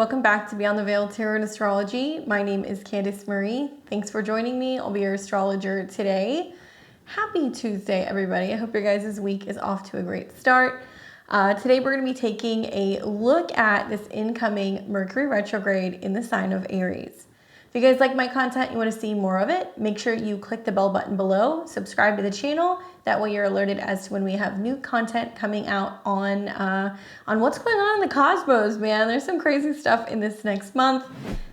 welcome back to Beyond the Veil Tarot and Astrology. My name is Candice Marie. Thanks for joining me. I'll be your astrologer today. Happy Tuesday, everybody. I hope your guys' week is off to a great start. Today we're going to be taking a look at this incoming Mercury retrograde in the sign of Aries. If you guys like my content, you want to see more of it, make sure you click the bell button below, subscribe to the channel. That way you're alerted as to when we have new content coming out on what's going on in the cosmos, man. There's some crazy stuff in this next month.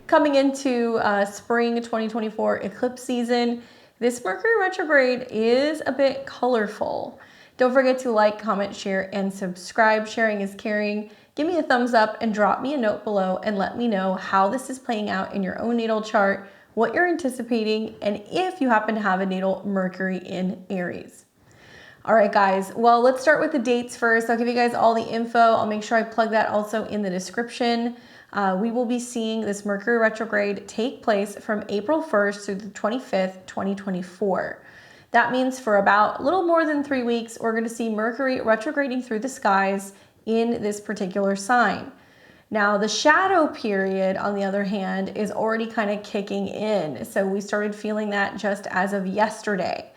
Coming into spring 2024 eclipse season, this Mercury retrograde is a bit colorful. Don't forget to like, comment, share, and subscribe. Sharing is caring. Give me a thumbs up and drop me a note below and let me know how this is playing out in your own natal chart, what you're anticipating, and if you happen to have a natal Mercury in Aries. All right, guys. Well, let's start with the dates first. I'll give you guys all the info. I'll make sure I plug that also in the description. We will be seeing this Mercury retrograde take place from April 1st through the 25th, 2024. That means for about a little more than 3 weeks, we're going to see Mercury retrograding through the skies in this particular sign. Now, the shadow period, on the other hand, is already kind of kicking in. So we started feeling that just as of yesterday.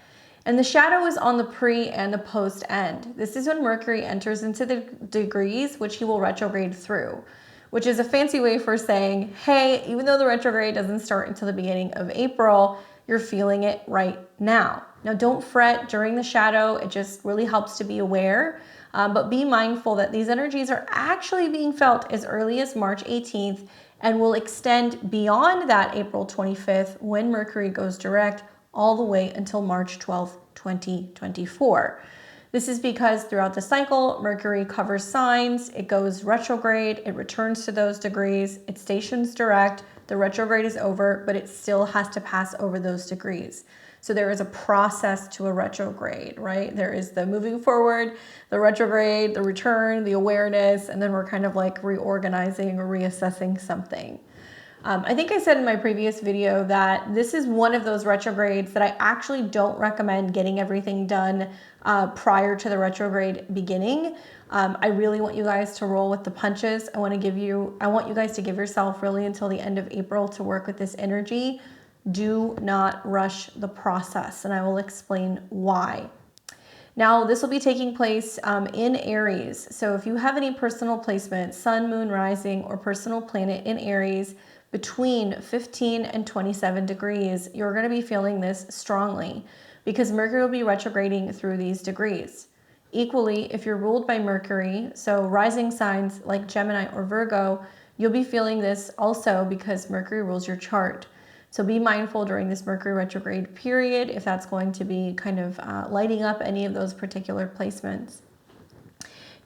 And the shadow is on the pre and the post end. This is when Mercury enters into the degrees which he will retrograde through, which is a fancy way for saying, hey, even though the retrograde doesn't start until the beginning of April, you're feeling it right now. Now, don't fret during the shadow. It just really helps to be aware. But be mindful that these energies are actually being felt as early as March 18th and will extend beyond that April 25th when Mercury goes direct all the way until March 12th, 2024. This is because throughout the cycle, Mercury covers signs, it goes retrograde, it returns to those degrees, it stations direct, the retrograde is over, but it still has to pass over those degrees. So there is a process to a retrograde, right? There is the moving forward, the retrograde, the return, the awareness, and then we're kind of like reorganizing or reassessing something. I think I said in my previous video that this is one of those retrogrades that I actually don't recommend getting everything done prior to the retrograde beginning. I really want you guys to roll with the punches. I want you guys to give yourself really until the end of April to work with this energy. Do not rush the process, and I will explain why. Now, this will be taking place in Aries. So if you have any personal placement, sun, moon, rising, or personal planet in Aries between 15 and 27 degrees, you're going to be feeling this strongly because Mercury will be retrograding through these degrees. Equally, if you're ruled by Mercury, so rising signs like Gemini or Virgo, you'll be feeling this also because Mercury rules your chart. So be mindful during this Mercury retrograde period if that's going to be kind of lighting up any of those particular placements.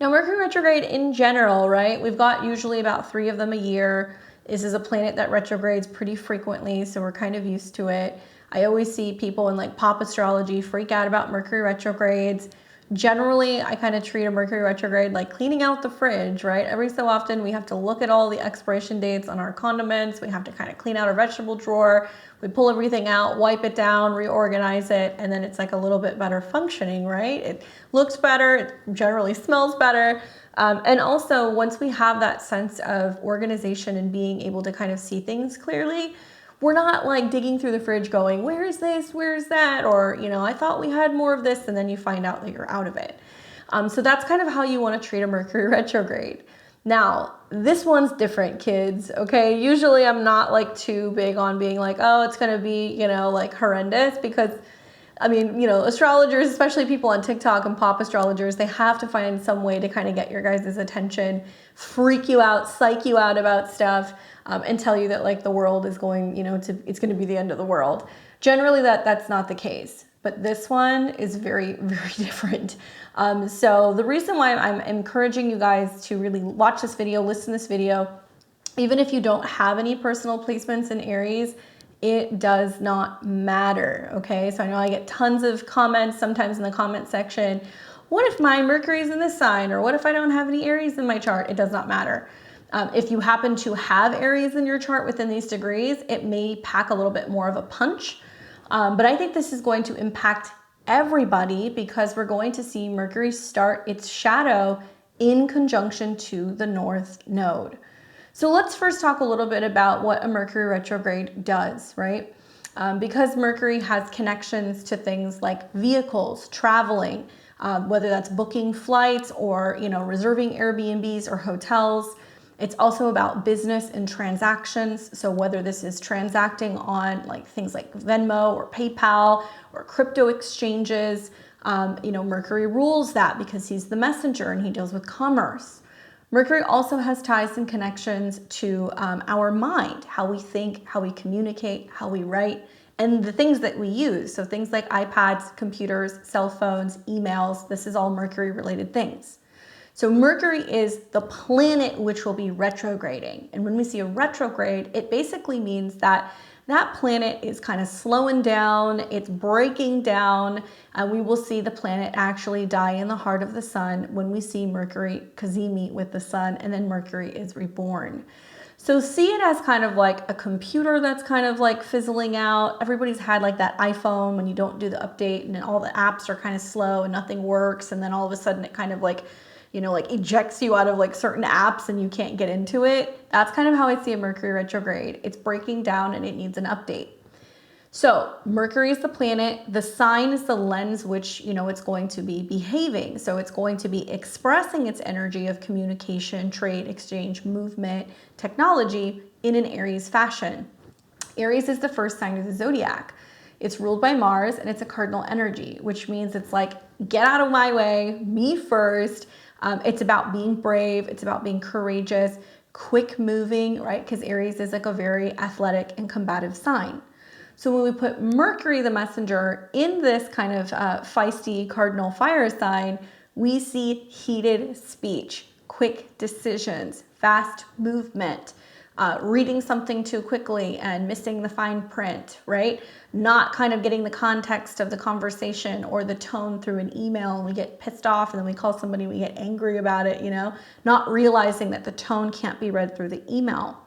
Now, Mercury retrograde in general, right? We've got usually about 3 of them a year. This is a planet that retrogrades pretty frequently, so we're kind of used to it. I always see people in like pop astrology freak out about Mercury retrogrades. Generally, I kind of treat a Mercury retrograde like cleaning out the fridge, right? Every so often, we have to look at all the expiration dates on our condiments. We have to kind of clean out our vegetable drawer. We pull everything out, wipe it down, reorganize it, and then it's like a little bit better functioning, right? It looks better. It generally smells better. And also, once we have that sense of organization and being able to kind of see things clearly, we're not like digging through the fridge going, where is this, where is that? Or, you know, I thought we had more of this, and then you find out that you're out of it. So that's kind of how you want to treat a Mercury retrograde. Now, this one's different, kids, okay? Usually I'm not like too big on being like, oh, it's going to be, you know, like horrendous because I mean, you know, astrologers, especially people on TikTok and pop astrologers, they have to find some way to kind of get your guys' attention, freak you out, psych you out about stuff, and tell you that like the world is going, you know, it's going to be the end of the world. Generally, that's not the case. But this one is very, very different. So the reason why I'm encouraging you guys to really watch this video, listen to this video, even if you don't have any personal placements in Aries, it does not matter, okay? So I know I get tons of comments sometimes in the comment section. What if my Mercury is in this sign? Or what if I don't have any Aries in my chart? It does not matter. If you happen to have Aries in your chart within these degrees, it may pack a little bit more of a punch. But I think this is going to impact everybody because we're going to see Mercury start its shadow in conjunction to the North Node. So let's first talk a little bit about what a Mercury retrograde does, right? Because Mercury has connections to things like vehicles, traveling, whether that's booking flights or, reserving Airbnbs or hotels. It's also about business and transactions. So whether this is transacting on like things like Venmo or PayPal or crypto exchanges, Mercury rules that because he's the messenger and he deals with commerce. Mercury also has ties and connections to our mind, how we think, how we communicate, how we write, and the things that we use. So things like iPads, computers, cell phones, emails, this is all Mercury related things. So Mercury is the planet which will be retrograding. And when we see a retrograde, it basically means that that planet is kind of slowing down, it's breaking down, and we will see the planet actually die in the heart of the sun when we see Mercury Cazimi with the sun, and then Mercury is reborn. So see it as kind of like a computer that's kind of like fizzling out. Everybody's had like that iPhone when you don't do the update and all the apps are kind of slow and nothing works, and then all of a sudden it kind of like ejects you out of like certain apps and you can't get into it. That's kind of how I see a Mercury retrograde. It's breaking down and it needs an update. So Mercury is the planet. The sign is the lens which, it's going to be behaving. So it's going to be expressing its energy of communication, trade, exchange, movement, technology in an Aries fashion. Aries is the first sign of the zodiac. It's ruled by Mars and it's a cardinal energy, which means it's like, get out of my way, me first. It's about being brave. It's about being courageous, quick moving, right? Because Aries is like a very athletic and combative sign. So when we put Mercury, the messenger, in this kind of feisty cardinal fire sign, we see heated speech, quick decisions, fast movement, reading something too quickly and missing the fine print, right? Not kind of getting the context of the conversation or the tone through an email and we get pissed off and then we call somebody, we get angry about it, not realizing that the tone can't be read through the email.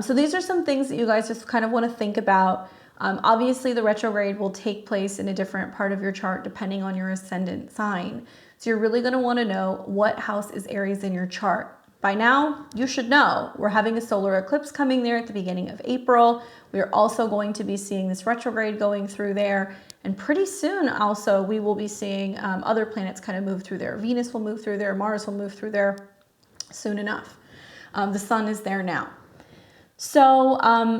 So these are some things that you guys just kind of want to think about. Obviously the retrograde will take place in a different part of your chart depending on your ascendant sign. So you're really going to want to know what house is Aries in your chart. By now, you should know we're having a solar eclipse coming there at the beginning of April. We are also going to be seeing this retrograde going through there. And pretty soon also, we will be seeing other planets kind of move through there. Venus will move through there. Mars will move through there soon enough. The sun is there now. So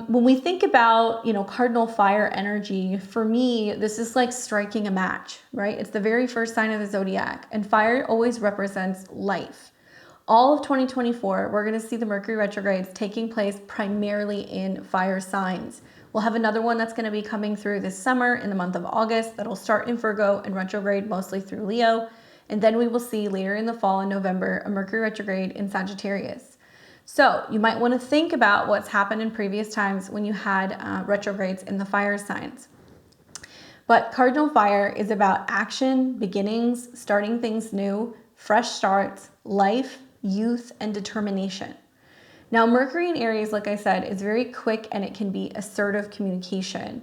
when we think about, cardinal fire energy, for me, this is like striking a match, right? It's the very first sign of the zodiac. And fire always represents life. All of 2024, we're going to see the Mercury retrogrades taking place primarily in fire signs. We'll have another one that's going to be coming through this summer in the month of August that'll start in Virgo and retrograde mostly through Leo. And then we will see later in the fall in November a Mercury retrograde in Sagittarius. So you might want to think about what's happened in previous times when you had retrogrades in the fire signs. But cardinal fire is about action, beginnings, starting things new, fresh starts, life, youth, and determination. Now, Mercury in Aries, like I said, is very quick and it can be assertive communication.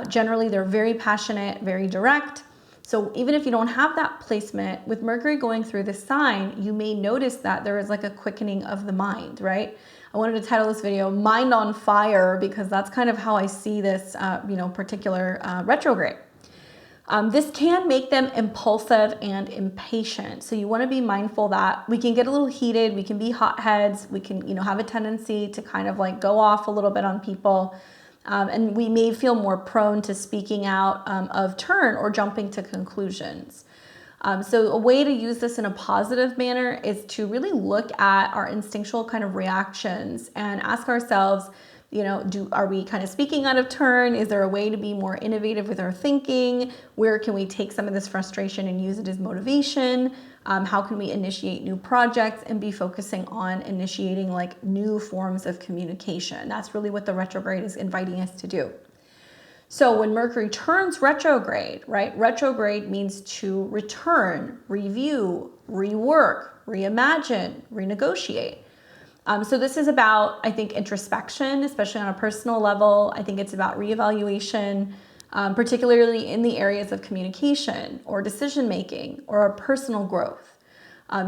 Generally, they're very passionate, very direct. So even if you don't have that placement, with Mercury going through this sign, you may notice that there is like a quickening of the mind, right? I wanted to title this video Mind on Fire because that's kind of how I see this, particular retrograde. This can make them impulsive and impatient. So you want to be mindful that we can get a little heated, we can be hotheads, we can, have a tendency to kind of like go off a little bit on people. And we may feel more prone to speaking out of turn or jumping to conclusions. So a way to use this in a positive manner is to really look at our instinctual kind of reactions and ask ourselves, are we kind of speaking out of turn? Is there a way to be more innovative with our thinking? Where can we take some of this frustration and use it as motivation? How can we initiate new projects and be focusing on initiating like new forms of communication? That's really what the retrograde is inviting us to do. So when Mercury turns retrograde, right? Retrograde means to return, review, rework, reimagine, renegotiate. So this is about, I think, introspection, especially on a personal level. I think it's about reevaluation, particularly in the areas of communication or decision-making or our personal growth.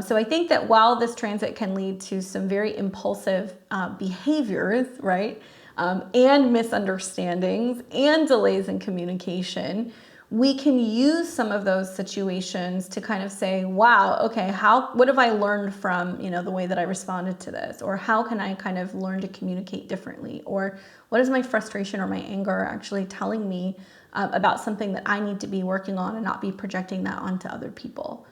So I think that while this transit can lead to some very impulsive behaviors, right, and misunderstandings and delays in communication, we can use some of those situations to kind of say, wow, okay, what have I learned from, the way that I responded to this? Or how can I kind of learn to communicate differently? Or what is my frustration or my anger actually telling me about something that I need to be working on and not be projecting that onto other people?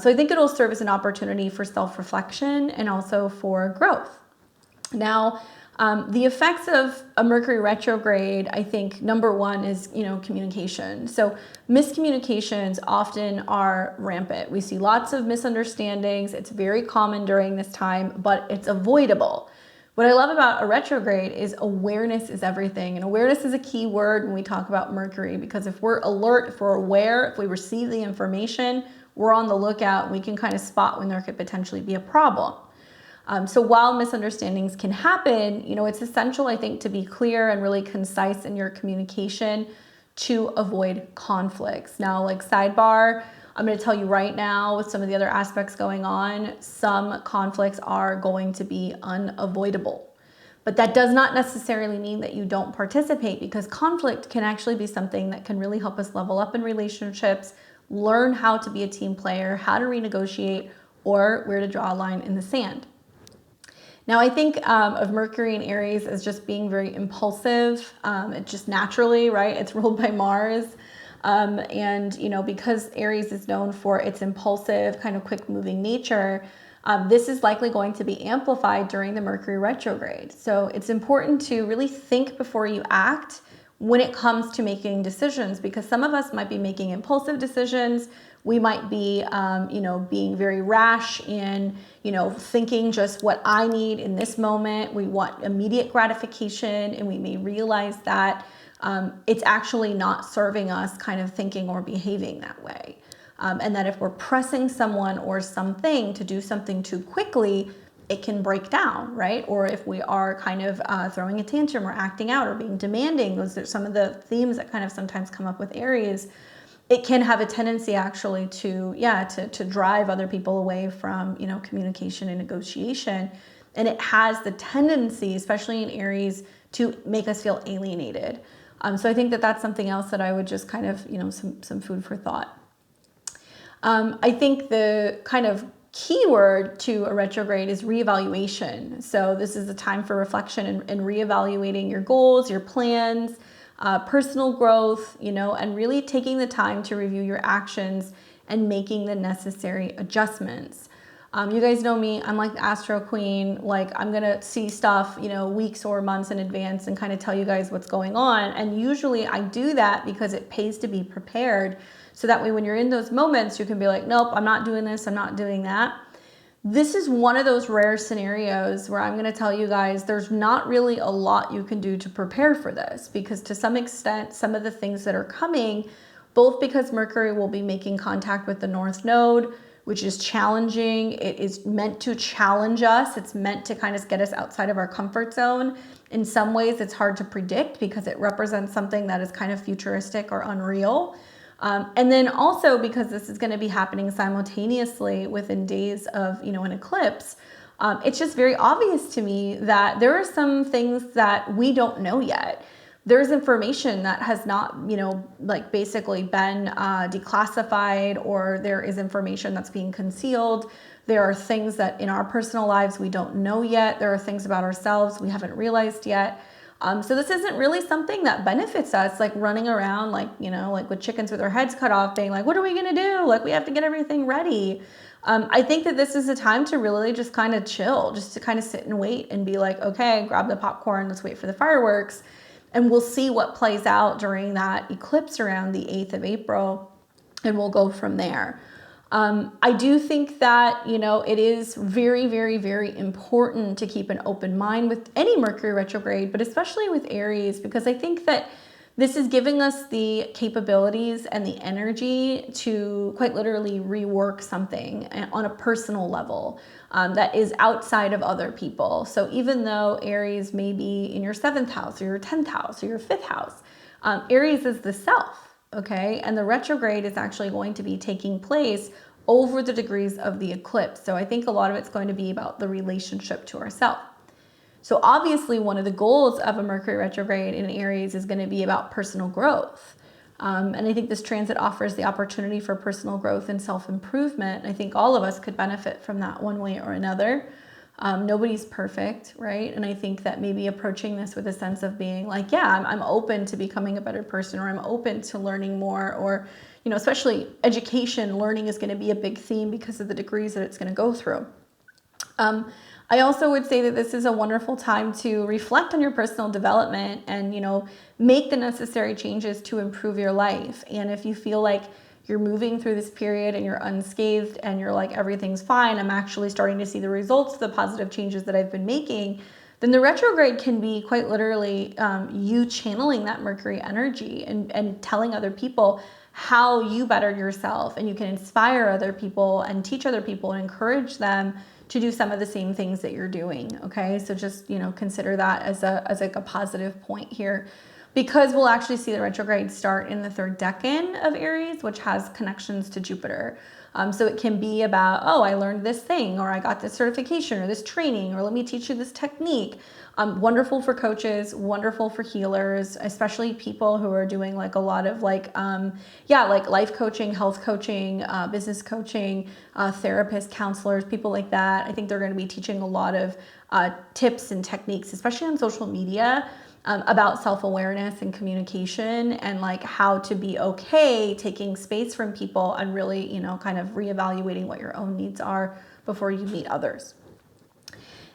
So I think it'll serve as an opportunity for self-reflection and also for growth. Now, the effects of a Mercury retrograde, I think number one is, communication. So miscommunications often are rampant. We see lots of misunderstandings. It's very common during this time, but it's avoidable. What I love about a retrograde is awareness is everything. And awareness is a key word when we talk about Mercury, because if we're alert, if we're aware, if we receive the information, we're on the lookout, we can kind of spot when there could potentially be a problem. So while misunderstandings can happen, it's essential, I think, to be clear and really concise in your communication to avoid conflicts. Now, like sidebar, I'm going to tell you right now, with some of the other aspects going on, some conflicts are going to be unavoidable. But that does not necessarily mean that you don't participate, because conflict can actually be something that can really help us level up in relationships, learn how to be a team player, how to renegotiate, or where to draw a line in the sand. Now, I think of Mercury and Aries as just being very impulsive. It just naturally, right? It's ruled by Mars. And, because Aries is known for its impulsive, kind of quick moving nature, this is likely going to be amplified during the Mercury retrograde. So it's important to really think before you act when it comes to making decisions, because some of us might be making impulsive decisions. We might be, being very rash in, thinking just what I need in this moment. We want immediate gratification, and we may realize that it's actually not serving us kind of thinking or behaving that way. And that if we're pressing someone or something to do something too quickly, it can break down, right? Or if we are kind of throwing a tantrum or acting out or being demanding, those are some of the themes that kind of sometimes come up with Aries. It can have a tendency actually to drive other people away from, communication and negotiation. And it has the tendency, especially in Aries, to make us feel alienated. So I think that that's something else that I would just kind of, some food for thought. I think the kind of keyword to a retrograde is reevaluation. So this is a time for reflection and reevaluating your goals, your plans, personal growth, and really taking the time to review your actions and making the necessary adjustments. You guys know me, I'm like the Astro Queen. Like, I'm gonna see stuff, weeks or months in advance and kind of tell you guys what's going on. And usually I do that because it pays to be prepared. So that way when you're in those moments, you can be like, nope, I'm not doing this, I'm not doing that. This is one of those rare scenarios where I'm going to tell you guys there's not really a lot you can do to prepare for this, because to some extent, some of the things that are coming, both because Mercury will be making contact with the North Node, which is challenging. It is meant to challenge us. It's meant to kind of get us outside of our comfort zone. In some ways, it's hard to predict because it represents something that is kind of futuristic or unreal. And then also because this is going to be happening simultaneously within days of, an eclipse, it's just very obvious to me that there are some things that we don't know yet. There's information that has not, basically been declassified, or there is information that's being concealed. There are things that in our personal lives we don't know yet. There are things about ourselves we haven't realized yet. So this isn't really something that benefits us, like running around like with chickens with their heads cut off, being like, what are we going to do? Like, we have to get everything ready. I think that this is a time to really just kind of chill, just to kind of sit and wait and be like, okay, grab the popcorn, let's wait for the fireworks. And we'll see what plays out during that eclipse around the 8th of April, and we'll go from there. I do think that, it is very, very, very important to keep an open mind with any Mercury retrograde, but especially with Aries, because I think that this is giving us the capabilities and the energy to quite literally rework something on a personal level that is outside of other people. So even though Aries may be in your 7th house or your 10th house or your 5th house, Aries is the self. Okay, and the retrograde is actually going to be taking place over the degrees of the eclipse. So I think a lot of it's going to be about the relationship to ourselves. So obviously one of the goals of a Mercury retrograde in Aries is going to be about personal growth. And I think this transit offers the opportunity for personal growth and self-improvement. I think all of us could benefit from that one way or another. Nobody's perfect, right? And I think that maybe approaching this with a sense of being like, yeah, I'm open to becoming a better person, or I'm open to learning more, or, you know, especially education, learning is going to be a big theme because of the degrees that it's going to go through. I also would say that this is a wonderful time to reflect on your personal development and, you know, make the necessary changes to improve your life. And if you feel like you're moving through this period and you're unscathed and you're like, everything's fine, I'm actually starting to see the results of the positive changes that I've been making, then the retrograde can be quite literally you channeling that Mercury energy and telling other people how you bettered yourself, and you can inspire other people and teach other people and encourage them to do some of the same things that you're doing. Okay, so just, you know, consider that as like a positive point here, because we'll actually see the retrograde start in the 3rd decan of Aries, which has connections to Jupiter. So it can be about, oh, I learned this thing, or I got this certification or this training, or let me teach you this technique. Wonderful for coaches, wonderful for healers, especially people who are doing like a lot of like, like life coaching, health coaching, business coaching, therapists, counselors, people like that. I think they're going to be teaching a lot of tips and techniques, especially on social media, about self-awareness and communication, and like how to be okay taking space from people and really, you know, kind of reevaluating what your own needs are before you meet others.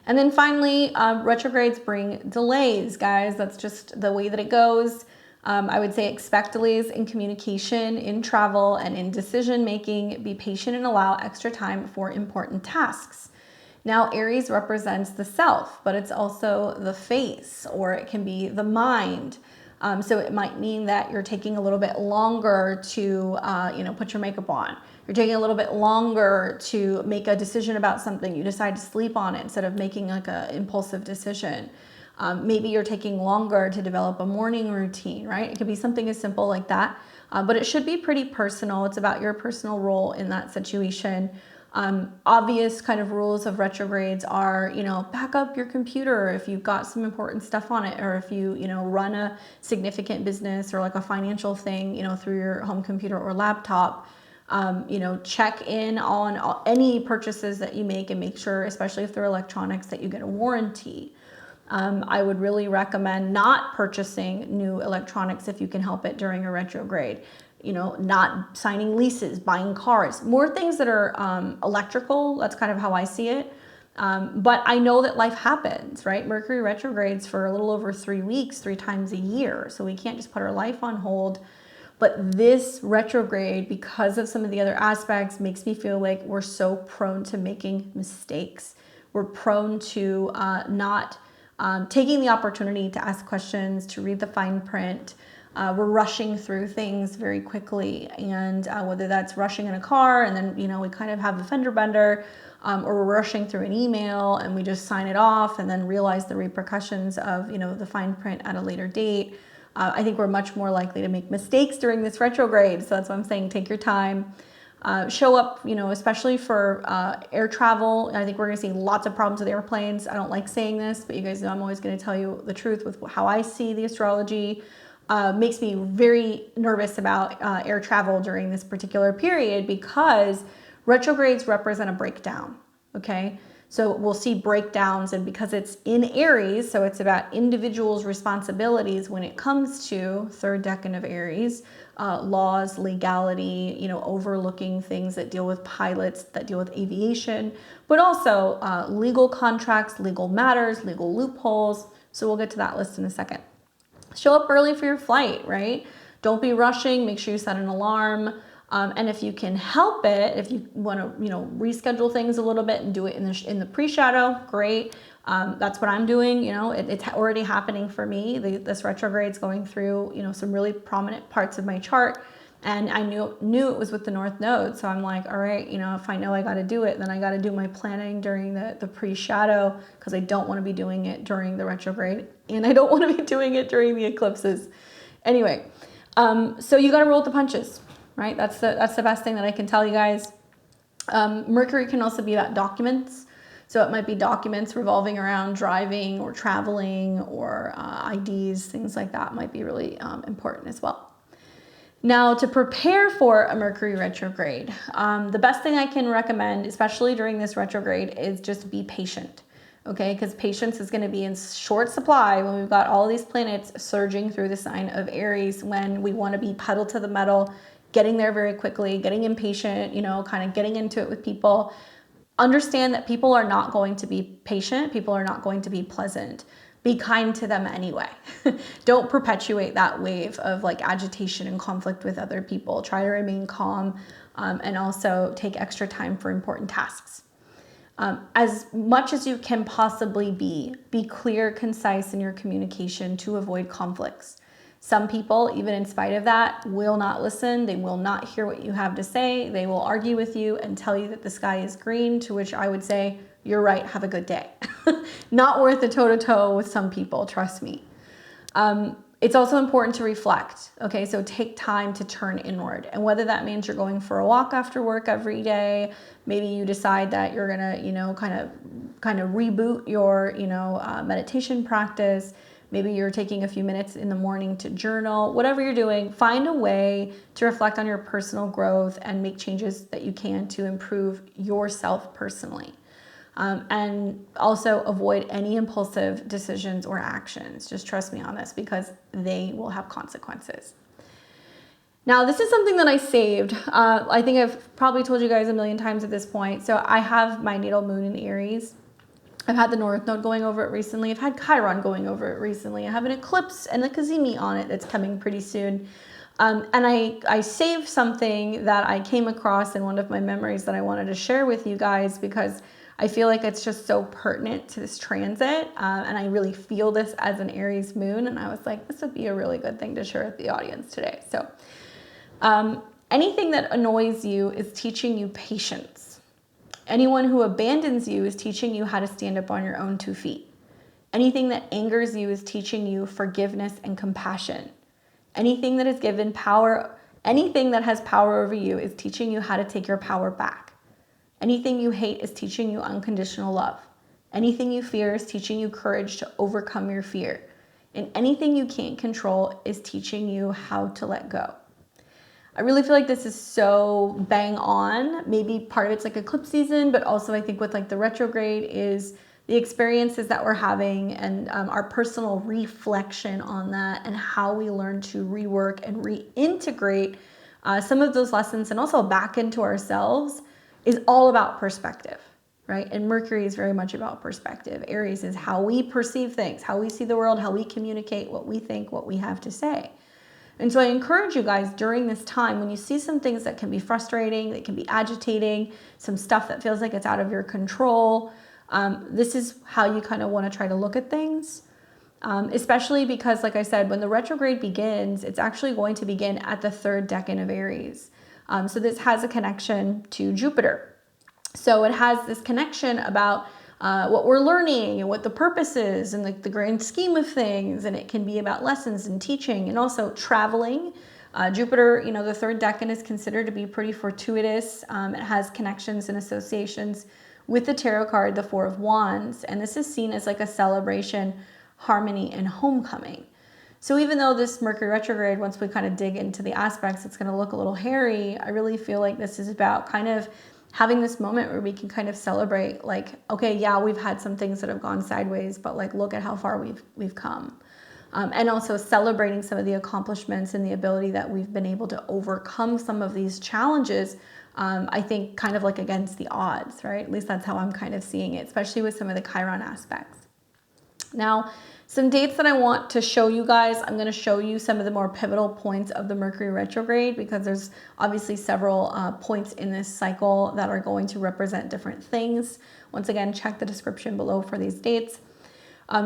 And then finally, retrogrades bring delays, guys. That's just the way that it goes. I would say expect delays in communication, in travel, and in decision making. Be patient and allow extra time for important tasks. Now, Aries represents the self, but it's also the face, or it can be the mind. So it might mean that you're taking a little bit longer to, put your makeup on. You're taking a little bit longer to make a decision about something. You decide to sleep on it instead of making like an impulsive decision. Maybe you're taking longer to develop a morning routine, right? It could be something as simple like that, but it should be pretty personal. It's about your personal role in that situation. Obvious kind of rules of retrogrades are, back up your computer if you've got some important stuff on it, or if you, run a significant business or like a financial thing, through your home computer or laptop. Check in on any purchases that you make and make sure, especially if they're electronics, that you get a warranty. I would really recommend not purchasing new electronics if you can help it during a retrograde. Not signing leases, buying cars, more things that are electrical. That's kind of how I see it. But I know that life happens, right? Mercury retrogrades for a little over 3 weeks, 3 times a year. So we can't just put our life on hold. But this retrograde, because of some of the other aspects, makes me feel like we're so prone to making mistakes. We're prone to not taking the opportunity to ask questions, to read the fine print. We're rushing through things very quickly, and whether that's rushing in a car and then, we kind of have a fender bender, or we're rushing through an email and we just sign it off and then realize the repercussions of, the fine print at a later date. I think we're much more likely to make mistakes during this retrograde. So that's why I'm saying take your time. Show up, especially for air travel. I think we're going to see lots of problems with airplanes. I don't like saying this, but you guys know I'm always going to tell you the truth with how I see the astrology. Makes me very nervous about air travel during this particular period, because retrogrades represent a breakdown, okay? So we'll see breakdowns, and because it's in Aries, so it's about individuals' responsibilities when it comes to 3rd decan of Aries, laws, legality, overlooking things that deal with pilots, that deal with aviation, but also legal contracts, legal matters, legal loopholes. So we'll get to that list in a second. Show up early for your flight, right? Don't be rushing. Make sure you set an alarm. And if you can help it, if you want to, reschedule things a little bit and do it in the pre-shadow, great. That's what I'm doing. It's already happening for me. This retrograde's going through, some really prominent parts of my chart. And I knew it was with the North Node. So I'm like, all right, if I know I got to do it, then I got to do my planning during the pre-shadow, because I don't want to be doing it during the retrograde, and I don't want to be doing it during the eclipses. Anyway, so you got to roll with the punches, right? That's the best thing that I can tell you guys. Mercury can also be about documents. So it might be documents revolving around driving or traveling or IDs, things like that might be really important as well. Now, to prepare for a Mercury retrograde, the best thing I can recommend, especially during this retrograde, is just be patient, okay? Because patience is going to be in short supply when we've got all these planets surging through the sign of Aries, when we want to be pedal to the metal, getting there very quickly, getting impatient, you know, kind of getting into it with people. Understand that people are not going to be patient. People are not going to be pleasant. Be kind to them anyway. Don't perpetuate that wave of like agitation and conflict with other people. Try to remain calm and also take extra time for important tasks. As much as you can possibly be clear, concise in your communication to avoid conflicts. Some people, even in spite of that, will not listen. They will not hear what you have to say. They will argue with you and tell you that the sky is green, to which I would say, you're right, have a good day. Not worth a toe-to-toe with some people, trust me. It's also important to reflect, okay? So take time to turn inward. And whether that means you're going for a walk after work every day, maybe you decide that you're gonna, you know, kind of reboot your, you know, meditation practice. Maybe you're taking a few minutes in the morning to journal. Whatever you're doing, find a way to reflect on your personal growth and make changes that you can to improve yourself personally. And also avoid any impulsive decisions or actions. Just trust me on this, because they will have consequences. Now, this is something that I saved. I think I've probably told you guys a million times at this point. So I have my natal moon in Aries. I've had the North Node going over it recently. I've had Chiron going over it recently. I have an eclipse and the Cazimi on it that's coming pretty soon. And I saved something that I came across in one of my memories that I wanted to share with you guys, because I feel like it's just so pertinent to this transit. And I really feel this as an Aries moon. And I was like, this would be a really good thing to share with the audience today. So anything that annoys you is teaching you patience. Anyone who abandons you is teaching you how to stand up on your own 2 feet. Anything that angers you is teaching you forgiveness and compassion. Anything that is given power, anything that has power over you is teaching you how to take your power back. Anything you hate is teaching you unconditional love. Anything you fear is teaching you courage to overcome your fear. And anything you can't control is teaching you how to let go. I really feel like this is so bang on. Maybe part of it's like eclipse season, but also I think with like the retrograde is the experiences that we're having and our personal reflection on that, and how we learn to rework and reintegrate some of those lessons and also back into ourselves is all about perspective, right? And Mercury is very much about perspective. Aries is how we perceive things, how we see the world, how we communicate, what we think, what we have to say. And so I encourage you guys during this time, when you see some things that can be frustrating, that can be agitating, some stuff that feels like it's out of your control, this is how you kind of want to try to look at things. Especially because, like I said, when the retrograde begins, it's actually going to begin at the 3rd decan of Aries. So this has a connection to Jupiter. So it has this connection about what we're learning and what the purpose is and the grand scheme of things. And it can be about lessons and teaching and also traveling. Jupiter, you know, the 3rd decan is considered to be pretty fortuitous. It has connections and associations with the tarot card, the 4 of Wands. And this is seen as like a celebration, harmony, and homecoming. So even though this Mercury retrograde, once we kind of dig into the aspects, it's going to look a little hairy, I really feel like this is about kind of having this moment where we can kind of celebrate, like, okay, yeah, we've had some things that have gone sideways, but like, look at how far we've come. And also celebrating some of the accomplishments and the ability that we've been able to overcome some of these challenges, I think kind of like against the odds, right? At least that's how I'm kind of seeing it, especially with some of the Chiron aspects. Now, some dates that I want to show you guys, I'm going to show you some of the more pivotal points of the Mercury retrograde, because there's obviously several points in this cycle that are going to represent different things. Once again, check the description below for these dates.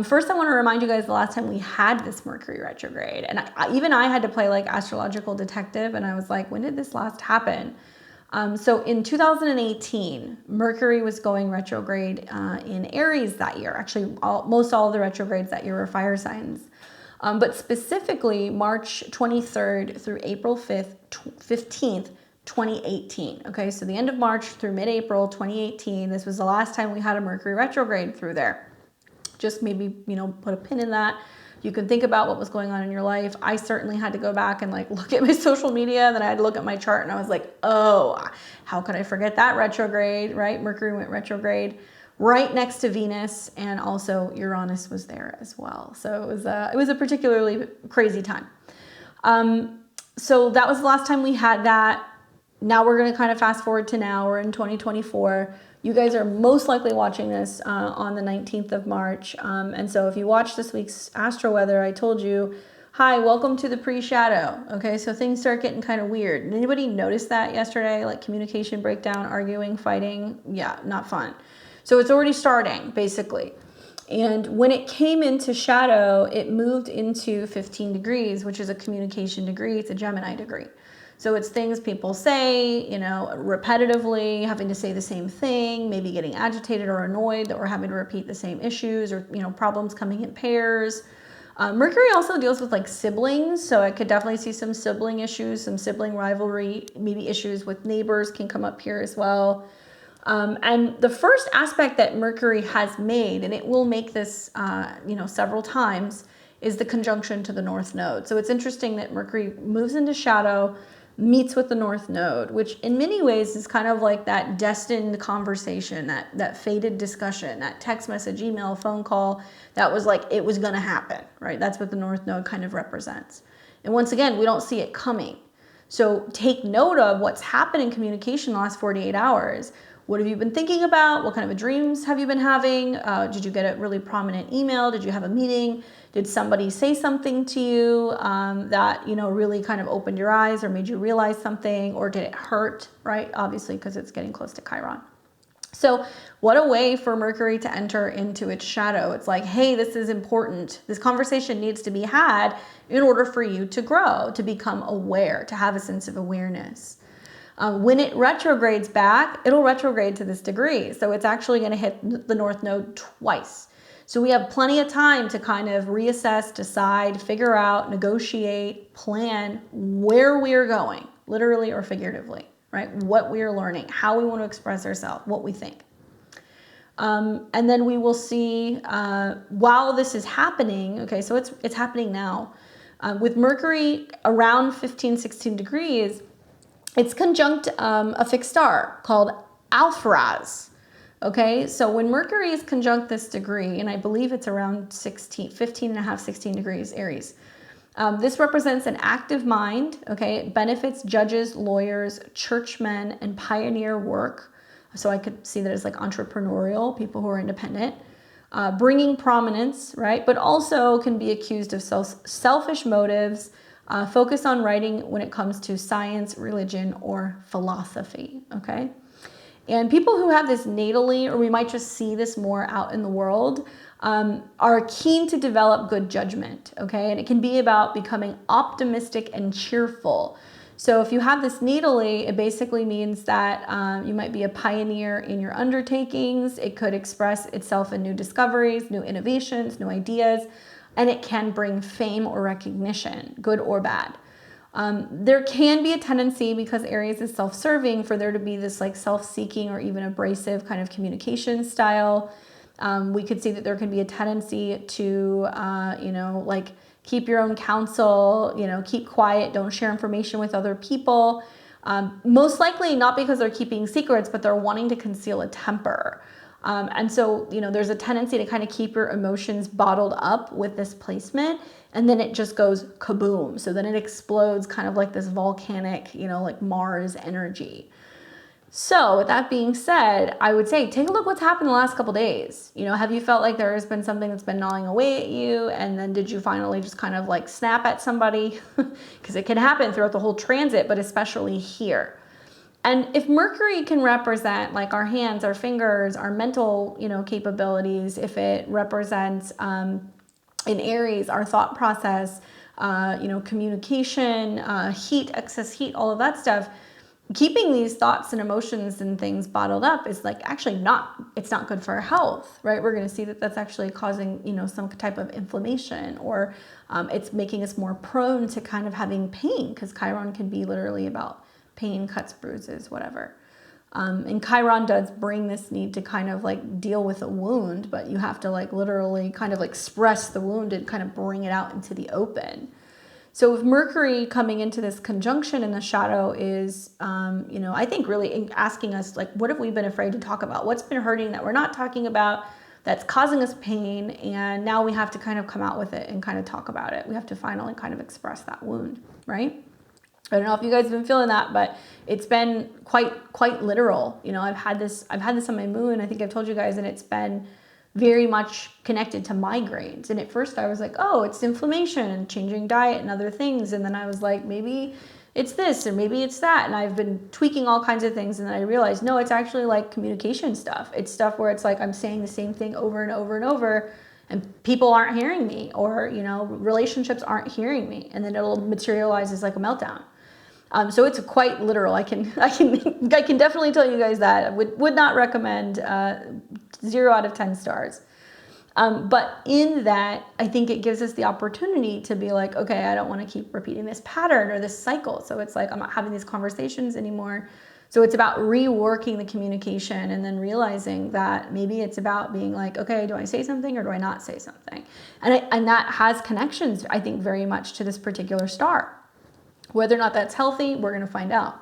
First, I want to remind you guys the last time we had this Mercury retrograde, and even I had to play like astrological detective, and I was like, when did this last happen? So in 2018, Mercury was going retrograde in Aries that year. Actually, most all of the retrogrades that year were fire signs. But specifically, March 23rd through April 15th, 2018. Okay, so the end of March through mid-April 2018, this was the last time we had a Mercury retrograde through there. Just maybe, put a pin in that. You can think about what was going on in your life. I certainly had to go back and like look at my social media, and then I had to look at my chart, and I was like, oh, how could I forget that retrograde, right? Mercury went retrograde right next to Venus, and also Uranus was there as well. So it was a particularly crazy time. So that was the last time we had that. Now we're going to kind of fast forward to now. We're in 2024. You guys are most likely watching this on the 19th of March. And so if you watch this week's astro weather, I told you, hi, welcome to the pre-shadow. Okay, so things start getting kind of weird. Did anybody notice that yesterday? Like communication breakdown, arguing, fighting? Yeah, not fun. So it's already starting, basically. And when it came into shadow, it moved into 15 degrees, which is a communication degree. It's a Gemini degree. So it's things people say, repetitively, having to say the same thing, maybe getting agitated or annoyed that we're having to repeat the same issues, or, problems coming in pairs. Mercury also deals with like siblings. So I could definitely see some sibling issues, some sibling rivalry, maybe issues with neighbors can come up here as well. And the first aspect that Mercury has made, and it will make this, several times, is the conjunction to the North Node. So it's interesting that Mercury moves into shadow, meets with the North Node, which in many ways is kind of like that destined conversation, that fated discussion, that text message, email, phone call, that was like, it was going to happen, right? That's what the North Node kind of represents. And once again, we don't see it coming. So take note of what's happened in communication the last 48 hours. What have you been thinking about? What kind of dreams have you been having? Did you get a really prominent email? Did you have a meeting? Did somebody say something to you that, really kind of opened your eyes or made you realize something? Or did it hurt, right? Obviously, because it's getting close to Chiron. So what a way for Mercury to enter into its shadow. It's like, hey, this is important. This conversation needs to be had in order for you to grow, to become aware, to have a sense of awareness. When it retrogrades back, it'll retrograde to this degree. So it's actually going to hit the North Node twice. So we have plenty of time to kind of reassess, decide, figure out, negotiate, plan where we are going, literally or figuratively, right? What we are learning, how we want to express ourselves, what we think. And then we will see while this is happening, okay, so it's happening now. With Mercury around 15, 16 degrees, it's conjunct a fixed star called Alpharaz. Okay, so when Mercury is conjunct this degree, and I believe it's around 15 and a half, 16 degrees Aries, this represents an active mind. Okay, it benefits judges, lawyers, churchmen, and pioneer work. So I could see that as like entrepreneurial, people who are independent, bringing prominence, right? But also can be accused of selfish motives, focus on writing when it comes to science, religion, or philosophy, okay? And people who have this natally, or we might just see this more out in the world, are keen to develop good judgment, okay? And it can be about becoming optimistic and cheerful. So if you have this natally, it basically means that you might be a pioneer in your undertakings. It could express itself in new discoveries, new innovations, new ideas, and it can bring fame or recognition, good or bad. There can be a tendency, because Aries is self-serving, for there to be this like self-seeking or even abrasive kind of communication style. We could see that there can be a tendency to, like keep your own counsel, keep quiet, don't share information with other people. Most likely not because they're keeping secrets, but they're wanting to conceal a temper. And so, there's a tendency to kind of keep your emotions bottled up with this placement, and then it just goes kaboom. So then it explodes kind of like this volcanic, like Mars energy. So with that being said, I would say, take a look what's happened the last couple days. Have you felt like there has been something that's been gnawing away at you? And then did you finally just kind of like snap at somebody? Because it can happen throughout the whole transit, but especially here. And if Mercury can represent like our hands, our fingers, our mental, capabilities, if it represents in Aries, our thought process, communication, heat, excess heat, all of that stuff, keeping these thoughts and emotions and things bottled up is like actually it's not good for our health, right? We're going to see that that's actually causing, some type of inflammation, or it's making us more prone to kind of having pain, because Chiron can be literally about pain, cuts, bruises, whatever. And Chiron does bring this need to kind of like deal with a wound, but you have to like literally kind of like express the wound and kind of bring it out into the open. So with Mercury coming into this conjunction in the shadow is, you know, I think really asking us like, what have we been afraid to talk about? What's been hurting that we're not talking about, that's causing us pain? And now we have to kind of come out with it and kind of talk about it. We have to finally kind of express that wound, right? I don't know if you guys have been feeling that, but it's been quite literal. You know, I've had this on my moon. I think I've told you guys, and it's been very much connected to migraines. And at first I was like, oh, it's inflammation and changing diet and other things. And then I was like, maybe it's this or maybe it's that. And I've been tweaking all kinds of things. And then I realized, no, it's actually like communication stuff. It's stuff where it's like I'm saying the same thing over and over and over, and people aren't hearing me, or, you know, relationships aren't hearing me. And then it'll materialize as like a meltdown. So it's quite literal. I can definitely tell you guys that. I would not recommend 0 out of 10 stars. But in that, I think it gives us the opportunity to be like, okay, I don't want to keep repeating this pattern or this cycle. So it's like, I'm not having these conversations anymore. So it's about reworking the communication and then realizing that maybe it's about being like, okay, do I say something or do I not say something? And that has connections, I think, very much to this particular star. Whether or not that's healthy, we're going to find out.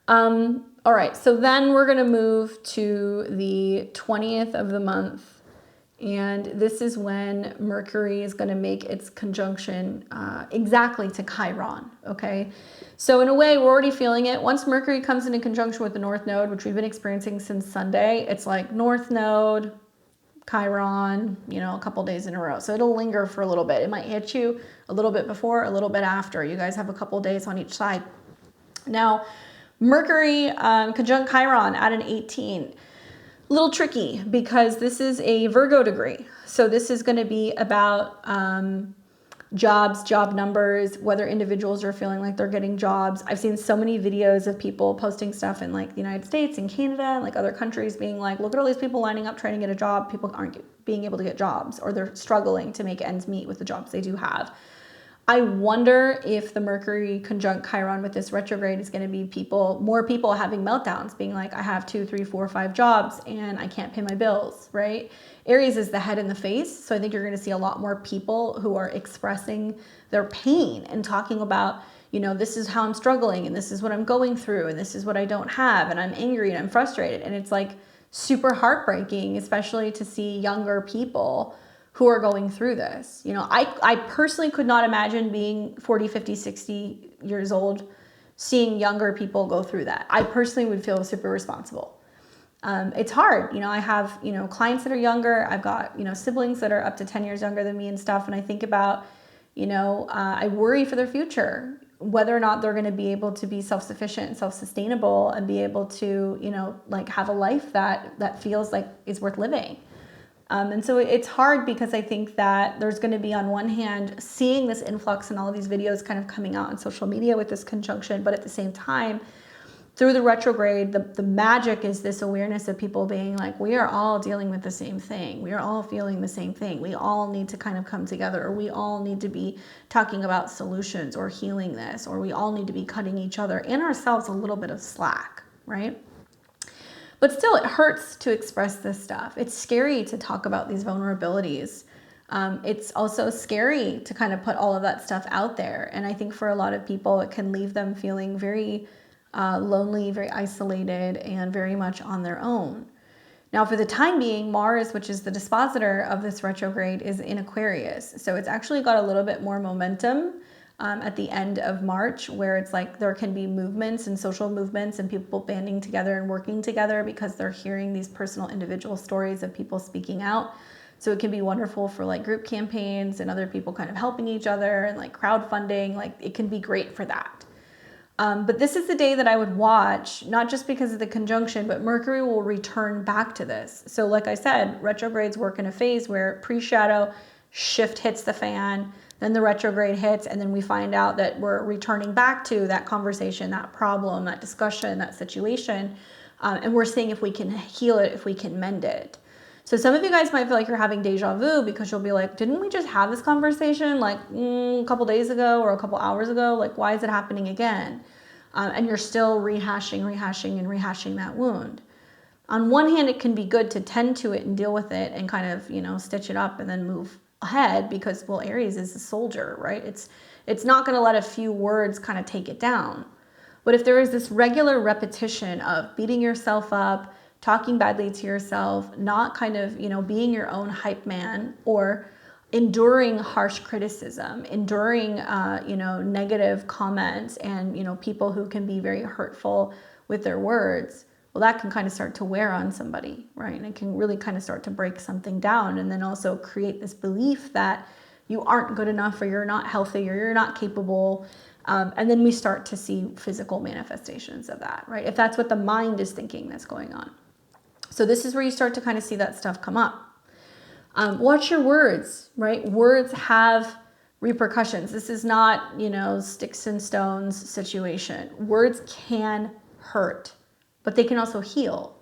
All right, so then we're going to move to the 20th of the month. And this is when Mercury is going to make its conjunction exactly to Chiron, okay? So in a way, we're already feeling it. Once Mercury comes into conjunction with the North Node, which we've been experiencing since Sunday, it's like North Node, Chiron, you know, a couple days in a row. So it'll linger for a little bit. It might hit you a little bit before, a little bit after. You guys have a couple days on each side. Now, Mercury conjunct Chiron at an 18. A little tricky because this is a Virgo degree. So this is going to be about jobs, job numbers, whether individuals are feeling like they're getting jobs. I've seen so many videos of people posting stuff in like the United States and Canada and like other countries being like, look at all these people lining up trying to get a job. People aren't being able to get jobs, or they're struggling to make ends meet with the jobs they do have. I wonder if the Mercury conjunct Chiron with this retrograde is going to be more people having meltdowns, being like, I have 2, 3, 4, 5 jobs and I can't pay my bills, right? Aries is the head and the face. So I think you're going to see a lot more people who are expressing their pain and talking about, you know, this is how I'm struggling and this is what I'm going through and this is what I don't have and I'm angry and I'm frustrated. And it's like super heartbreaking, especially to see younger people who are going through this. You know, I personally could not imagine being 40, 50, 60 years old, seeing younger people go through that. I personally would feel super responsible. It's hard. You know, I have, you know, clients that are younger. I've got, you know, siblings that are up to 10 years younger than me and stuff. And I think about, you know, I worry for their future, whether or not they're going to be able to be self-sufficient and self-sustainable and be able to, you know, like have a life that feels like is worth living. And so it's hard because I think that there's going to be, on one hand, seeing this influx and all of these videos kind of coming out on social media with this conjunction, but at the same time, through the retrograde, the magic is this awareness of people being like, we are all dealing with the same thing. We are all feeling the same thing. We all need to kind of come together, or we all need to be talking about solutions or healing this, or we all need to be cutting each other and ourselves a little bit of slack, right? But still, it hurts to express this stuff. It's scary to talk about these vulnerabilities. It's also scary to kind of put all of that stuff out there. And I think for a lot of people, it can leave them feeling very lonely, very isolated, and very much on their own. Now, for the time being, Mars, which is the dispositor of this retrograde, is in Aquarius. So it's actually got a little bit more momentum at the end of March, where it's like there can be movements and social movements and people banding together and working together because they're hearing these personal individual stories of people speaking out. So it can be wonderful for like group campaigns and other people kind of helping each other and like crowdfunding. Like it can be great for that. But this is the day that I would watch, not just because of the conjunction, but Mercury will return back to this. So like I said, retrogrades work in a phase where pre-shadow shift hits the fan, then the retrograde hits, and then we find out that we're returning back to that conversation, that problem, that discussion, that situation, and we're seeing if we can heal it, if we can mend it. So some of you guys might feel like you're having deja vu because you'll be like, didn't we just have this conversation like a couple days ago or a couple hours ago? Like, why is it happening again? and you're still rehashing that wound. On one hand, it can be good to tend to it and deal with it and kind of, you know, stitch it up and then move ahead because, well, Aries is a soldier, right? It's not going to let a few words kind of take it down. But if there is this regular repetition of beating yourself up, talking badly to yourself, not kind of, you know, being your own hype man, or enduring harsh criticism, enduring, you know, negative comments and, you know, people who can be very hurtful with their words, well, that can kind of start to wear on somebody, right? And it can really kind of start to break something down, and then also create this belief that you aren't good enough, or you're not healthy, or you're not capable. And then we start to see physical manifestations of that, right? If that's what the mind is thinking that's going on. So this is where you start to kind of see that stuff come up. Watch your words, right? Words have repercussions. This is not, you know, sticks and stones situation. Words can hurt, but they can also heal.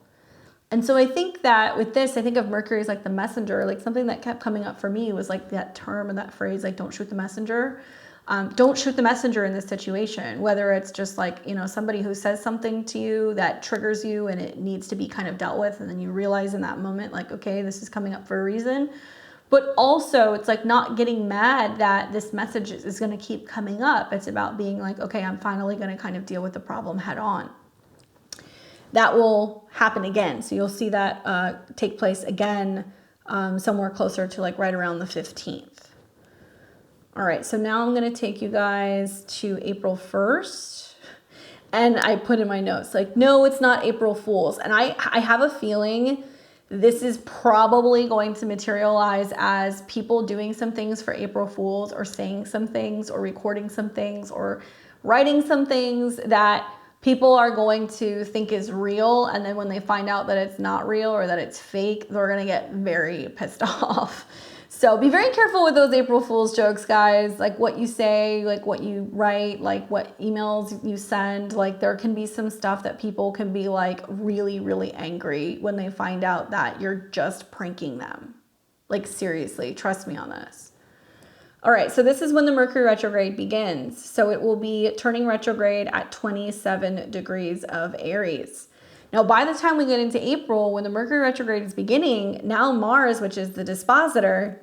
And so I think that with this, I think of Mercury as like the messenger. Like something that kept coming up for me was like that term and that phrase, like, don't shoot the messenger. Don't shoot the messenger in this situation, whether it's just like, you know, somebody who says something to you that triggers you and it needs to be kind of dealt with. And then you realize in that moment, like, okay, this is coming up for a reason. But also it's like not getting mad that this message is going to keep coming up. It's about being like, okay, I'm finally going to kind of deal with the problem head on. That will happen again. So you'll see that take place again somewhere closer to like right around the 15th. All right, so now I'm going to take you guys to April 1st. And I put in my notes, like, no, it's not April Fool's. And I have a feeling this is probably going to materialize as people doing some things for April Fool's, or saying some things, or recording some things, or writing some things that people are going to think is real. And then when they find out that it's not real or that it's fake, they're going to get very pissed off. So be very careful with those April Fool's jokes, guys. Like what you say, like what you write, like what emails you send. Like there can be some stuff that people can be like really, really angry when they find out that you're just pranking them. Like seriously, trust me on this. All right, so this is when the Mercury retrograde begins. So it will be turning retrograde at 27 degrees of Aries. Now, by the time we get into April, when the Mercury retrograde is beginning, now Mars, which is the dispositor,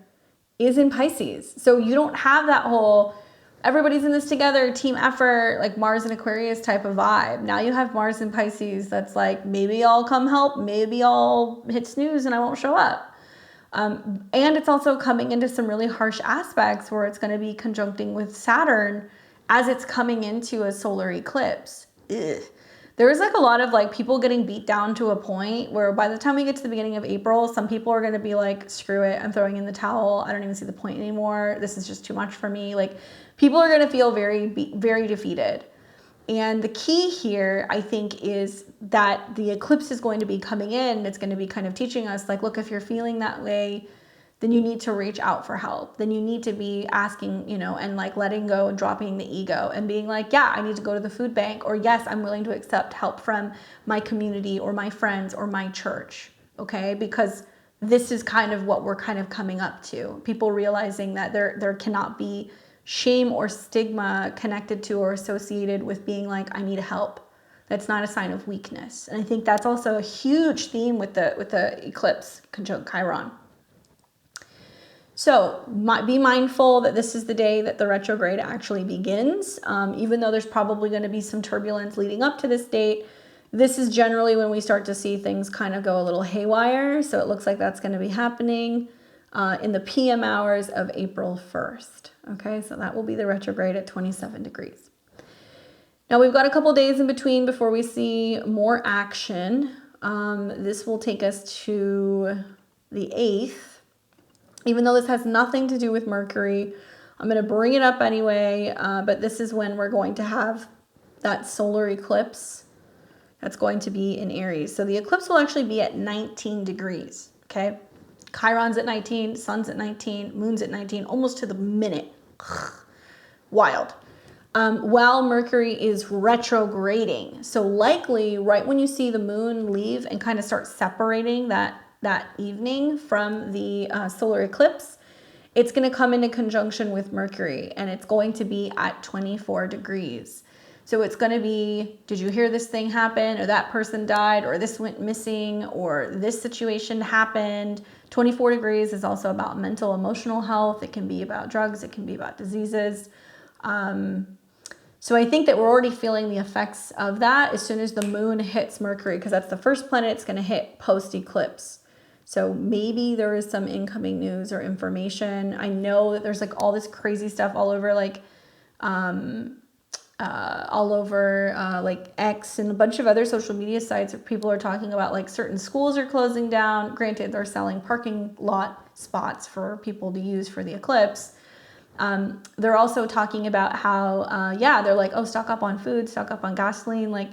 is in Pisces. So you don't have that whole everybody's in this together, team effort, like Mars and Aquarius type of vibe. Now you have Mars in Pisces that's like, maybe I'll come help, maybe I'll hit snooze and I won't show up. And it's also coming into some really harsh aspects where it's going to be conjuncting with Saturn as it's coming into a solar eclipse. Ugh. There's like a lot of like people getting beat down to a point where by the time we get to the beginning of April, some people are going to be like, screw it, I'm throwing in the towel. I don't even see the point anymore. This is just too much for me. Like people are going to feel very defeated. And the key here, I think, is that the eclipse is going to be coming in. It's going to be kind of teaching us like, look, if you're feeling that way, then you need to reach out for help. Then you need to be asking, you know, and like letting go and dropping the ego and being like, yeah, I need to go to the food bank, or yes, I'm willing to accept help from my community or my friends or my church. Okay. Because this is kind of what we're kind of coming up to. People realizing that there cannot be shame or stigma connected to or associated with being like, I need help. That's not a sign of weakness. And I think that's also a huge theme with the eclipse conjunct Chiron. So be mindful that this is the day that the retrograde actually begins. Even though there's probably going to be some turbulence leading up to this date, this is generally when we start to see things kind of go a little haywire. So it looks like that's going to be happening in the PM hours of April 1st. Okay, so that will be the retrograde at 27 degrees. Now we've got a couple days in between before we see more action. This will take us to the 8th. Even though this has nothing to do with Mercury, I'm going to bring it up anyway, but this is when we're going to have that solar eclipse that's going to be in Aries. So the eclipse will actually be at 19 degrees, okay? Chiron's at 19, sun's at 19, moon's at 19, almost to the minute. Wild. While Mercury is retrograding. So likely right when you see the moon leave and kind of start separating that evening from the solar eclipse, it's going to come into conjunction with Mercury, and it's going to be at 24 degrees. So it's going to be, did you hear this thing happen, or that person died, or this went missing, or this situation happened. 24 degrees is also about mental, emotional health. It can be about drugs. It can be about diseases. So I think that we're already feeling the effects of that as soon as the moon hits Mercury, because that's the first planet it's going to hit post-eclipse. So maybe there is some incoming news or information. I know that there's like all this crazy stuff all over, like like X and a bunch of other social media sites where people are talking about like certain schools are closing down. Granted, they're selling parking lot spots for people to use for the eclipse. They're also talking about how, they're like, oh, stock up on food, stock up on gasoline. Like,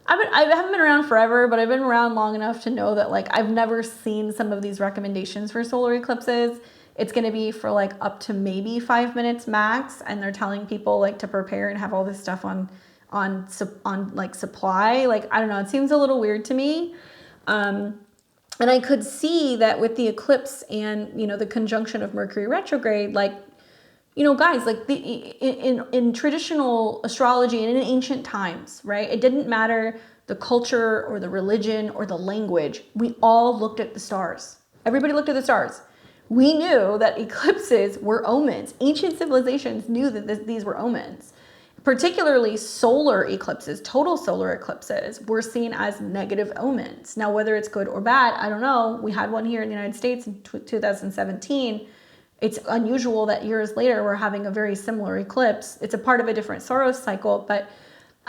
I haven't been around forever, but I've been around long enough to know that like I've never seen some of these recommendations for solar eclipses. It's going to be for like up to maybe 5 minutes max, and they're telling people like to prepare and have all this stuff on like supply. Like, I don't know, it seems a little weird to me. And I could see that with the eclipse and, you know, the conjunction of Mercury retrograde, like, you know, guys, like in traditional astrology and in ancient times, right? It didn't matter the culture or the religion or the language. We all looked at the stars. Everybody looked at the stars. We knew that eclipses were omens. Ancient civilizations knew that these were omens. Particularly solar eclipses, total solar eclipses, were seen as negative omens. Now, whether it's good or bad, I don't know. We had one here in the United States in 2017. It's unusual that years later we're having a very similar eclipse. It's a part of a different Saros cycle, but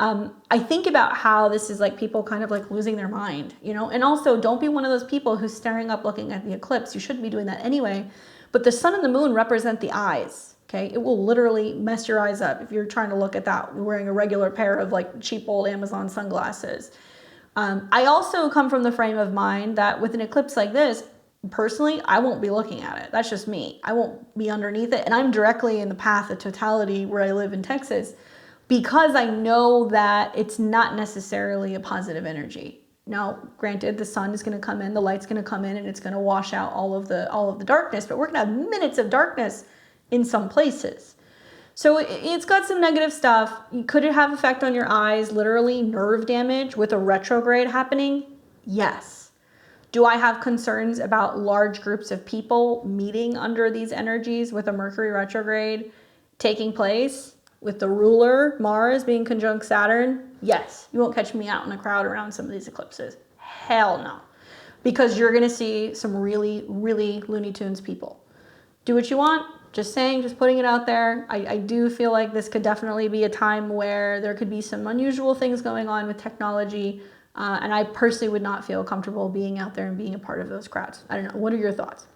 I think about how this is like people kind of like losing their mind, you know? And also, don't be one of those people who's staring up looking at the eclipse. You shouldn't be doing that anyway. But the sun and the moon represent the eyes, okay? It will literally mess your eyes up if you're trying to look at that wearing a regular pair of like cheap old Amazon sunglasses. I also come from the frame of mind that with an eclipse like this, personally, I won't be looking at it. That's just me. I won't be underneath it. And I'm directly in the path of totality where I live in Texas, because I know that it's not necessarily a positive energy. Now, granted, the sun is going to come in, the light's going to come in, and it's going to wash out all of the darkness, but we're going to have minutes of darkness in some places. So it's got some negative stuff. Could it have effect on your eyes, literally nerve damage with a retrograde happening? Yes. Do I have concerns about large groups of people meeting under these energies with a Mercury retrograde taking place? With the ruler, Mars, being conjunct Saturn? Yes. You won't catch me out in a crowd around some of these eclipses. Hell no. Because you're going to see some really, really Looney Tunes people. Do what you want. Just saying, just putting it out there. I do feel like this could definitely be a time where there could be some unusual things going on with technology. And I personally would not feel comfortable being out there and being a part of those crowds. I don't know. What are your thoughts?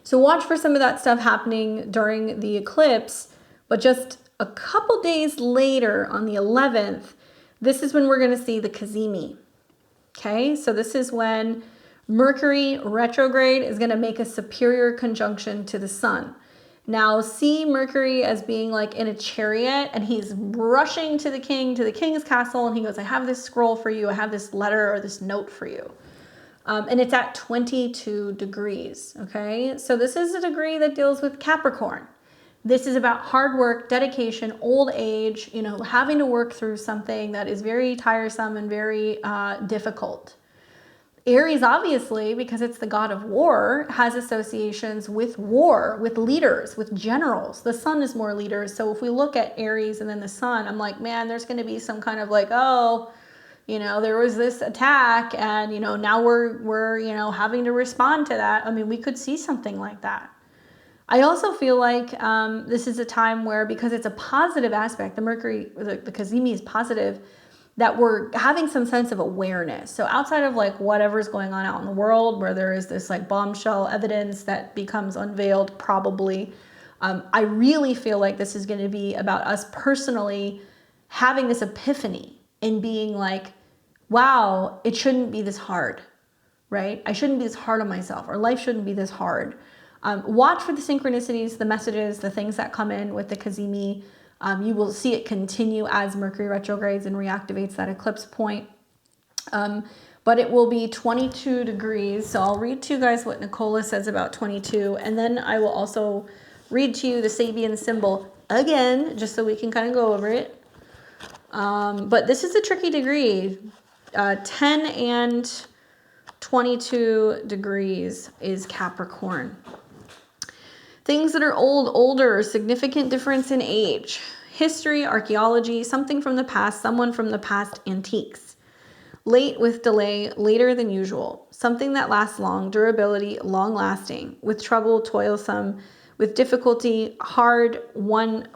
So watch for some of that stuff happening during the eclipse. But just a couple days later, on the 11th, this is when we're going to see the Cazimi. Okay, so this is when Mercury retrograde is going to make a superior conjunction to the sun. Now, see Mercury as being like in a chariot, and he's rushing to the king's castle, and he goes, I have this scroll for you. I have this letter or this note for you. And it's at 22 degrees. Okay, so this is a degree that deals with Capricorn. This is about hard work, dedication, old age, you know, having to work through something that is very tiresome and very difficult. Aries, obviously, because it's the god of war, has associations with war, with leaders, with generals. The sun is more leaders. So if we look at Aries and then the sun, I'm like, man, there's going to be some kind of like, oh, you know, there was this attack and, you know, now we're, you know, having to respond to that. I mean, we could see something like that. I also feel like this is a time where, because it's a positive aspect, the Mercury, the Cazimi is positive, that we're having some sense of awareness. So outside of like whatever's going on out in the world, where there is this like bombshell evidence that becomes unveiled probably, I really feel like this is going to be about us personally having this epiphany and being like, wow, it shouldn't be this hard, right? I shouldn't be this hard on myself, or life shouldn't be this hard. Watch for the synchronicities, the messages, the things that come in with the Cazimi. You will see it continue as Mercury retrogrades and reactivates that eclipse point. But it will be 22 degrees. So I'll read to you guys what Nicola says about 22. And then I will also read to you the Sabian symbol again, just so we can kind of go over it. But this is a tricky degree. 10 and 22 degrees is Capricorn. Things that are older, significant difference in age. History, archaeology, something from the past, someone from the past, antiques. Late with delay, later than usual. Something that lasts long, durability, long lasting. With trouble, toilsome. With difficulty, hard, one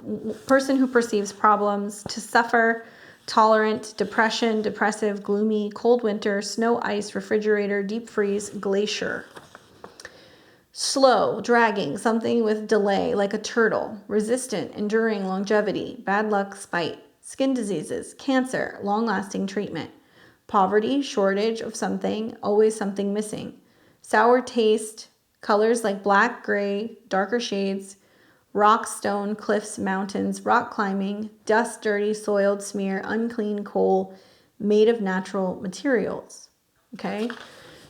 person who perceives problems. To suffer, tolerant, depression, depressive, gloomy, cold winter, snow, ice, refrigerator, deep freeze, glacier. Slow, dragging, something with delay, like a turtle. Resistant, enduring, longevity, bad luck, spite. Skin diseases, cancer, long-lasting treatment. Poverty, shortage of something, always something missing. Sour taste, colors like black, gray, darker shades. Rock, stone, cliffs, mountains, rock climbing. Dust, dirty, soiled, smear, unclean, coal, made of natural materials. Okay?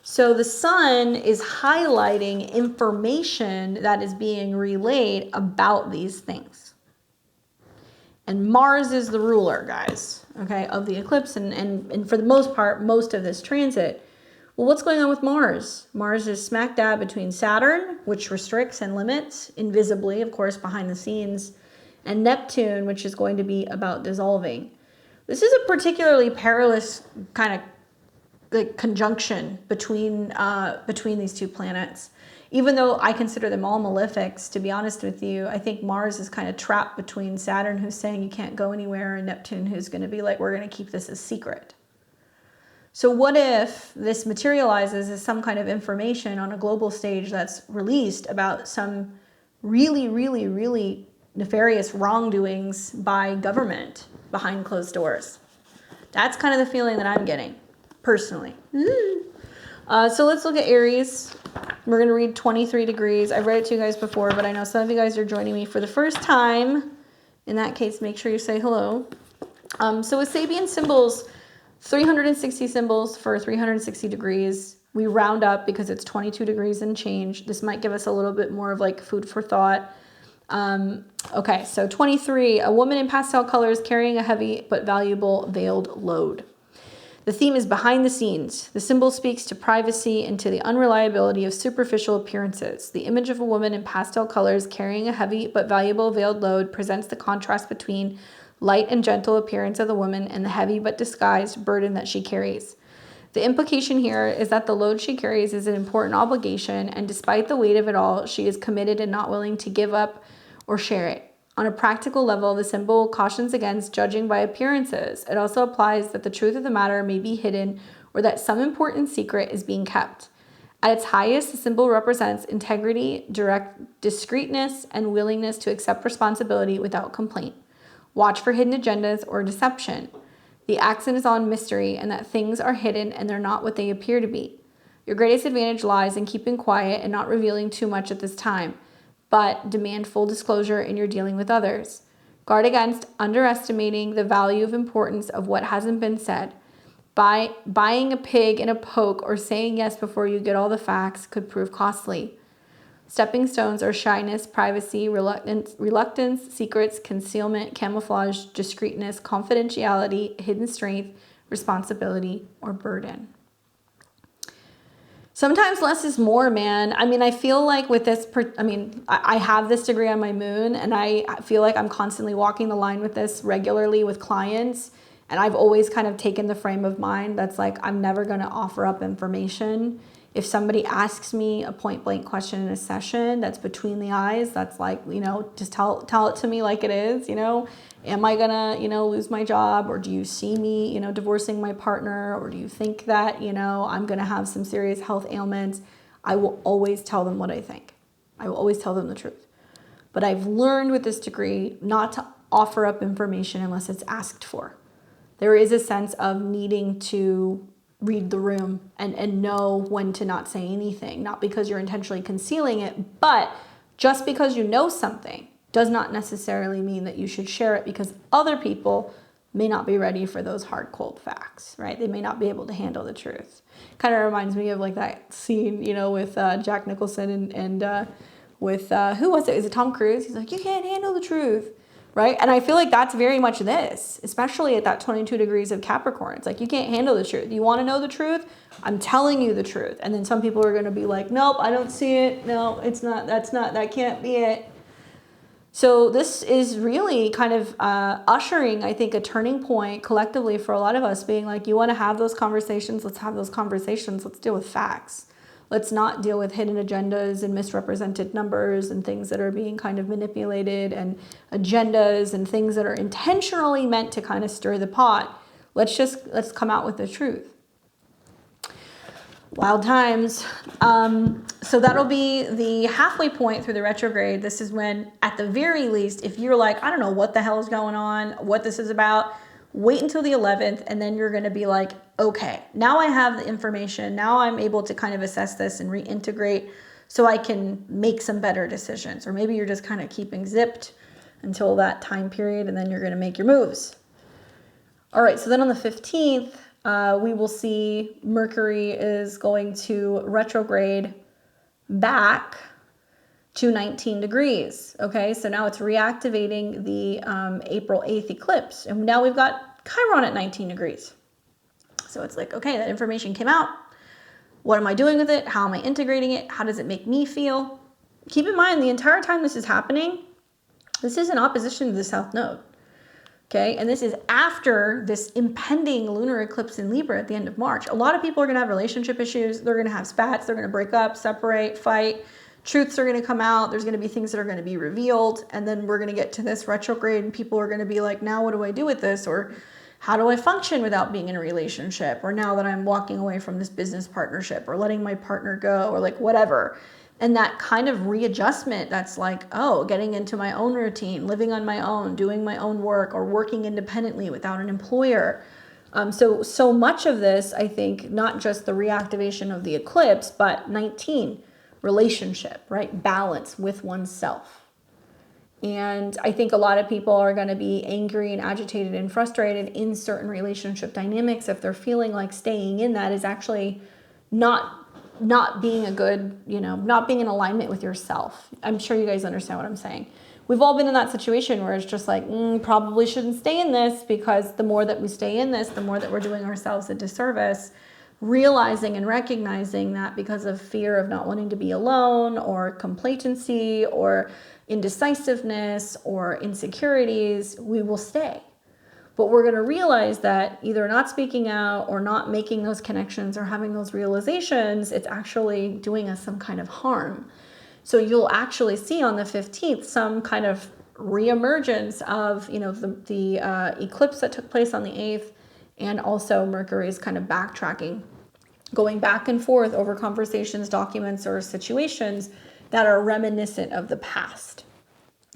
So the sun is highlighting information that is being relayed about these things. And Mars is the ruler, guys, okay, of the eclipse. And for the most part, most of this transit. Well, what's going on with Mars? Mars is smack dab between Saturn, which restricts and limits, invisibly, of course, behind the scenes, and Neptune, which is going to be about dissolving. This is a particularly perilous kind of conjunction between these two planets. Even though I consider them all malefics, to be honest with you, I think Mars is kind of trapped between Saturn, who's saying you can't go anywhere, and Neptune, who's going to be like, we're going to keep this a secret. So what if this materializes as some kind of information on a global stage that's released about some really, really, really nefarious wrongdoings by government behind closed doors? That's kind of the feeling that I'm getting. Personally. So let's look at Aries. We're going to read 23 degrees. I've read it to you guys before, but I know some of you guys are joining me for the first time. In that case, make sure you say hello. So with Sabian Symbols, 360 symbols for 360 degrees. We round up because it's 22 degrees and change. This might give us a little bit more of like food for thought. Okay, so 23, a woman in pastel colors carrying a heavy but valuable veiled load. The theme is behind the scenes. The symbol speaks to privacy and to the unreliability of superficial appearances. The image of a woman in pastel colors carrying a heavy but valuable veiled load presents the contrast between light and gentle appearance of the woman and the heavy but disguised burden that she carries. The implication here is that the load she carries is an important obligation, and despite the weight of it all, she is committed and not willing to give up or share it. On a practical level, the symbol cautions against judging by appearances. It also applies that the truth of the matter may be hidden or that some important secret is being kept. At its highest, the symbol represents integrity, discreetness, and willingness to accept responsibility without complaint. Watch for hidden agendas or deception. The accent is on mystery and that things are hidden and they're not what they appear to be. Your greatest advantage lies in keeping quiet and not revealing too much at this time, but demand full disclosure in your dealing with others. Guard against underestimating the value of importance of what hasn't been said. Buying a pig in a poke or saying yes before you get all the facts could prove costly. Stepping stones are shyness, privacy, reluctance, secrets, concealment, camouflage, discreetness, confidentiality, hidden strength, responsibility, or burden. Sometimes less is more, man. I mean, I feel like with this, I have this degree on my moon, and I feel like I'm constantly walking the line with this regularly with clients. And I've always kind of taken the frame of mind that's like, I'm never going to offer up information. If somebody asks me a point blank question in a session that's between the eyes, that's like, just tell it to me like it is, Am I gonna, lose my job, or do you see me, divorcing my partner, or do you think that, I'm gonna have some serious health ailments? I will always tell them what I think. I will always tell them the truth. But I've learned with this degree not to offer up information unless it's asked for. There is a sense of needing to read the room and know when to not say anything, not because you're intentionally concealing it, but just because you know something does not necessarily mean that you should share it, because other people may not be ready for those hard, cold facts, right? They may not be able to handle the truth. Kind of reminds me of like that scene, with Jack Nicholson and with, who was it? Is it Tom Cruise? He's like, you can't handle the truth, right? And I feel like that's very much this, especially at that 22 degrees of Capricorn. It's like, you can't handle the truth. You want to know the truth? I'm telling you the truth. And then some people are going to be like, nope, I don't see it. No, it's not, that can't be it. So this is really kind of ushering, I think, a turning point collectively for a lot of us, being like, you want to have those conversations? Let's have those conversations. Let's deal with facts. Let's not deal with hidden agendas and misrepresented numbers and things that are being kind of manipulated, and agendas and things that are intentionally meant to kind of stir the pot. Let's come out with the truth. Wild times. So that'll be the halfway point through the retrograde. This is when, at the very least, if you're like, I don't know what the hell is going on, what this is about, wait until the 11th, and then you're going to be like, okay, now I have the information. Now I'm able to kind of assess this and reintegrate so I can make some better decisions. Or maybe you're just kind of keeping zipped until that time period, and then you're going to make your moves. All right, so then on the 15th, we will see Mercury is going to retrograde back to 19 degrees. Okay, so now it's reactivating the April 8th eclipse. And now we've got Chiron at 19 degrees. So it's like, okay, that information came out. What am I doing with it? How am I integrating it? How does it make me feel? Keep in mind, the entire time this is happening, this is in opposition to the South Node. Okay, and this is after this impending lunar eclipse in Libra at the end of March. A lot of people are going to have relationship issues. They're going to have spats. They're going to break up, separate, fight. Truths are going to come out. There's going to be things that are going to be revealed. And then we're going to get to this retrograde, and people are going to be like, now what do I do with this? Or how do I function without being in a relationship? Or now that I'm walking away from this business partnership, or letting my partner go, or like whatever. And that kind of readjustment, that's like, oh, getting into my own routine, living on my own, doing my own work, or working independently without an employer. So much of this, I think, not just the reactivation of the eclipse, but 19, relationship, right? Balance with oneself. And I think a lot of people are going to be angry and agitated and frustrated in certain relationship dynamics if they're feeling like staying in that is actually not being a good, not being in alignment with yourself. I'm sure you guys understand what I'm saying. We've all been in that situation where it's just like, probably shouldn't stay in this, because the more that we stay in this, the more that we're doing ourselves a disservice, realizing and recognizing that because of fear of not wanting to be alone, or complacency, or indecisiveness, or insecurities, we will stay. But we're going to realize that either not speaking out, or not making those connections, or having those realizations, it's actually doing us some kind of harm. So you'll actually see on the 15th some kind of reemergence of, the eclipse that took place on the 8th, and also Mercury's kind of backtracking, going back and forth over conversations, documents, or situations that are reminiscent of the past.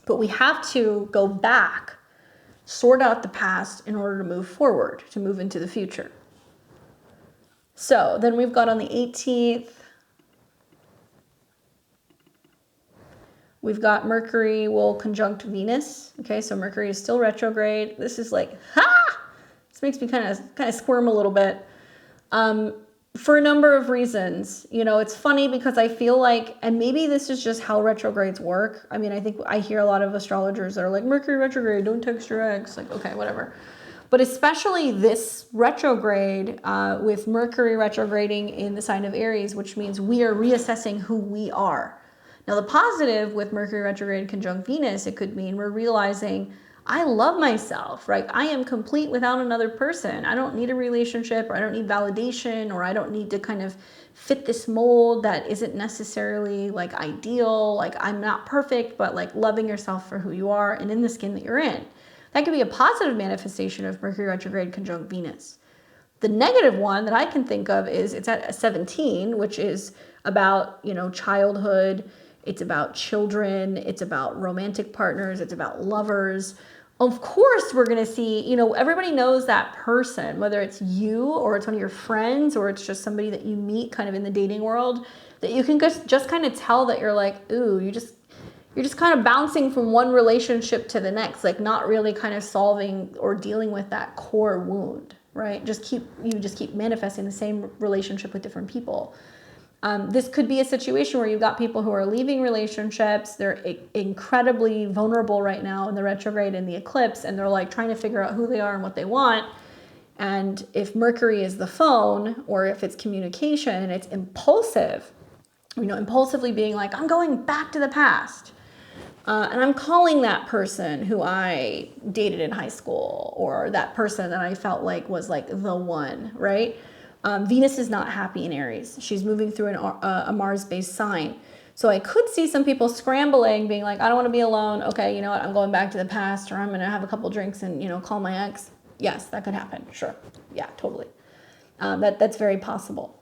But we have to go back, sort out the past in order to move forward, to move into the future. So then we've got on the 18th, we've got Mercury will conjunct Venus. Okay, so Mercury is still retrograde. This is like, this makes me kind of squirm a little bit. For a number of reasons. It's funny because I feel like, and maybe this is just how retrogrades work. I mean, I think I hear a lot of astrologers that are like, Mercury retrograde, don't text your ex. Like, okay, whatever. But especially this retrograde, with Mercury retrograding in the sign of Aries, which means we are reassessing who we are. Now, the positive with Mercury retrograde conjunct Venus, it could mean we're realizing, I love myself, right? I am complete without another person. I don't need a relationship, or I don't need validation, or I don't need to kind of fit this mold that isn't necessarily like ideal. Like, I'm not perfect, but like loving yourself for who you are and in the skin that you're in. That could be a positive manifestation of Mercury retrograde conjunct Venus. The negative one that I can think of is it's at 17, which is about, childhood. It's about children. It's about romantic partners. It's about lovers. Of course, we're going to see, everybody knows that person, whether it's you, or it's one of your friends, or it's just somebody that you meet kind of in the dating world, that you can just kind of tell that you're like, ooh, you're just kind of bouncing from one relationship to the next, like not really kind of solving or dealing with that core wound, right? You just keep manifesting the same relationship with different people. This could be a situation where you've got people who are leaving relationships. They're incredibly vulnerable right now in the retrograde and the eclipse, and they're like trying to figure out who they are and what they want. And if Mercury is the phone, or if it's communication and it's impulsive, impulsively being like, I'm going back to the past. And I'm calling that person who I dated in high school, or that person that I felt like was like the one, right? Venus is not happy in Aries. She's moving through a Mars-based sign. So I could see some people scrambling, being like, I don't want to be alone. Okay, you know what? I'm going back to the past, or I'm going to have a couple drinks and, call my ex. Yes, that could happen. Sure. Yeah, totally. That's very possible.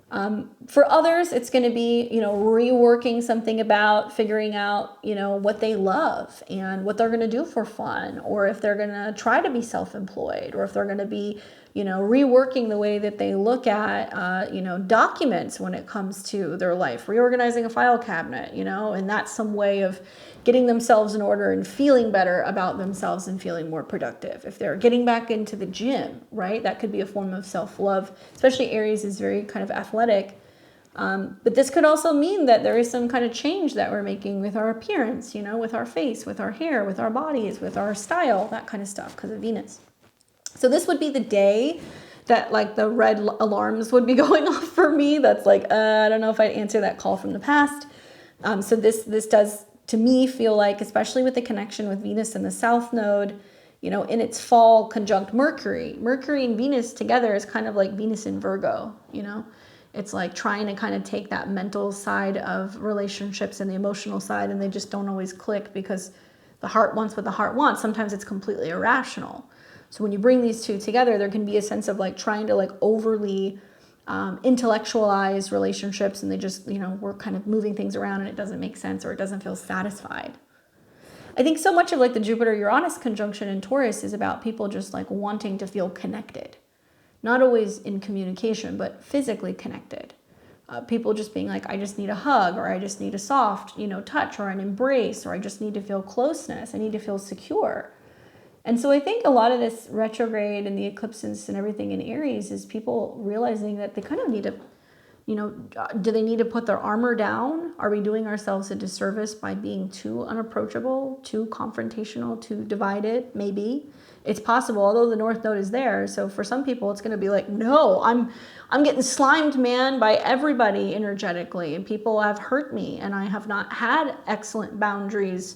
For others, it's going to be, reworking something about figuring out, what they love and what they're going to do for fun, or if they're going to try to be self-employed, or if they're going to be, reworking the way that they look at, documents when it comes to their life, reorganizing a file cabinet, and that's some way of getting themselves in order and feeling better about themselves and feeling more productive. If they're getting back into the gym, right, that could be a form of self-love, especially Aries is very kind of athletic. But this could also mean that there is some kind of change that we're making with our appearance, with our face, with our hair, with our bodies, with our style, that kind of stuff because of Venus. So this would be the day that like the red alarms would be going off for me. That's like, I don't know if I'd answer that call from the past. So this does, to me, feel like, especially with the connection with Venus in the South Node, in its fall conjunct Mercury. Mercury and Venus together is kind of like Venus in Virgo, It's like trying to kind of take that mental side of relationships and the emotional side, and they just don't always click because the heart wants what the heart wants. Sometimes it's completely irrational. So when you bring these two together, there can be a sense of like trying to like overly intellectualize relationships, and they just, we're kind of moving things around and it doesn't make sense, or it doesn't feel satisfied. I think so much of like the Jupiter-Uranus conjunction in Taurus is about people just like wanting to feel connected. Not always in communication, but physically connected. People just being like, I just need a hug, or I just need a soft, touch, or an embrace, or I just need to feel closeness. I need to feel secure. And so I think a lot of this retrograde and the eclipses and everything in Aries is people realizing that they kind of need to, do they need to put their armor down? Are we doing ourselves a disservice by being too unapproachable, too confrontational, too divided? Maybe. It's possible, although the North Node is there. So for some people, it's going to be like, no, I'm getting slimed, man, by everybody energetically, and people have hurt me, and I have not had excellent boundaries.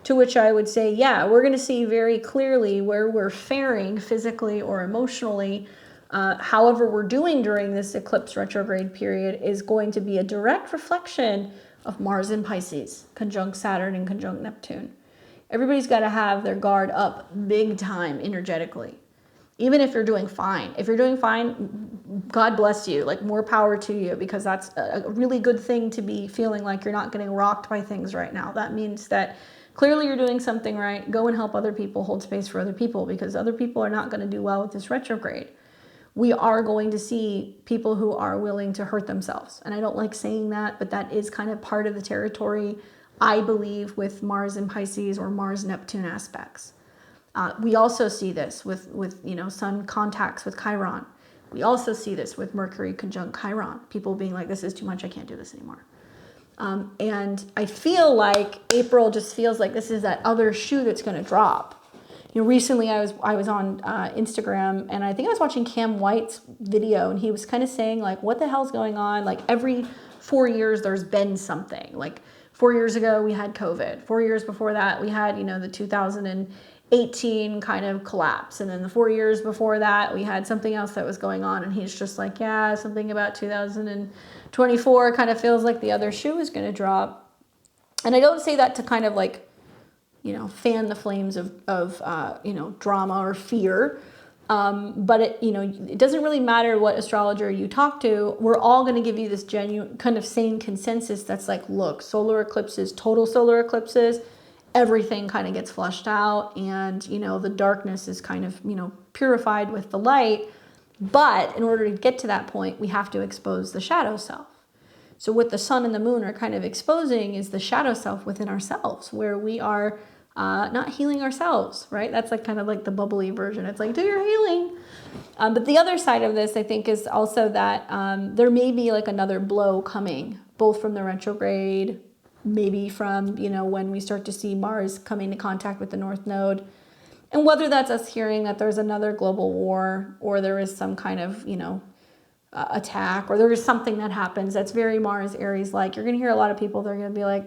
To which I would say, yeah, we're going to see very clearly where we're faring physically or emotionally. However we're doing during this eclipse retrograde period is going to be a direct reflection of Mars in Pisces, conjunct Saturn and conjunct Neptune. Everybody's got to have their guard up big time energetically. Even if you're doing fine. If you're doing fine, God bless you, like more power to you, because that's a really good thing to be feeling like you're not getting rocked by things right now. That means that clearly you're doing something right. Go and help other people, hold space for other people, because other people are not going to do well with this retrograde. We are going to see people who are willing to hurt themselves. And I don't like saying that, but that is kind of part of the territory, I believe, with Mars and Pisces or Mars-Neptune aspects. We also see this with Sun contacts with Chiron. We also see this with Mercury conjunct Chiron. People being like, this is too much, I can't do this anymore. And I feel like April just feels like this is that other shoe that's going to drop. Recently I was on Instagram, and I think I was watching Cam White's video, and he was kind of saying like, what the hell's going on? Like every 4 years there's been something. Like 4 years ago we had COVID. 4 years before that we had, the 2018 kind of collapse. And then the 4 years before that we had something else that was going on. And he's just like, yeah, something about 2024 kind of feels like the other shoe is going to drop. And I don't say that to kind of like, fan the flames of drama or fear. But it doesn't really matter what astrologer you talk to. We're all going to give you this genuine kind of sane consensus that's like, look, solar eclipses, total solar eclipses, everything kind of gets flushed out, and, the darkness is kind of, purified with the light. But in order to get to that point, we have to expose the shadow self. So what the sun and the moon are kind of exposing is the shadow self within ourselves, where we are not healing ourselves, right? That's like kind of like the bubbly version. It's like, do your healing. But the other side of this, I think, is also that there may be like another blow coming, both from the retrograde, maybe from, you know, when we start to see Mars come into contact with the North Node. And whether that's us hearing that there's another global war, or there is some kind of, you know, attack, or there is something that happens that's very Mars Aries like. You're going to hear a lot of people, they're going to be like,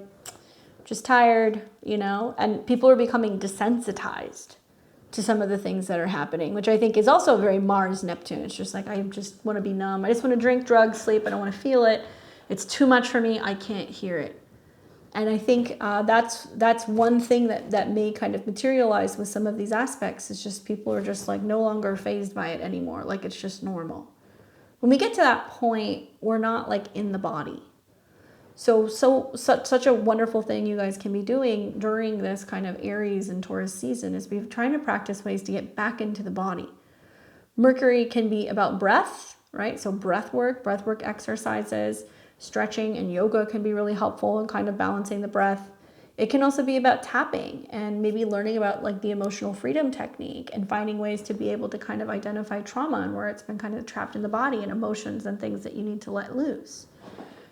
just tired, you know, and people are becoming desensitized to some of the things that are happening, which I think is also very Mars Neptune. It's just like, I just want to be numb. I just want to drink, drugs, sleep. I don't want to feel it. It's too much for me. I can't hear it. And I think that's one thing that may kind of materialize with some of these aspects. Is just people are just like no longer fazed by it anymore. Like it's just normal. When we get to that point, we're not like in the body. Such a wonderful thing you guys can be doing during this kind of Aries and Taurus season is be trying to practice ways to get back into the body. Mercury can be about breath, right? So breath work exercises, stretching and yoga can be really helpful in kind of balancing the breath. It can also be about tapping and maybe learning about like the emotional freedom technique and finding ways to be able to kind of identify trauma and where it's been kind of trapped in the body and emotions and things that you need to let loose.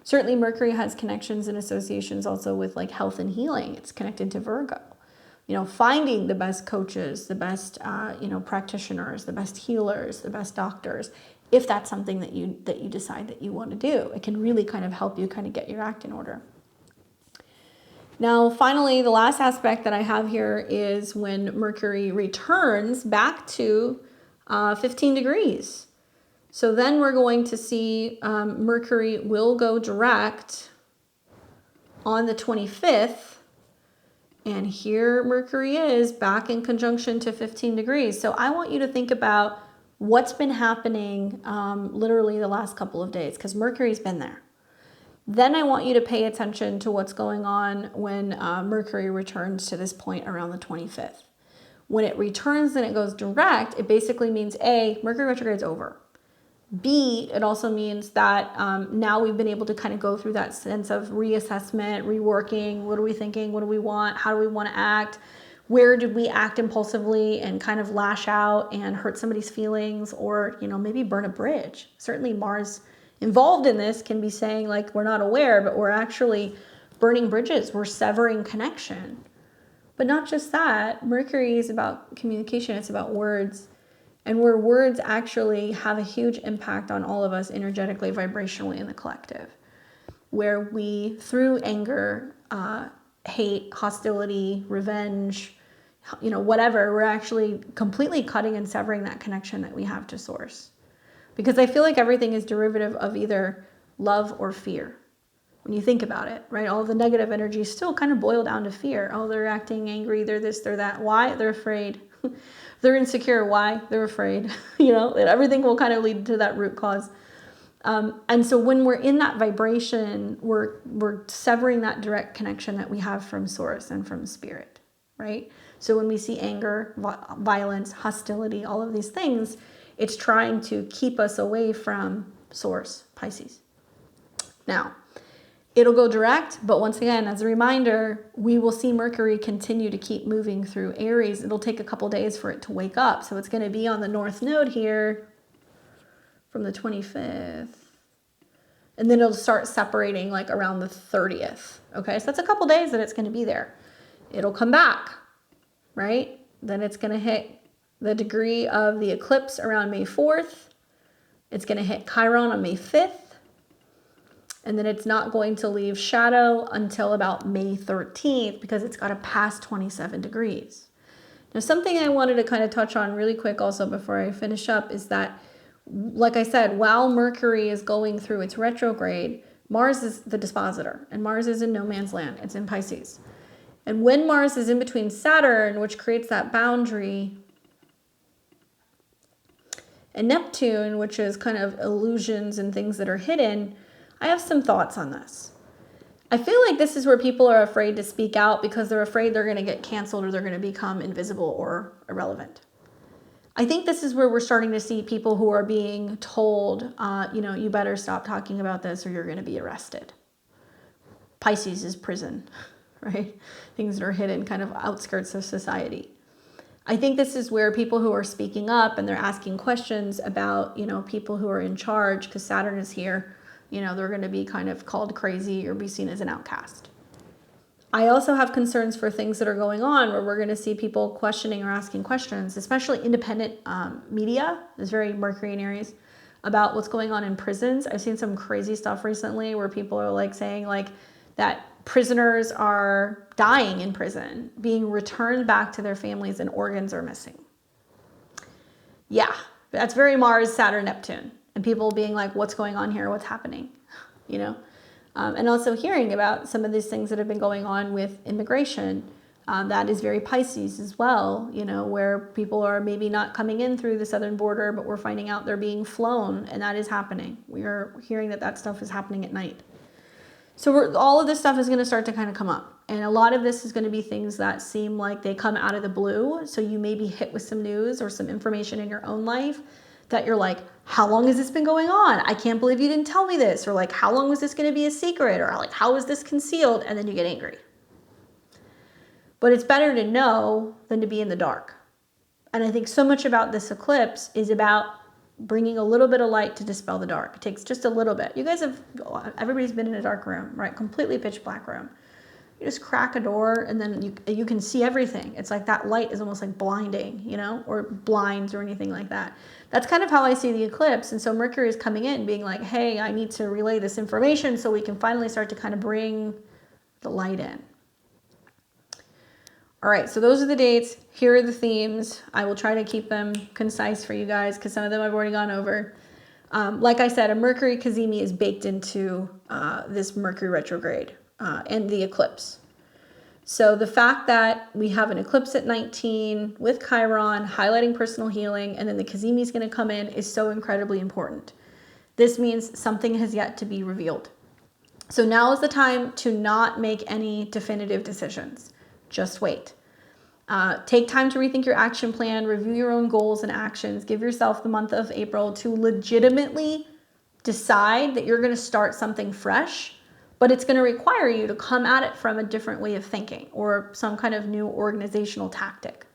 Certainly Mercury has connections and associations also with like health and healing. It's connected to Virgo. You know, finding the best coaches, the best, practitioners, the best healers, the best doctors, if that's something that you decide that you want to do. It can really kind of help you kind of get your act in order. Now, finally, the last aspect that I have here is when Mercury returns back to 15 degrees. So then we're going to see Mercury will go direct on the 25th. And here Mercury is back in conjunction to 15 degrees. So I want you to think about what's been happening literally the last couple of days, because Mercury's been there. Then I want you to pay attention to what's going on when Mercury returns to this point around the 25th. When it returns and it goes direct, it basically means A, Mercury retrograde's over. B, it also means that now we've been able to kind of go through that sense of reassessment, reworking. What are we thinking? What do we want? How do we want to act? Where did we act impulsively and kind of lash out and hurt somebody's feelings, or, you know, maybe burn a bridge? Certainly Mars involved in this can be saying like, we're not aware, but we're actually burning bridges. We're severing connection. But not just that. Mercury is about communication. It's about words. And where words actually have a huge impact on all of us energetically, vibrationally in the collective. Where we, through anger, hate, hostility, revenge, whatever, we're actually completely cutting and severing that connection that we have to source. Because I feel like everything is derivative of either love or fear. When you think about it, right? All the negative energy still kind of boil down to fear. Oh, they're acting angry, they're this, they're that. Why? They're afraid. They're insecure. Why? They're afraid. Everything will kind of lead to that root cause. And so when we're in that vibration, we're severing that direct connection that we have from source and from spirit, right? So when we see anger, violence, hostility, all of these things, it's trying to keep us away from source, Pisces. Now, it'll go direct, but once again, as a reminder, we will see Mercury continue to keep moving through Aries. It'll take a couple days for it to wake up. So it's going to be on the North Node here from the 25th. And then it'll start separating like around the 30th. Okay, so that's a couple days that it's going to be there. It'll come back, right? Then it's going to hit the degree of the eclipse around May 4th. It's going to hit Chiron on May 5th. And then it's not going to leave shadow until about May 13th because it's got to pass 27 degrees. Now, something I wanted to kind of touch on really quick also before I finish up is that, like I said, while Mercury is going through its retrograde, Mars is the dispositor, and Mars is in no man's land. It's in Pisces. And when Mars is in between Saturn, which creates that boundary, and Neptune, which is kind of illusions and things that are hidden, I have some thoughts on this. I feel like this is where people are afraid to speak out because they're afraid they're going to get canceled or they're going to become invisible or irrelevant. I think this is where we're starting to see people who are being told, you better stop talking about this or you're going to be arrested. Pisces is prison, right? Things that are hidden, kind of outskirts of society. I think this is where people who are speaking up and they're asking questions about, people who are in charge, because Saturn is here, they're going to be kind of called crazy or be seen as an outcast. I also have concerns for things that are going on where we're going to see people questioning or asking questions, especially independent media is very Mercury and Aries, about what's going on in prisons. I've seen some crazy stuff recently where people are like saying like that prisoners are dying in prison, being returned back to their families, and organs are missing. Yeah, that's very Mars, Saturn, Neptune. And people being like, what's going on here? What's happening? And also hearing about some of these things that have been going on with immigration. That is very Pisces as well, where people are maybe not coming in through the southern border, but we're finding out they're being flown, and that is happening. We are hearing that stuff is happening at night. So all of this stuff is going to start to kind of come up. And a lot of this is going to be things that seem like they come out of the blue. So you may be hit with some news or some information in your own life that you're like, how long has this been going on? I can't believe you didn't tell me this. Or like, how long was this going to be a secret? Or like, how is this concealed? And then you get angry. But it's better to know than to be in the dark. And I think so much about this eclipse is about bringing a little bit of light to dispel the dark. It takes just a little bit. Everybody's been in a dark room, right? Completely pitch black room. You just crack a door and then you can see everything. It's like that light is almost like blinding, or blinds or anything like that. That's kind of how I see the eclipse. And so Mercury is coming in being like, hey, I need to relay this information so we can finally start to kind of bring the light in. All right, so those are the dates. Here are the themes. I will try to keep them concise for you guys because some of them I've already gone over. Like I said, a Mercury Cazimi is baked into this Mercury retrograde and the eclipse. So the fact that we have an eclipse at 19 with Chiron highlighting personal healing, and then the Cazimi is going to come in is so incredibly important. This means something has yet to be revealed. So now is the time to not make any definitive decisions. Just wait. Take time to rethink your action plan, review your own goals and actions. Give yourself the month of April to legitimately decide that you're going to start something fresh, but it's going to require you to come at it from a different way of thinking or some kind of new organizational tactic.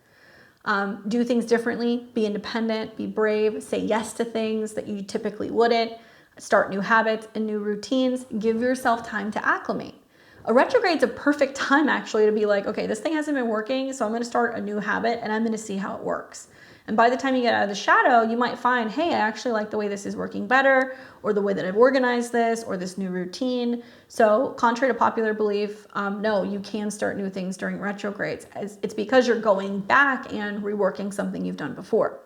Do things differently, be independent, be brave, say yes to things that you typically wouldn't, start new habits and new routines. Give yourself time to acclimate. A retrograde's a perfect time actually to be like, okay, this thing hasn't been working, so I'm going to start a new habit and I'm going to see how it works. And by the time you get out of the shadow, you might find, hey, I actually like the way this is working better, or the way that I've organized this, or this new routine. So contrary to popular belief, no, you can start new things during retrogrades. It's because you're going back and reworking something you've done before.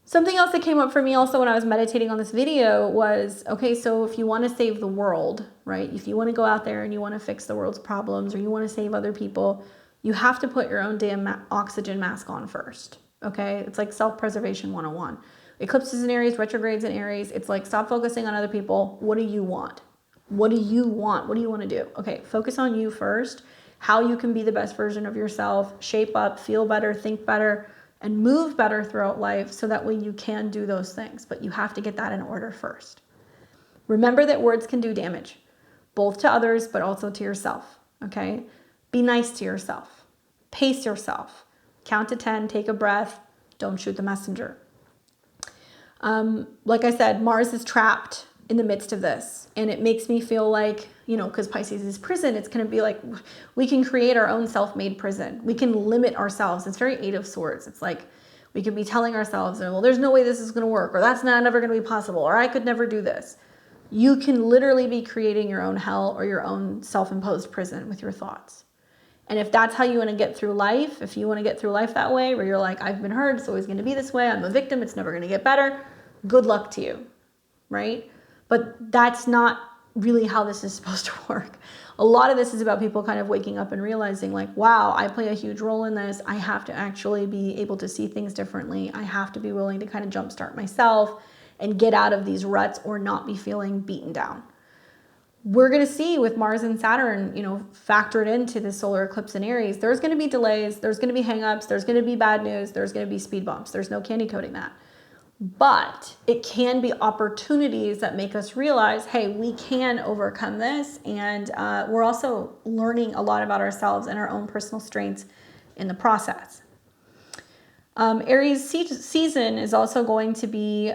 Something else that came up for me also when I was meditating on this video was, okay, so if you want to save the world, right? If you want to go out there and you want to fix the world's problems or you want to save other people, you have to put your own damn oxygen mask on first, okay? It's like self-preservation 101. Eclipses in Aries, retrogrades in Aries. It's like, stop focusing on other people. What do you want? What do you want? What do you want to do? Okay, focus on you first, how you can be the best version of yourself, shape up, feel better, think better, and move better throughout life so that way you can do those things. But you have to get that in order first. Remember that words can do damage, both to others, but also to yourself, okay? Be nice to yourself. Pace yourself. Count to 10, take a breath. Don't shoot the messenger. Like I said, Mars is trapped in the midst of this. And it makes me feel like, because Pisces is prison, it's going to be like we can create our own self-made prison. We can limit ourselves. It's very Eight of Swords. It's like we could be telling ourselves, well, there's no way this is going to work, or that's never going to be possible, or I could never do this. You can literally be creating your own hell or your own self-imposed prison with your thoughts. And if that's how you want to get through life, if you want to get through life that way, where you're like, I've been hurt, it's always going to be this way, I'm a victim, it's never going to get better, good luck to you, right? But that's not really how this is supposed to work. A lot of this is about people kind of waking up and realizing like, wow, I play a huge role in this. I have to actually be able to see things differently. I have to be willing to kind of jumpstart myself and get out of these ruts or not be feeling beaten down. We're going to see with Mars and Saturn, factored into the solar eclipse in Aries, there's going to be delays, there's going to be hangups, there's going to be bad news, there's going to be speed bumps. There's no candy coating that. But it can be opportunities that make us realize, hey, we can overcome this. And we're also learning a lot about ourselves and our own personal strengths in the process. Aries season is also going to be,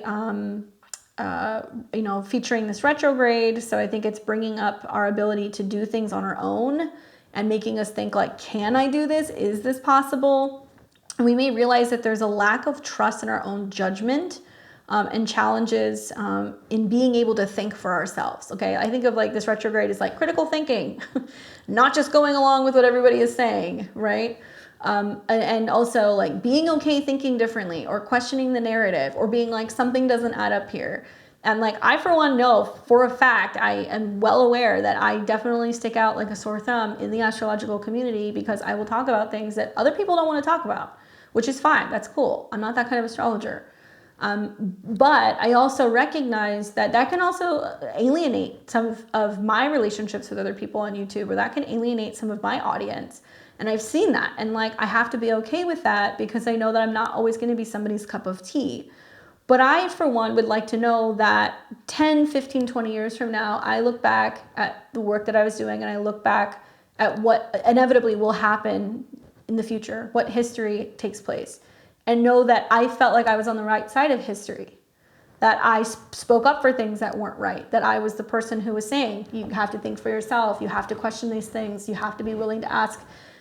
featuring this retrograde. So I think it's bringing up our ability to do things on our own and making us think like, can I do this? Is this possible? And we may realize that there's a lack of trust in our own judgment and challenges in being able to think for ourselves. Okay, I think of like this retrograde as like critical thinking, not just going along with what everybody is saying, right? And also like being okay thinking differently or questioning the narrative or being like something doesn't add up here. And like I for one know for a fact, I am well aware that I definitely stick out like a sore thumb in the astrological community because I will talk about things that other people don't want to talk about, which is fine. That's cool. I'm not that kind of astrologer. But I also recognize that that can also alienate some of my relationships with other people on YouTube, or that can alienate some of my audience. And I've seen that. And like, I have to be okay with that because I know that I'm not always going to be somebody's cup of tea. But I, for one, would like to know that 10, 15, 20 years from now, I look back at the work that I was doing and I look back at what inevitably will happen in the future, what history takes place, and know that I felt like I was on the right side of history, that I spoke up for things that weren't right, that I was the person who was saying, you have to think for yourself, you have to question these things, you have to be willing to ask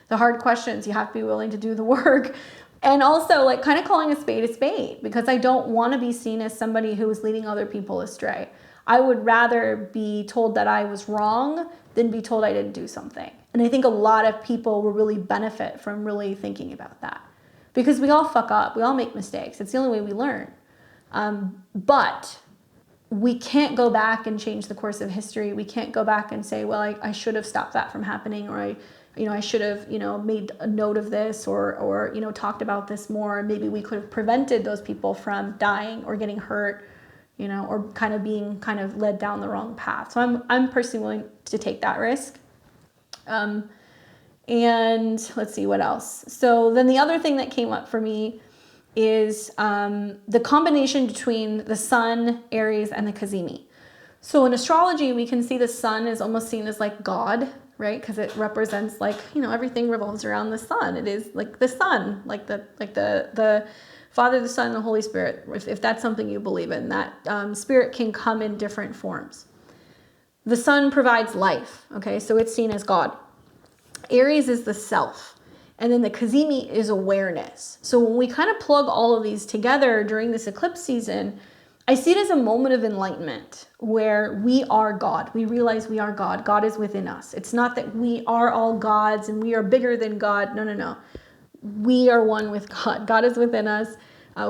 the hard questions, you have to be willing to do the work. And also like kind of calling a spade, because I don't want to be seen as somebody who is leading other people astray. I would rather be told that I was wrong than be told I didn't do something. And I think a lot of people will really benefit from really thinking about that. Because we all fuck up, we all make mistakes. It's the only way we learn. But we can't go back and change the course of history. We can't go back and say, well, I should have stopped that from happening, or I should have, made a note of this, or talked about this more. Maybe we could have prevented those people from dying or getting hurt, or being led down the wrong path. So I'm personally willing to take that risk. And let's see what else. So then the other thing that came up for me is the combination between the Sun, Aries, and the Cazimi. So in astrology, we can see the Sun is almost seen as like God, right? Because it represents like, everything revolves around the sun. It is like the sun, like the Father, the Son, and the Holy Spirit. If that's something you believe in, that spirit can come in different forms. The sun provides life, okay? So it's seen as God. Aries is the self, and then the Cazimi is awareness. So when we kind of plug all of these together during this eclipse season, I see it as a moment of enlightenment where we are God. We realize we are God. God is within us. It's not that we are all gods and we are bigger than God. No. We are one with God. God is within us.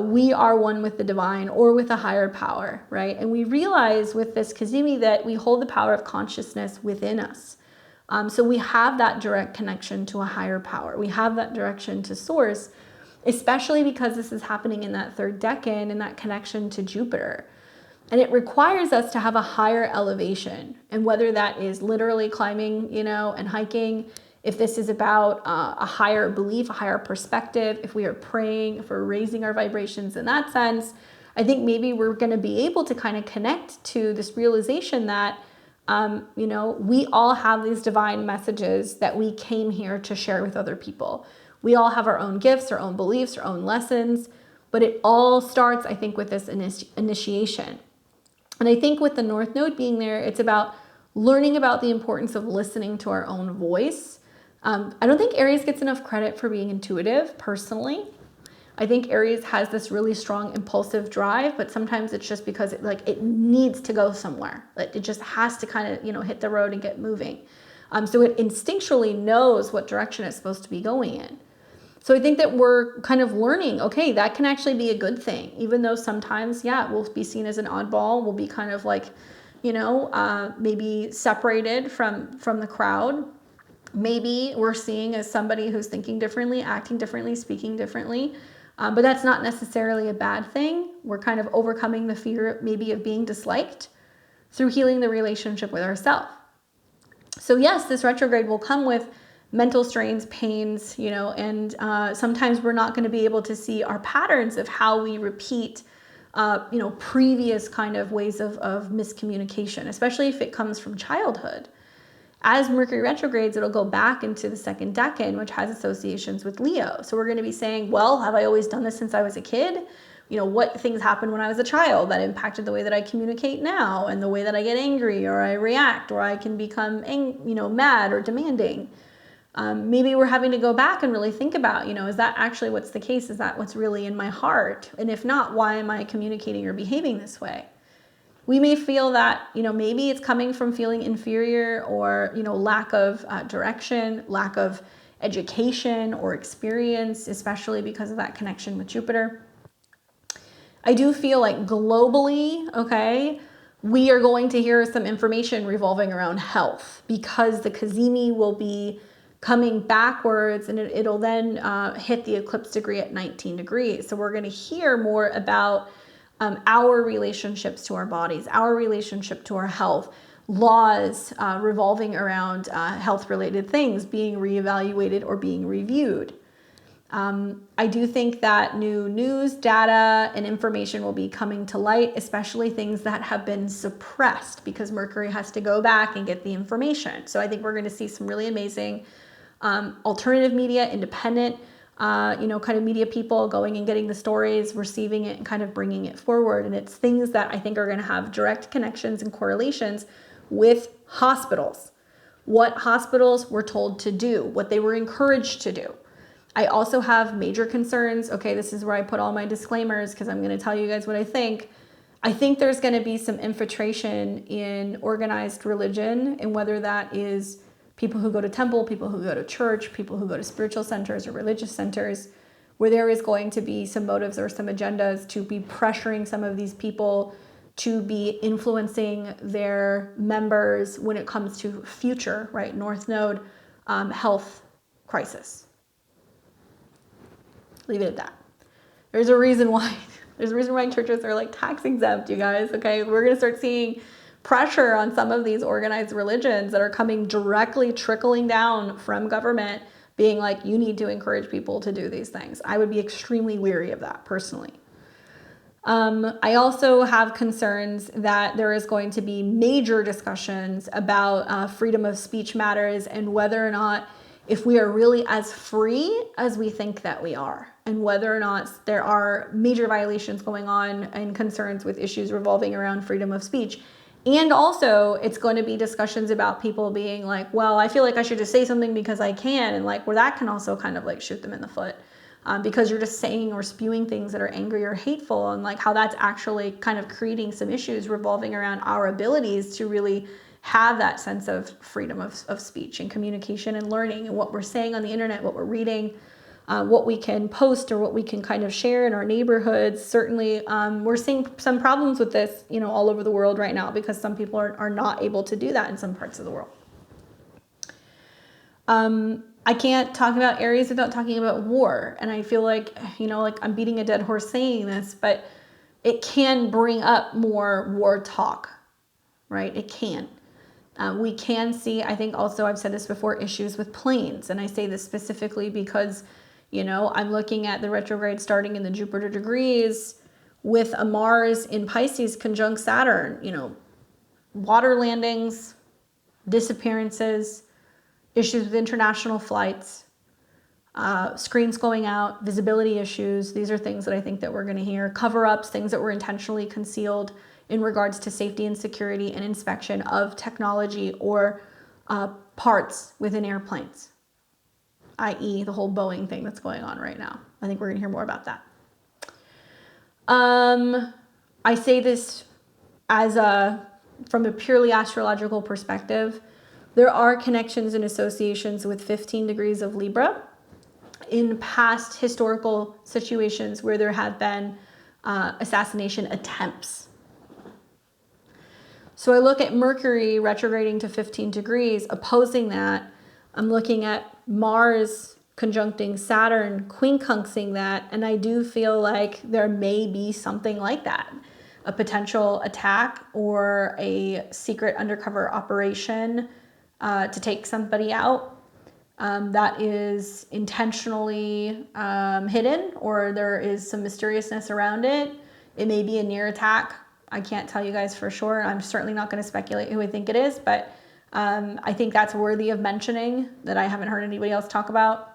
We are one with the divine or with a higher power, right? And we realize with this Cazimi that we hold the power of consciousness within us. So we have that direct connection to a higher power. We have that direction to source, especially because this is happening in that third decan and that connection to Jupiter. And it requires us to have a higher elevation. And whether that is literally climbing, and hiking, if this is about a higher belief, a higher perspective, if we are praying, if we're raising our vibrations in that sense, I think maybe we're going to be able to kind of connect to this realization that we all have these divine messages that we came here to share with other people. We all have our own gifts, our own beliefs, our own lessons, but it all starts, I think, with this initiation. And I think with the North Node being there, it's about learning about the importance of listening to our own voice. I don't think Aries gets enough credit for being intuitive, personally. I think Aries has this really strong impulsive drive, but sometimes it's just because it needs to go somewhere. It just has to kind of, hit the road and get moving. So it instinctually knows what direction it's supposed to be going in. So I think that we're kind of learning, okay, that can actually be a good thing, even though sometimes, we'll be seen as an oddball. We'll be kind of like, maybe separated from the crowd. Maybe we're seen as somebody who's thinking differently, acting differently, speaking differently. But that's not necessarily a bad thing. We're kind of overcoming the fear maybe of being disliked through healing the relationship with ourselves. So yes, this retrograde will come with mental strains, pains, and sometimes we're not going to be able to see our patterns of how we repeat, previous kind of ways of miscommunication, especially if it comes from childhood. As Mercury retrogrades, it'll go back into the second decan, which has associations with Leo. So we're going to be saying, well, have I always done this since I was a kid? You know, what things happened when I was a child that impacted the way that I communicate now and the way that I get angry or I react or I can become, mad or demanding. Maybe we're having to go back and really think about, is that actually what's the case? Is that what's really in my heart? And if not, why am I communicating or behaving this way? We may feel that, maybe it's coming from feeling inferior or, lack of direction, lack of education or experience, especially because of that connection with Jupiter. I do feel like globally, okay, we are going to hear some information revolving around health because the Cazimi will be coming backwards and it'll then hit the eclipse degree at 19 degrees. So we're going to hear more about our relationships to our bodies, our relationship to our health, laws revolving around health-related things being reevaluated or being reviewed. I do think that new news, data, and information will be coming to light, especially things that have been suppressed because Mercury has to go back and get the information. So I think we're going to see some really amazing alternative media, independent, kind of media people going and getting the stories, receiving it, and kind of bringing it forward. And it's things that I think are going to have direct connections and correlations with hospitals, what hospitals were told to do, what they were encouraged to do. I also have major concerns. Okay, this is where I put all my disclaimers because I'm going to tell you guys what I think. I think there's going to be some infiltration in organized religion, and whether that is people who go to temple, people who go to church, people who go to spiritual centers or religious centers, where there is going to be some motives or some agendas to be pressuring some of these people to be influencing their members when it comes to future, right, North Node health crisis. Leave it at that. There's a reason why churches are like tax exempt, you guys. Okay, we're gonna start seeing pressure on some of these organized religions that are coming directly trickling down from government, being like, you need to encourage people to do these things. I would be extremely weary of that personally. I also have concerns that there is going to be major discussions about freedom of speech matters and whether or not if we are really as free as we think that we are, and whether or not there are major violations going on and concerns with issues revolving around freedom of speech. And also it's going to be discussions about people being like, well, I feel like I should just say something because I can, and like where that can also kind of like shoot them in the foot because you're just saying or spewing things that are angry or hateful, and like how that's actually kind of creating some issues revolving around our abilities to really have that sense of freedom of speech and communication and learning, and what we're saying on the internet, what we're reading, what we can post or what we can kind of share in our neighborhoods. Certainly, we're seeing some problems with this, all over the world right now because some people are not able to do that in some parts of the world. I can't talk about Aries without talking about war. And I feel like, like I'm beating a dead horse saying this, but it can bring up more war talk, right? It can. We can see, I think also I've said this before, issues with planes. And I say this specifically because, I'm looking at the retrograde starting in the Jupiter degrees with a Mars in Pisces conjunct Saturn, water landings, disappearances, issues with international flights, screens going out, visibility issues. These are things that I think that we're going to hear. Cover-ups, things that were intentionally concealed in regards to safety and security and inspection of technology or parts within airplanes, i.e. the whole Boeing thing that's going on right now. I think we're going to hear more about that. I say this from a purely astrological perspective. There are connections and associations with 15 degrees of Libra in past historical situations where there have been assassination attempts. So I look at Mercury retrograding to 15 degrees, opposing that. I'm looking at Mars conjuncting Saturn, quincunxing that, and I do feel like there may be something like that. A potential attack or a secret undercover operation to take somebody out that is intentionally hidden, or there is some mysteriousness around it. It may be a near attack. I can't tell you guys for sure. I'm certainly not going to speculate who I think it is, but I think that's worthy of mentioning that I haven't heard anybody else talk about.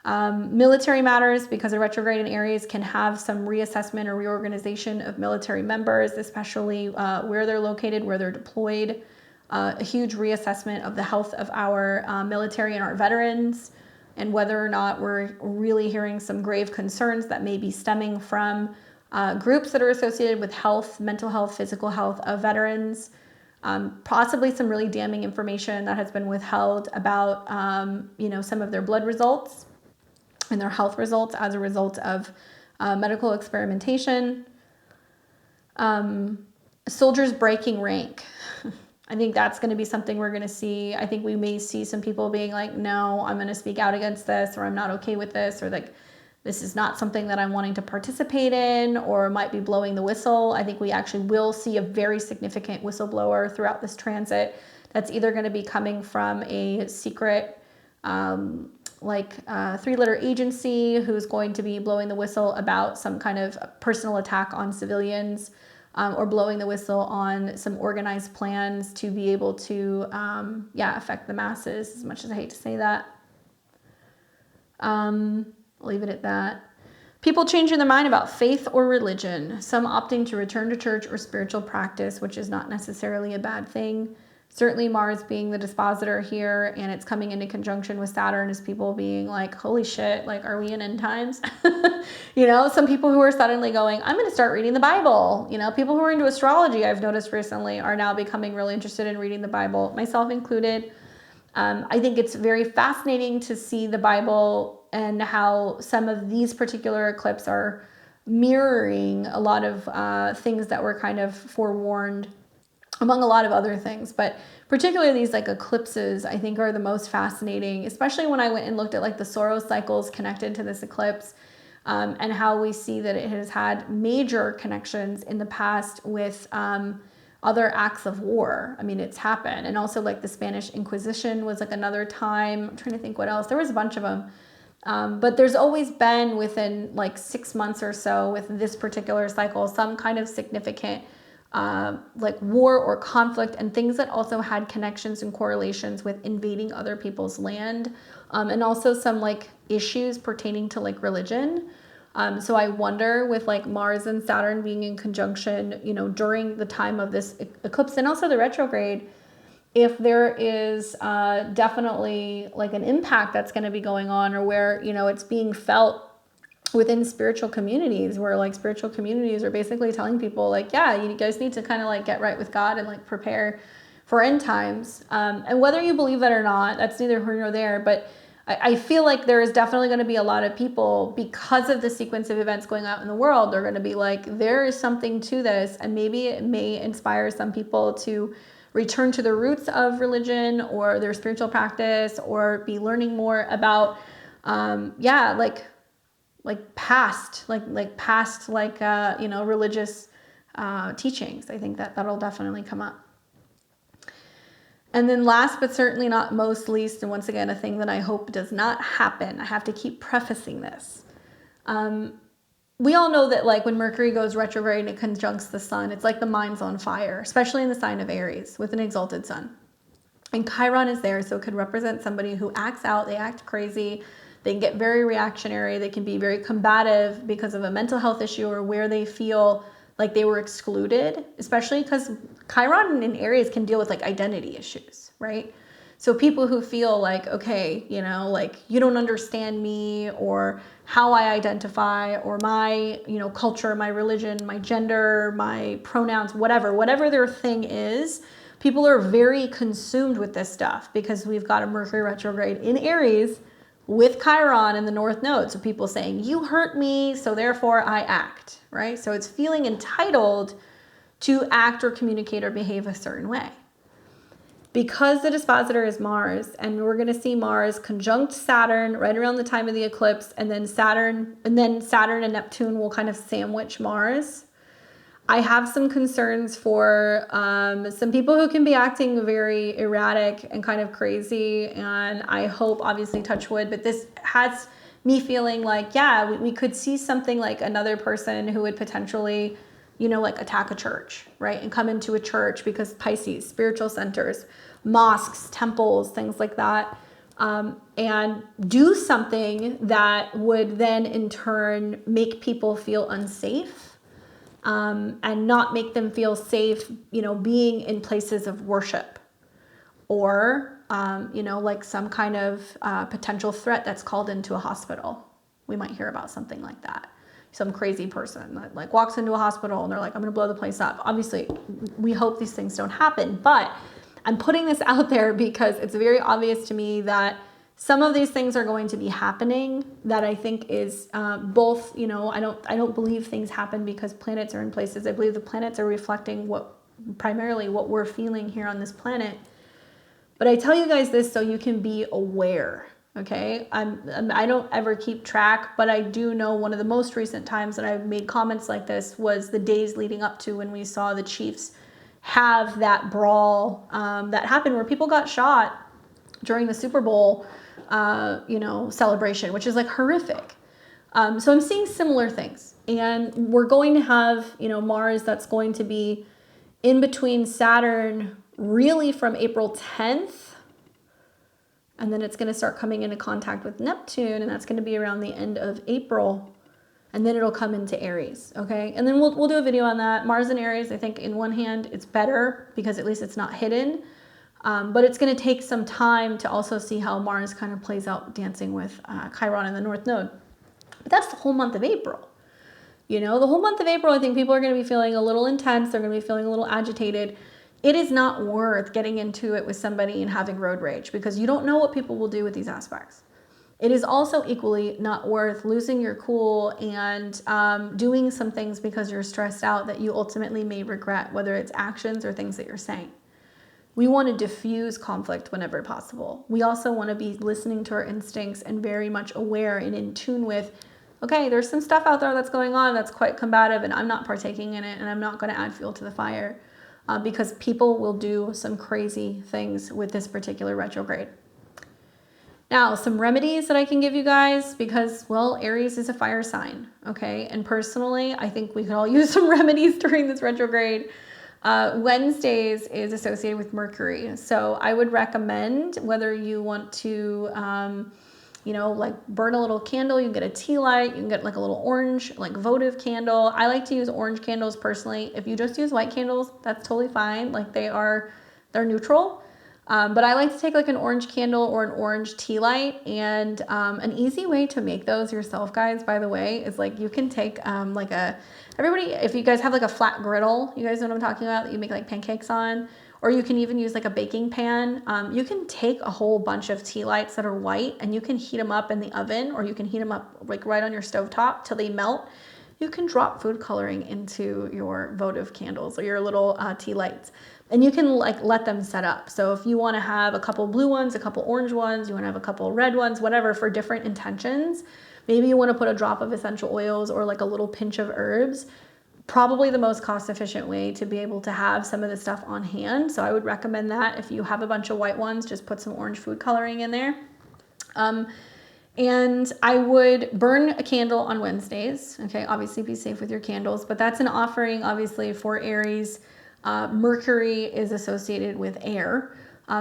Military matters, because a retrograde in Aries can have some reassessment or reorganization of military members, especially where they're located, where they're deployed. A huge reassessment of the health of our military and our veterans, and whether or not we're really hearing some grave concerns that may be stemming from groups that are associated with health, mental health, physical health of veterans. Possibly some really damning information that has been withheld about, some of their blood results and their health results as a result of medical experimentation. Soldiers breaking rank. I think that's going to be something we're going to see. I think we may see some people being like, no, I'm going to speak out against this, or I'm not okay with this, or like, this is not something that I'm wanting to participate in, or might be blowing the whistle. I think we actually will see a very significant whistleblower throughout this transit. That's either going to be coming from a secret, three-letter agency who's going to be blowing the whistle about some kind of personal attack on civilians, or blowing the whistle on some organized plans to be able to, affect the masses, as much as I hate to say that. I'll leave it at that. People changing their mind about faith or religion. Some opting to return to church or spiritual practice, which is not necessarily a bad thing. Certainly Mars being the dispositor here, and it's coming into conjunction with Saturn, is people being like, holy shit, like, are we in end times? Some people who are suddenly going, I'm going to start reading the Bible. People who are into astrology, I've noticed recently, are now becoming really interested in reading the Bible, myself included. I think it's very fascinating to see the Bible and how some of these particular eclipses are mirroring a lot of things that were kind of forewarned, among a lot of other things. But particularly these like eclipses, I think, are the most fascinating, especially when I went and looked at like the Soros cycles connected to this eclipse, and how we see that it has had major connections in the past with other acts of war. I mean, it's happened. And also like the Spanish Inquisition was like another time. I'm trying to think what else. There was a bunch of them. But there's always been, within like 6 months or so with this particular cycle, some kind of significant like war or conflict, and things that also had connections and correlations with invading other people's land, and also some like issues pertaining to like religion. So I wonder, with like Mars and Saturn being in conjunction, during the time of this eclipse and also the retrograde, if there is definitely like an impact that's going to be going on, or where, it's being felt within spiritual communities, where like spiritual communities are basically telling people like, yeah, you guys need to kind of like get right with God and like prepare for end times. And whether you believe it or not, that's neither here nor there. But I feel like there is definitely going to be a lot of people, because of the sequence of events going out in the world, they're going to be like, there is something to this. And maybe it may inspire some people to return to the roots of religion or their spiritual practice, or be learning more about, past religious teachings. I think that'll definitely come up. And then last but certainly not most least, and once again, a thing that I hope does not happen, I have to keep prefacing this. We all know that like when Mercury goes retrograde and it conjuncts the sun, it's like the mind's on fire, especially in the sign of Aries with an exalted sun. And Chiron is there, so it could represent somebody who acts out, they act crazy, they can get very reactionary, they can be very combative because of a mental health issue, or where they feel like they were excluded, especially because Chiron in Aries can deal with like identity issues, right? So people who feel like, okay, like you don't understand me, or how I identify, or my, culture, my religion, my gender, my pronouns, whatever their thing is, people are very consumed with this stuff because we've got a Mercury retrograde in Aries with Chiron in the North Node. So people saying, you hurt me, so therefore I act, right? So it's feeling entitled to act or communicate or behave a certain way. Because the dispositor is Mars, and we're going to see Mars conjunct Saturn right around the time of the eclipse, and then Saturn and Neptune will kind of sandwich Mars. I have some concerns for some people who can be acting very erratic and kind of crazy, and I hope, obviously, touch wood, but this has me feeling like, yeah, we could see something like another person who would potentially, like attack a church, right? And come into a church, because Pisces, spiritual centers, mosques, temples, things like that, and do something that would then in turn make people feel unsafe, and not make them feel safe, being in places of worship, or, like some kind of potential threat that's called into a hospital. We might hear about something like that. Some crazy person that like walks into a hospital and they're like, I'm going to blow the place up. Obviously, we hope these things don't happen, but I'm putting this out there because it's very obvious to me that some of these things are going to be happening that I think is both, I don't believe things happen because planets are in places. I believe the planets are reflecting primarily what we're feeling here on this planet. But I tell you guys this so you can be aware, okay? I don't ever keep track, but I do know one of the most recent times that I've made comments like this was the days leading up to when we saw the Chiefs have that brawl that happened where people got shot during the Super Bowl, celebration, which is like horrific. So I'm seeing similar things, and we're going to have, Mars that's going to be in between Saturn really from April 10th, and then it's going to start coming into contact with Neptune, and that's going to be around the end of April, and then it'll come into Aries, okay? And then we'll do a video on that. Mars and Aries, I think in one hand, it's better because at least it's not hidden. But it's going to take some time to also see how Mars kind of plays out dancing with Chiron in the North Node. But that's the whole month of April. The whole month of April, I think people are going to be feeling a little intense. They're going to be feeling a little agitated. It is not worth getting into it with somebody and having road rage because you don't know what people will do with these aspects. It is also equally not worth losing your cool and doing some things because you're stressed out that you ultimately may regret, whether it's actions or things that you're saying. We want to diffuse conflict whenever possible. We also want to be listening to our instincts and very much aware and in tune with, okay, there's some stuff out there that's going on that's quite combative and I'm not partaking in it and I'm not going to add fuel to the fire because people will do some crazy things with this particular retrograde. Now, some remedies that I can give you guys because, well, Aries is a fire sign, okay? And personally, I think we could all use some remedies during this retrograde. Wednesdays is associated with Mercury. So I would recommend whether you want to, like burn a little candle, you can get a tea light, you can get like a little orange, like votive candle. I like to use orange candles personally. If you just use white candles, that's totally fine. Like they're neutral. But I like to take like an orange candle or an orange tea light, and an easy way to make those yourself, guys, by the way, is like you can take if you guys have like a flat griddle, you guys know what I'm talking about, that you make like pancakes on, or you can even use like a baking pan. You can take a whole bunch of tea lights that are white and you can heat them up in the oven, or you can heat them up like right on your stovetop till they melt. You can drop food coloring into your votive candles or your little tea lights. And you can like let them set up. So if you want to have a couple blue ones, a couple orange ones, you want to have a couple red ones, whatever, for different intentions. Maybe you want to put a drop of essential oils or like a little pinch of herbs. Probably the most cost efficient way to be able to have some of this stuff on hand. So I would recommend that. If you have a bunch of white ones, just put some orange food coloring in there. And I would burn a candle on Wednesdays. Okay, obviously be safe with your candles, but that's an offering obviously for Aries. Mercury is associated with air.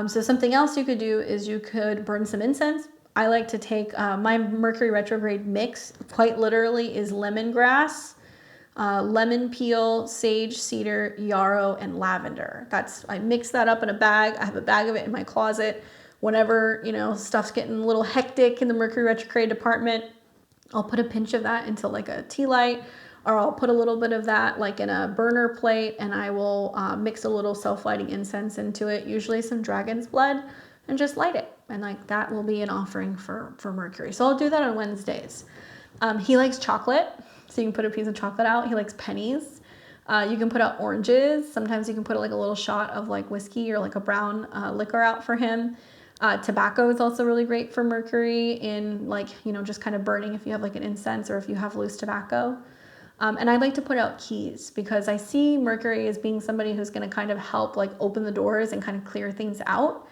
So something else you could do is you could burn some incense. I like to take my Mercury retrograde mix, quite literally, is lemongrass, lemon peel, sage, cedar, yarrow, and lavender. I mix that up in a bag. I have a bag of it in my closet. Whenever, stuff's getting a little hectic in the Mercury retrograde department, I'll put a pinch of that into like a tea light, or I'll put a little bit of that like in a burner plate, and I will mix a little self-lighting incense into it, usually some dragon's blood, and just light it. And like that will be an offering for Mercury. So I'll do that on Wednesdays. He likes chocolate, so you can put a piece of chocolate out. He likes pennies. You can put out oranges. Sometimes you can put like a little shot of like whiskey or like a brown liquor out for him. Tobacco is also really great for Mercury in like, just kind of burning if you have like an incense or if you have loose tobacco. And I like to put out keys because I see Mercury as being somebody who's going to kind of help like open the doors and kind of clear things out.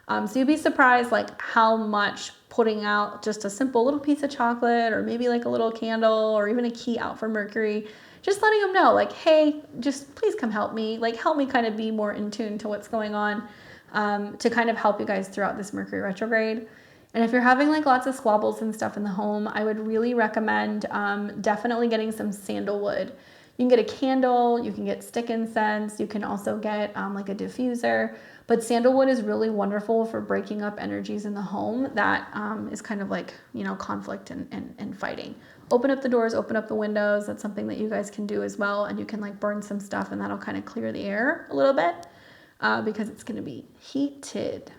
So you'd be surprised like how much putting out just a simple little piece of chocolate or maybe like a little candle or even a key out for Mercury, just letting them know like, hey, just please come help me. Like help me kind of be more in tune to what's going on. to kind of help you guys throughout this Mercury retrograde. And if you're having like lots of squabbles and stuff in the home, I would really recommend definitely getting some sandalwood. You can get a candle, you can get stick incense, you can also get like a diffuser, but sandalwood is really wonderful for breaking up energies in the home that is kind of like, you know, conflict and fighting. Open up the doors, open up the windows. That's something that you guys can do as well. And you can like burn some stuff and that'll kind of clear the air a little bit because it's going to be heated.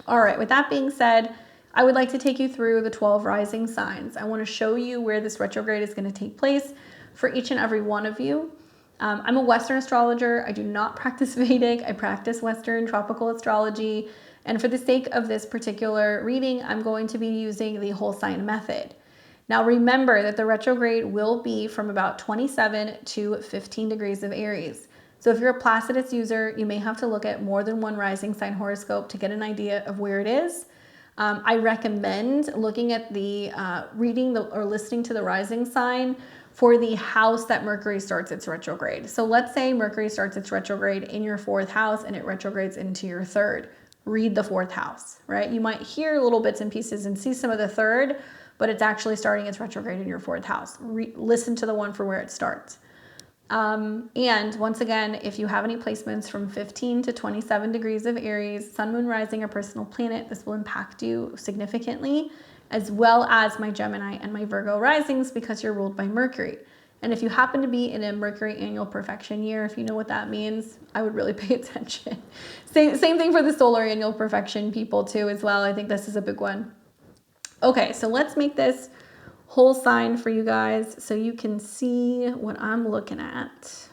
All right, with that being said, I would like to take you through the 12 rising signs. I want to show you where this retrograde is going to take place for each and every one of you. I'm a Western astrologer. I do not practice Vedic. I practice Western tropical astrology. And for the sake of this particular reading, I'm going to be using the whole sign method. Now remember that the retrograde will be from about 27 to 15 degrees of Aries. So if you're a Placidus user, you may have to look at more than one rising sign horoscope to get an idea of where it is. I recommend looking at the reading or listening to the rising sign for the house that Mercury starts its retrograde. So let's say Mercury starts its retrograde in your 4th house and it retrogrades into your 3rd. Read the 4th house, right? You might hear little bits and pieces and see some of the 3rd, but it's actually starting its retrograde in your 4th house. Listen to the one for where it starts. And once again, if you have any placements from 15 to 27 degrees of Aries, Sun, Moon, Rising, or personal planet, this will impact you significantly, as well as my Gemini and my Virgo risings because you're ruled by Mercury. And if you happen to be in a Mercury annual perfection year, if you know what that means, I would really pay attention. Same thing for the solar annual perfection people too as well. I think this is a big one. Okay, so let's make this whole sign for you guys so you can see what I'm looking at.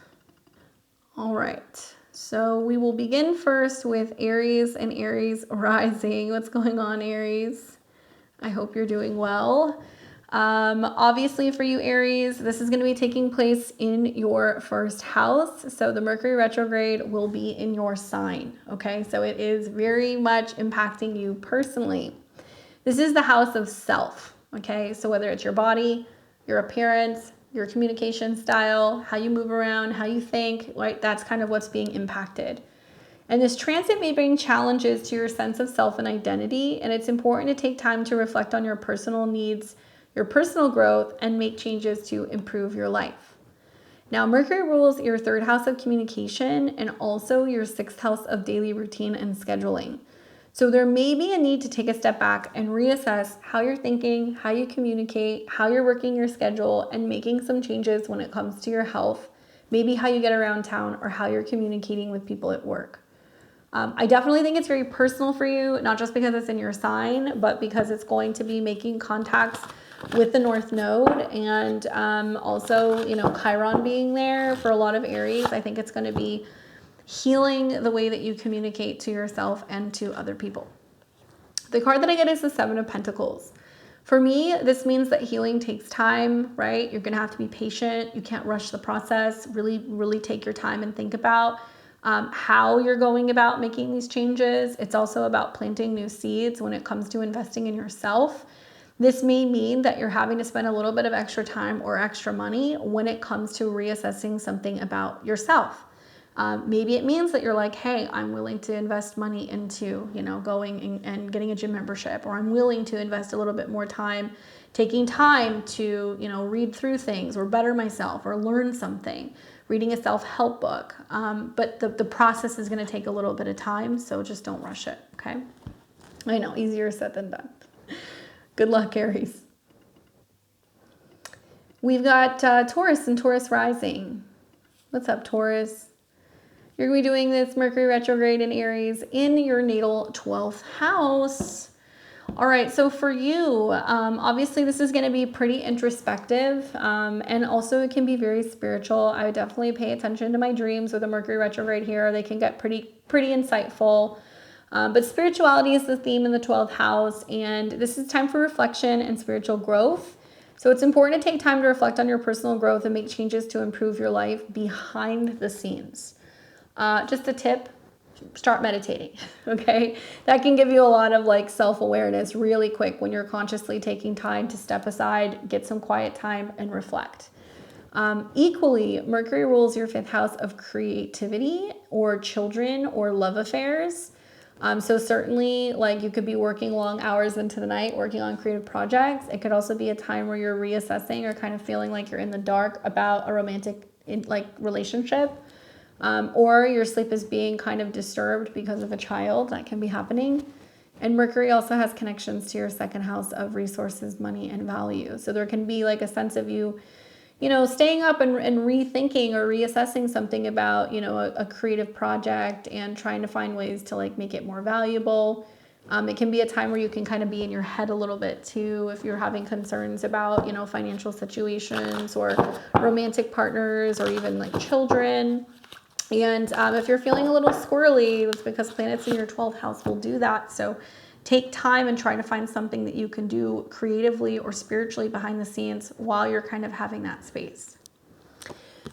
All right, so we will begin first with Aries and Aries rising. What's going on, Aries? I hope you're doing well. Obviously for you Aries, this is going to be taking place in your 1st house. So the Mercury retrograde will be in your sign. Okay, so it is very much impacting you personally. This is the house of self. Okay, so whether it's your body, your appearance, your communication style, how you move around, how you think, right? That's kind of what's being impacted. And this transit may bring challenges to your sense of self and identity, and it's important to take time to reflect on your personal needs, your personal growth, and make changes to improve your life. Now, Mercury rules your 3rd house of communication and also your 6th house of daily routine and scheduling. So there may be a need to take a step back and reassess how you're thinking, how you communicate, how you're working your schedule, and making some changes when it comes to your health, maybe how you get around town or how you're communicating with people at work. I definitely think it's very personal for you, not just because it's in your sign, but because it's going to be making contacts with the North Node and also, you know, Chiron being there for a lot of Aries. I think it's going to be healing the way that you communicate to yourself and to other people. The card that I get is the 7 of Pentacles. For me, this means that healing takes time, right? You're going to have to be patient. You can't rush the process. Really take your time and think about how you're going about making these changes. It's also about planting new seeds when it comes to investing in yourself. This may mean that you're having to spend a little bit of extra time or extra money when it comes to reassessing something about yourself. Maybe it means that you're like, hey, I'm willing to invest money into, you know, going and getting a gym membership, or I'm willing to invest a little bit more time, taking time to, you know, read through things or better myself or learn something, reading a self-help book. But the process is going to take a little bit of time, so just don't rush it, okay? I know, easier said than done. Good luck, Aries. We've got Taurus and Taurus rising. What's up, Taurus? You're going to be doing this Mercury retrograde in Aries in your natal 12th house. All right, so for you, obviously this is going to be pretty introspective, and also it can be very spiritual. I would definitely pay attention to my dreams with a Mercury retrograde here. They can get pretty insightful. But spirituality is the theme in the 12th house, and this is time for reflection and spiritual growth. So it's important to take time to reflect on your personal growth and make changes to improve your life behind the scenes. Just a tip, start meditating, okay? That can give you a lot of like self-awareness really quick when you're consciously taking time to step aside, get some quiet time and reflect. Equally, Mercury rules your 5th house of creativity or children or love affairs. So certainly, like, you could be working long hours into the night working on creative projects. It could also be a time where you're reassessing or kind of feeling like you're in the dark about a romantic relationship, or your sleep is being kind of disturbed because of a child. That can be happening. And Mercury also has connections to your 2nd house of resources, money, and value. So there can be like a sense of you staying up and rethinking or reassessing something about, a creative project and trying to find ways to like make it more valuable. It can be a time where you can kind of be in your head a little bit too, if you're having concerns about, financial situations or romantic partners or even like children. And if you're feeling a little squirrely, that's because planets in your 12th house will do that. So take time and try to find something that you can do creatively or spiritually behind the scenes while you're kind of having that space.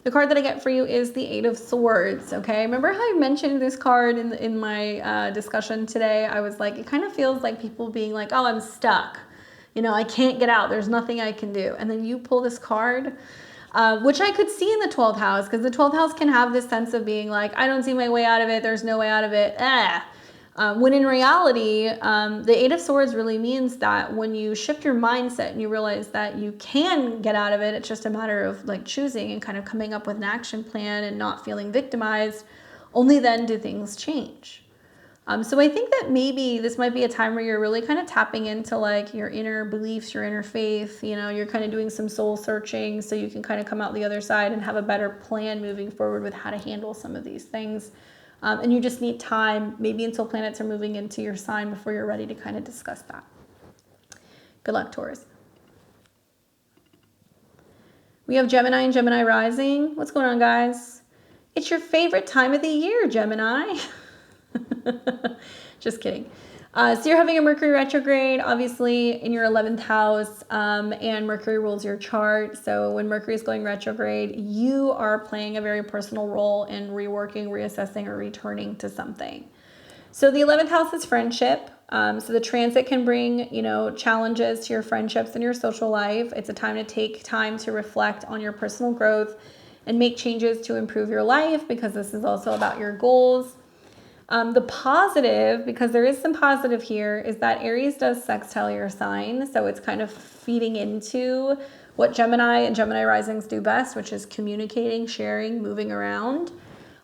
The card that I get for you is the 8 of Swords, okay? Remember how I mentioned this card in my discussion today? I was like, it kind of feels like people being like, oh, I'm stuck. I can't get out. There's nothing I can do. And then you pull this card, which I could see in the 12th house, because the 12th house can have this sense of being like, I don't see my way out of it. There's no way out of it. When in reality, the 8 of Swords really means that when you shift your mindset and you realize that you can get out of it, it's just a matter of like choosing and kind of coming up with an action plan and not feeling victimized. Only then do things change. So I think that maybe this might be a time where you're really kind of tapping into like your inner beliefs, your inner faith. You're kind of doing some soul searching so you can kind of come out the other side and have a better plan moving forward with how to handle some of these things. And you just need time, maybe until planets are moving into your sign before you're ready to kind of discuss that. Good luck, Taurus. We have Gemini and Gemini rising. What's going on, guys? It's your favorite time of the year, Gemini. Just kidding. So you're having a Mercury retrograde, obviously, in your 11th house, and Mercury rules your chart. So when Mercury is going retrograde, you are playing a very personal role in reworking, reassessing, or returning to something. So the 11th house is friendship. So the transit can bring, challenges to your friendships and your social life. It's a time to take time to reflect on your personal growth and make changes to improve your life, because this is also about your goals. The positive, because there is some positive here, is that Aries does sextile your sign. So it's kind of feeding into what Gemini and Gemini risings do best, which is communicating, sharing, moving around.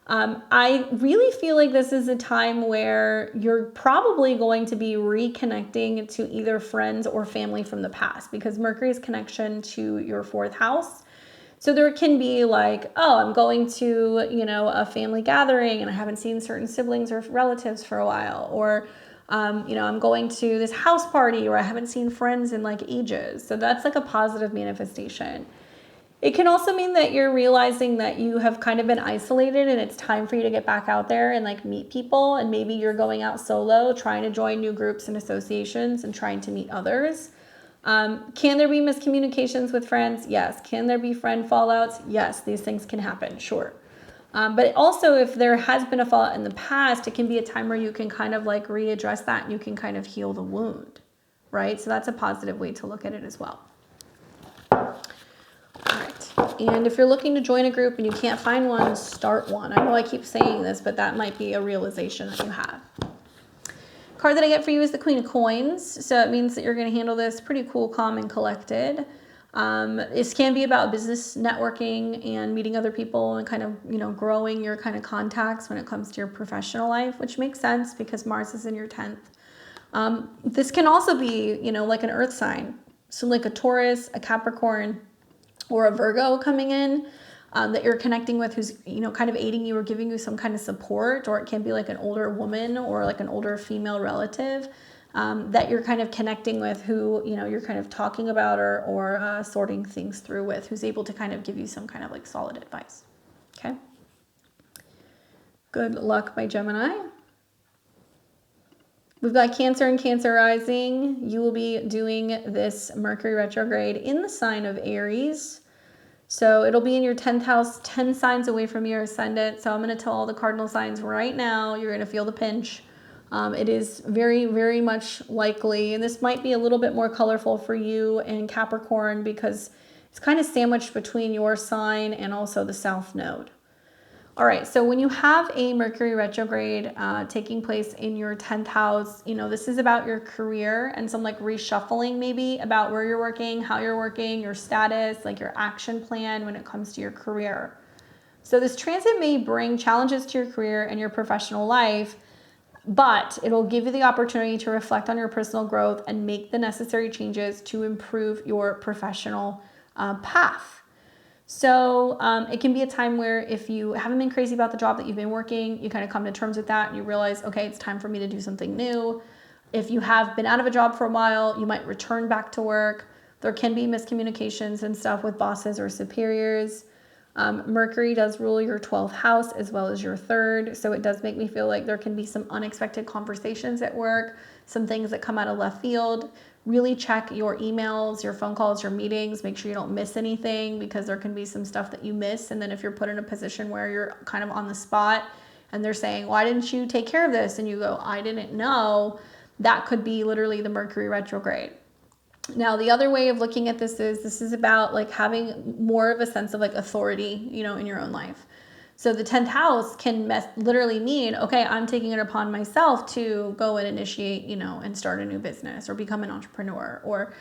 I really feel like this is a time where you're probably going to be reconnecting to either friends or family from the past, because Mercury's connection to your 4th house. So there can be like, oh, I'm going to, a family gathering and I haven't seen certain siblings or relatives for a while. Or, I'm going to this house party where I haven't seen friends in like ages. So that's like a positive manifestation. It can also mean that you're realizing that you have kind of been isolated and it's time for you to get back out there and like meet people. And maybe you're going out solo, trying to join new groups and associations and trying to meet others. Can there be miscommunications with friends? Yes. Can there be friend fallouts? Yes. These things can happen. Sure. But also, if there has been a fallout in the past, it can be a time where you can kind of like readdress that and you can kind of heal the wound, right? So that's a positive way to look at it as well. All right. And if you're looking to join a group and you can't find one, start one. I know I keep saying this, but that might be a realization that you have. Card that I get for you is the Queen of Coins. So it means that you're going to handle this pretty cool, calm, and collected. This can be about business networking and meeting other people and kind of, growing your kind of contacts when it comes to your professional life, which makes sense because Mars is in your 10th. This can also be, like an earth sign. So like a Taurus, a Capricorn, or a Virgo coming in. That you're connecting with, who's, kind of aiding you or giving you some kind of support, or it can be like an older woman or like an older female relative that you're kind of connecting with, who, you're kind of talking about or sorting things through with, who's able to kind of give you some kind of like solid advice. Okay. Good luck, my Gemini. We've got Cancer and Cancer rising. You will be doing this Mercury retrograde in the sign of Aries. So it'll be in your 10th house, 10 signs away from your ascendant. So I'm going to tell all the cardinal signs right now, you're going to feel the pinch. It is very, very much likely, and this might be a little bit more colorful for you in Capricorn, because It's kind of sandwiched between your sign and also the south node. All right, so when you have a Mercury retrograde taking place in your 10th house, this is about your career and some like reshuffling maybe about where you're working, how you're working, your status, like your action plan when it comes to your career. So this transit may bring challenges to your career and your professional life, but it'll give you the opportunity to reflect on your personal growth and make the necessary changes to improve your professional path. So it can be a time where if you haven't been crazy about the job that you've been working, you kind of come to terms with that and you realize, okay, it's time for me to do something new. If you have been out of a job for a while, you might return back to work. There can be miscommunications and stuff with bosses or superiors. Mercury does rule your 12th house as well as your 3rd. So it does make me feel like there can be some unexpected conversations at work, some things that come out of left field. Really check your emails, your phone calls, your meetings. Make sure you don't miss anything because there can be some stuff that you miss. And then if you're put in a position where you're kind of on the spot and they're saying, why didn't you take care of this? And you go, I didn't know. That could be literally the Mercury retrograde. Now, the other way of looking at this is about like having more of a sense of like authority, in your own life. So the 10th house can literally mean, okay, I'm taking it upon myself to go and initiate, and start a new business or become an entrepreneur. Or,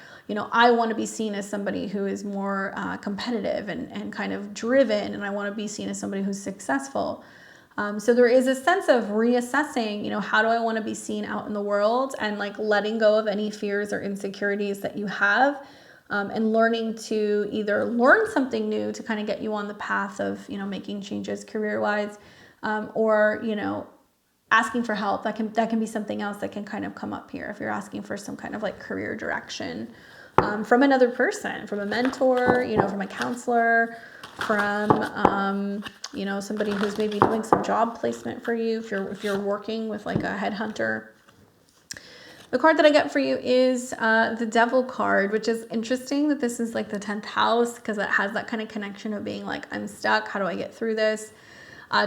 I want to be seen as somebody who is more competitive and kind of driven. And I want to be seen as somebody who's successful. So there is a sense of reassessing, how do I want to be seen out in the world and like letting go of any fears or insecurities that you have. And learning to either learn something new to kind of get you on the path of, making changes career-wise, or, asking for help. That can be something else that can kind of come up here if you're asking for some kind of like career direction from another person, from a mentor, from a counselor, from, somebody who's maybe doing some job placement for you if you're working with like a headhunter. The card that I get for you is the Devil card, which is interesting that this is like the 10th house because it has that kind of connection of being like, I'm stuck. How do I get through this?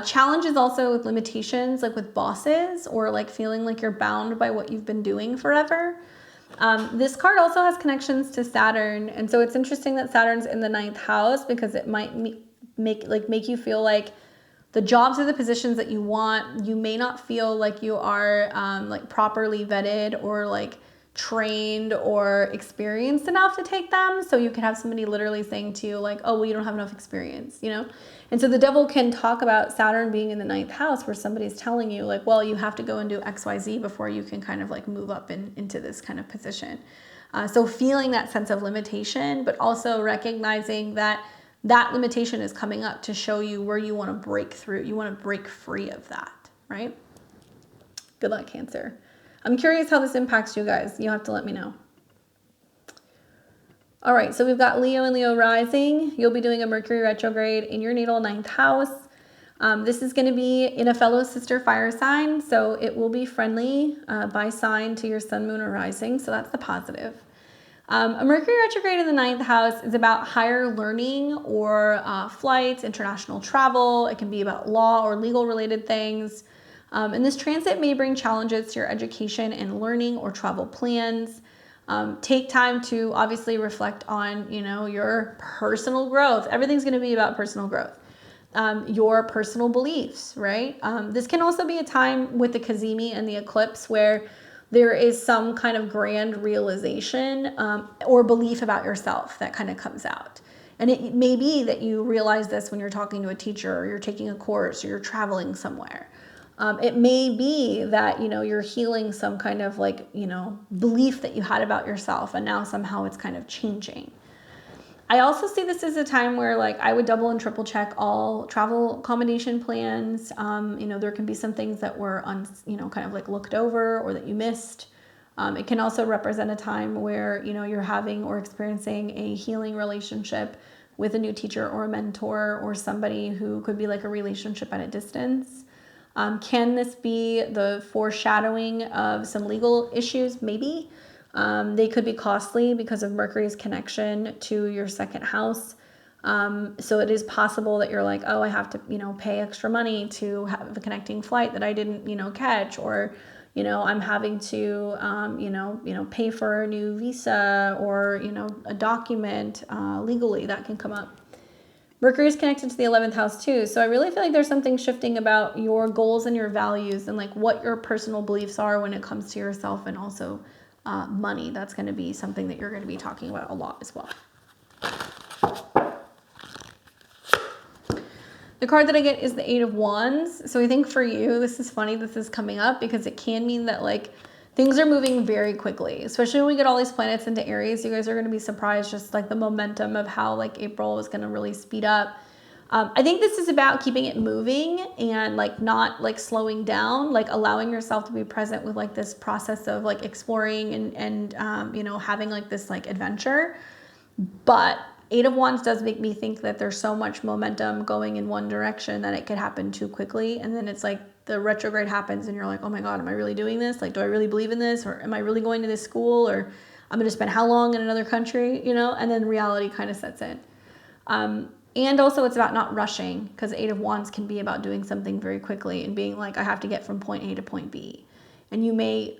Challenges also with limitations, like with bosses or like feeling like you're bound by what you've been doing forever. This card also has connections to Saturn. And so it's interesting that Saturn's in the 9th house because it might make you feel like the jobs or the positions that you want, you may not feel like you are like properly vetted or like trained or experienced enough to take them. So you could have somebody literally saying to you like, oh, well, you don't have enough experience, And so the Devil can talk about Saturn being in the 9th house where somebody's telling you like, well, you have to go and do XYZ before you can kind of like move up into this kind of position. So feeling that sense of limitation, but also recognizing that limitation is coming up to show you where you want to break through. You want to break free of that, right? Good luck, Cancer. I'm curious how this impacts you guys. You'll have to let me know. All right, so we've got Leo and Leo rising. You'll be doing a Mercury retrograde in your natal 9th house. This is going to be in a fellow sister fire sign, so it will be friendly by sign to your sun, moon, or rising, so that's the positive. A Mercury retrograde in the 9th house is about higher learning or flights, international travel. It can be about law or legal related things. And this transit may bring challenges to your education and learning or travel plans. Take time to obviously reflect on, your personal growth. Everything's going to be about personal growth. Your personal beliefs, right? This can also be a time with the Cazimi and the eclipse where there is some kind of grand realization or belief about yourself that kind of comes out. And it may be that you realize this when you're talking to a teacher or you're taking a course or you're traveling somewhere. It may be that, you're healing some kind of like, belief that you had about yourself and now somehow it's kind of changing. I also see this as a time where like I would double and triple check all travel accommodation plans. There can be some things that were kind of like looked over or that you missed. It can also represent a time where, you're having or experiencing a healing relationship with a new teacher or a mentor or somebody who could be like a relationship at a distance. Can this be the foreshadowing of some legal issues? Maybe. They could be costly because of Mercury's connection to your 2nd house. So it is possible that you're like, oh, I have to, pay extra money to have a connecting flight that I didn't, catch, or, You know, I'm having to, pay for a new visa or, a document legally that can come up. Mercury is connected to the 11th house too. So I really feel like there's something shifting about your goals and your values and like what your personal beliefs are when it comes to yourself, and also money. That's going to be something that you're going to be talking about a lot as well. The card that I get is the Eight of Wands. So I think for you, this is funny, this is coming up because it can mean that like things are moving very quickly, especially when we get all these planets into Aries. You guys are going to be surprised just like the momentum of how like April is going to really speed up. I think this is about keeping it moving and like not like slowing down, like allowing yourself to be present with like this process of like exploring and having like this like adventure. But Eight of Wands does make me think that there's so much momentum going in one direction that it could happen too quickly. And then it's like the retrograde happens and you're like, oh my God, am I really doing this? Like, do I really believe in this? Or am I really going to this school? Or I'm going to spend how long in another country, and then reality kind of sets in. And also it's about not rushing, because Eight of Wands can be about doing something very quickly and being like, I have to get from point A to point B. And you may,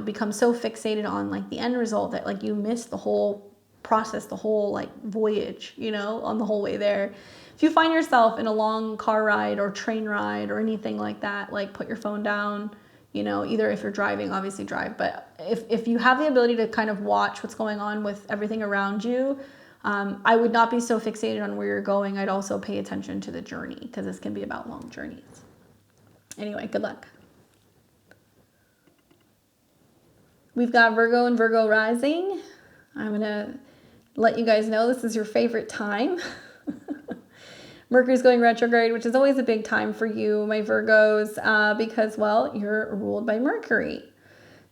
become so fixated on like the end result that like you miss the whole process, the whole like voyage, on the whole way there. If you find yourself in a long car ride or train ride or anything like that, like put your phone down, either if you're driving, obviously drive, but if you have the ability to kind of watch what's going on with everything around you, I would not be so fixated on where you're going. I'd also pay attention to the journey, because this can be about long journeys. Anyway, good luck. We've got Virgo and Virgo rising. I'm going to let you guys know this is your favorite time. Mercury's going retrograde, which is always a big time for you, my Virgos, because, well, you're ruled by Mercury.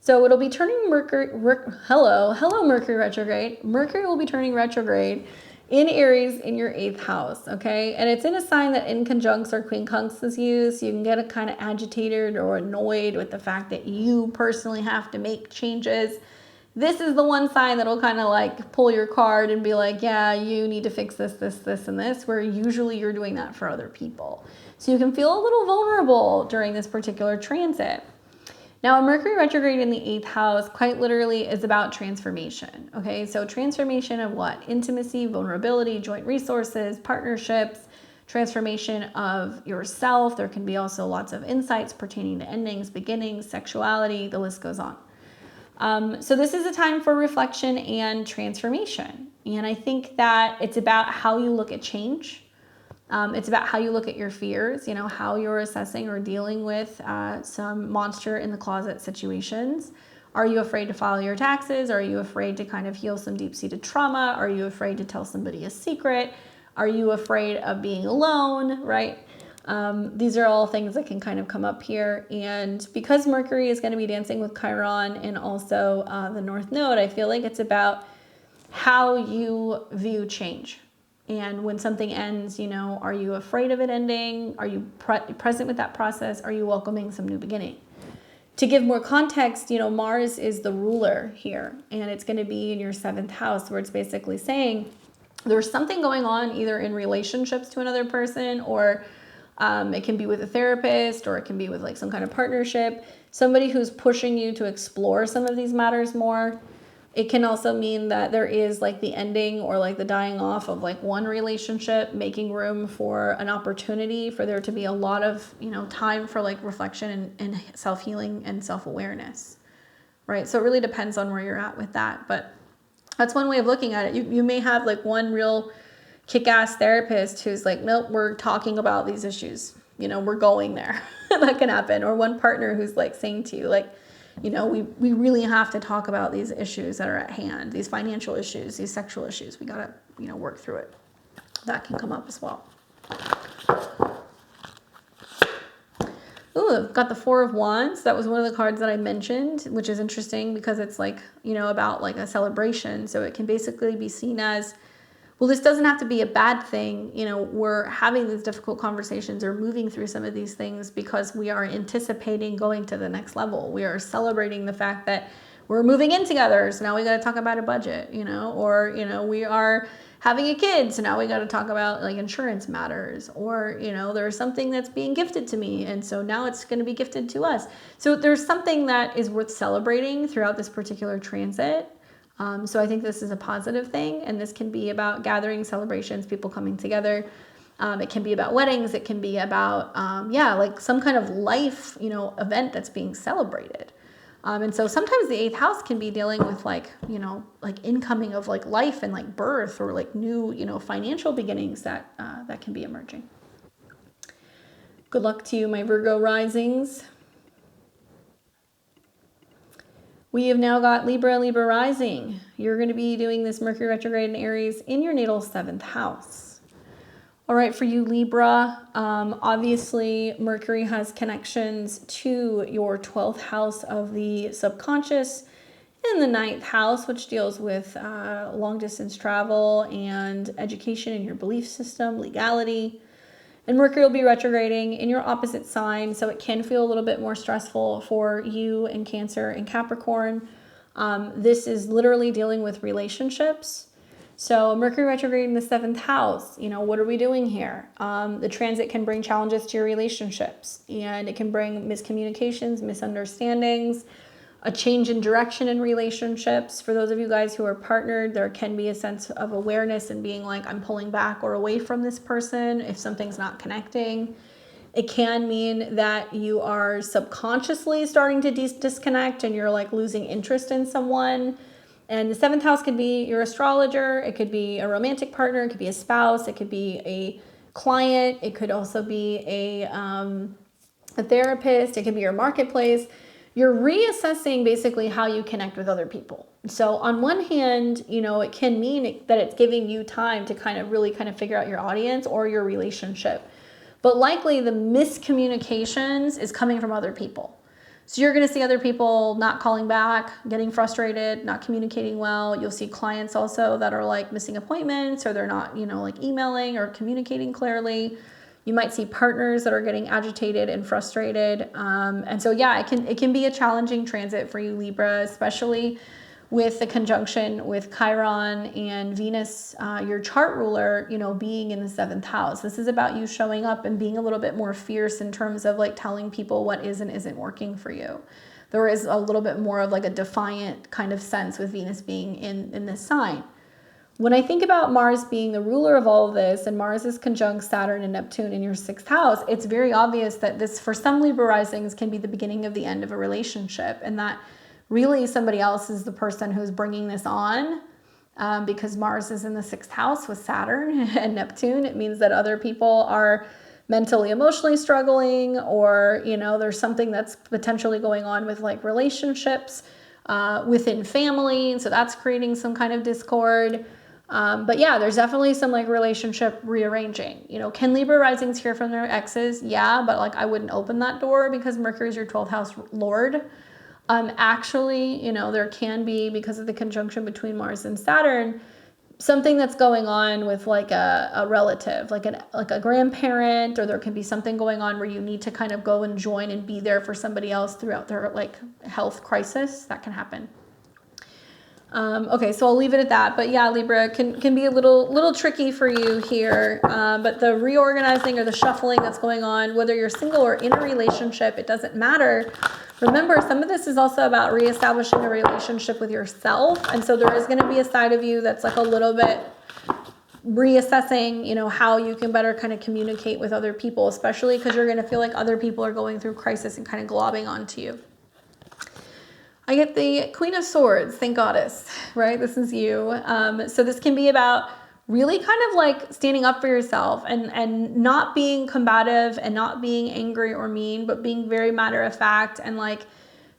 So it'll be turning hello Mercury retrograde. Mercury will be turning retrograde in Aries in your 8th house, okay? And it's in a sign that in conjuncts or quincunx is used. So you can get kind of agitated or annoyed with the fact that you personally have to make changes. This is the one sign that'll kind of like pull your card and be like, yeah, you need to fix this, this, and this, where usually you're doing that for other people. So you can feel a little vulnerable during this particular transit. Now, a Mercury retrograde in the 8th house quite literally is about transformation, okay? So transformation of what? Intimacy, vulnerability, joint resources, partnerships, transformation of yourself. There can be also lots of insights pertaining to endings, beginnings, sexuality, the list goes on. So this is a time for reflection and transformation. And I think that it's about how you look at change. It's about how you look at your fears, how you're assessing or dealing with some monster in the closet situations. Are you afraid to file your taxes? Are you afraid to kind of heal some deep-seated trauma? Are you afraid to tell somebody a secret? Are you afraid of being alone, right? These are all things that can kind of come up here. And because Mercury is going to be dancing with Chiron and also the North Node, I feel like it's about how you view change. And when something ends, are you afraid of it ending? Are you present with that process? Are you welcoming some new beginning? To give more context, Mars is the ruler here, and it's going to be in your 7th house, where it's basically saying there's something going on either in relationships to another person, or it can be with a therapist, or it can be with like some kind of partnership, somebody who's pushing you to explore some of these matters more. It can also mean that there is like the ending or like the dying off of like one relationship, making room for an opportunity for there to be a lot of, time for like reflection and self-healing and self-awareness, right? So it really depends on where you're at with that. But that's one way of looking at it. You may have like one real kick-ass therapist who's like, nope, we're talking about these issues. We're going there. That can happen. Or one partner who's like saying to you, like, we really have to talk about these issues that are at hand, these financial issues, these sexual issues. We got to, work through it. That can come up as well. Ooh, I've got the Four of Wands. That was one of the cards that I mentioned, which is interesting because it's like, about like a celebration. So it can basically be seen as, well, this doesn't have to be a bad thing. We're having these difficult conversations or moving through some of these things because we are anticipating going to the next level. We are celebrating the fact that we're moving in together, so now we got to talk about a budget, you know, or, you know, we are having a kid, so now we got to talk about like insurance matters, or, you know, there's something that's being gifted to me, and so now it's going to be gifted to us. So there's something that is worth celebrating throughout this particular transit. So I think this is a positive thing, and this can be about gathering, celebrations, people coming together. It can be about weddings. It can be about, like some kind of life, you know, event that's being celebrated. And so sometimes the 8th house can be dealing with like, you know, like incoming of like life and like birth, or like new, you know, financial beginnings that can be emerging. Good luck to you, my Virgo risings. We have now got Libra, Libra rising. You're going to be doing this Mercury retrograde in Aries in your natal 7th house. All right, for you, Libra, obviously Mercury has connections to your 12th house of the subconscious and the 9th house, which deals with long distance travel and education in your belief system, legality. And Mercury will be retrograding in your opposite sign, so it can feel a little bit more stressful for you in Cancer and Capricorn. This is literally dealing with relationships. So Mercury retrograde in the 7th house, you know, what are we doing here? The transit can bring challenges to your relationships, and it can bring miscommunications, misunderstandings, a change in direction in relationships. For those of you guys who are partnered, there can be a sense of awareness and being like, I'm pulling back or away from this person if something's not connecting. It can mean that you are subconsciously starting to disconnect and you're like losing interest in someone. And the 7th house could be your astrologer. It could be a romantic partner. It could be a spouse. It could be a client. It could also be a therapist. It could be your marketplace. You're reassessing basically how you connect with other people. So on one hand, you know, it can mean that it's giving you time to kind of really kind of figure out your audience or your relationship. But likely the miscommunications is coming from other people. So you're going to see other people not calling back, getting frustrated, not communicating well. You'll see clients also that are like missing appointments, or they're not, you know, like emailing or communicating clearly. You might see partners that are getting agitated and frustrated. And so, yeah, it can be a challenging transit for you, Libra, especially with the conjunction with Chiron and Venus, your chart ruler, you know, being in the 7th house. This is about you showing up and being a little bit more fierce in terms of like telling people what is and isn't working for you. There is a little bit more of like a defiant kind of sense with Venus being in this sign. When I think about Mars being the ruler of all of this, and Mars is conjunct Saturn and Neptune in your 6th house, it's very obvious that this, for some Libra risings, can be the beginning of the end of a relationship, and that really somebody else is the person who's bringing this on, because Mars is in the 6th house with Saturn and Neptune. It means that other people are mentally, emotionally struggling, or, you know, there's something that's potentially going on with like relationships within family. And so that's creating some kind of discord. But yeah, there's definitely some like relationship rearranging. You know, can Libra risings hear from their exes? Yeah, but like I wouldn't open that door because Mercury is your 12th house lord. Actually, you know, there can be, because of the conjunction between Mars and Saturn, something that's going on with like a relative, like a grandparent, or there can be something going on where you need to kind of go and join and be there for somebody else throughout their like health crisis. That can happen. Okay, so I'll leave it at that. But yeah, Libra can be a little tricky for you here. But the reorganizing or the shuffling that's going on, whether you're single or in a relationship, it doesn't matter. Remember, some of this is also about reestablishing a relationship with yourself. And so there is going to be a side of you that's like a little bit reassessing, you know, how you can better kind of communicate with other people, especially because you're going to feel like other people are going through crisis and kind of globbing onto you. I get the Queen of Swords, thank goddess, right? This is you. So this can be about really kind of like standing up for yourself and not being combative and not being angry or mean, but being very matter of fact and like,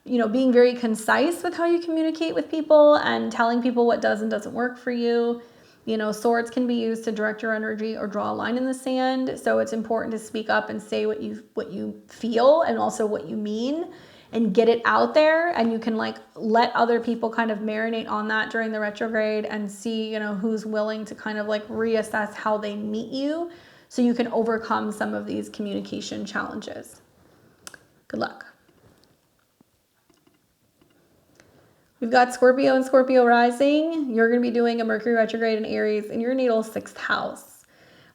you know, being very concise with how you communicate with people and telling people what does and doesn't work for you. You know, swords can be used to direct your energy or draw a line in the sand. So it's important to speak up and say what you feel and also what you mean, and get it out there. And you can like let other people kind of marinate on that during the retrograde and see, you know, who's willing to kind of like reassess how they meet you so you can overcome some of these communication challenges. Good luck. You've got Scorpio and Scorpio rising. You're going to be doing a Mercury retrograde in Aries in your natal 6th house.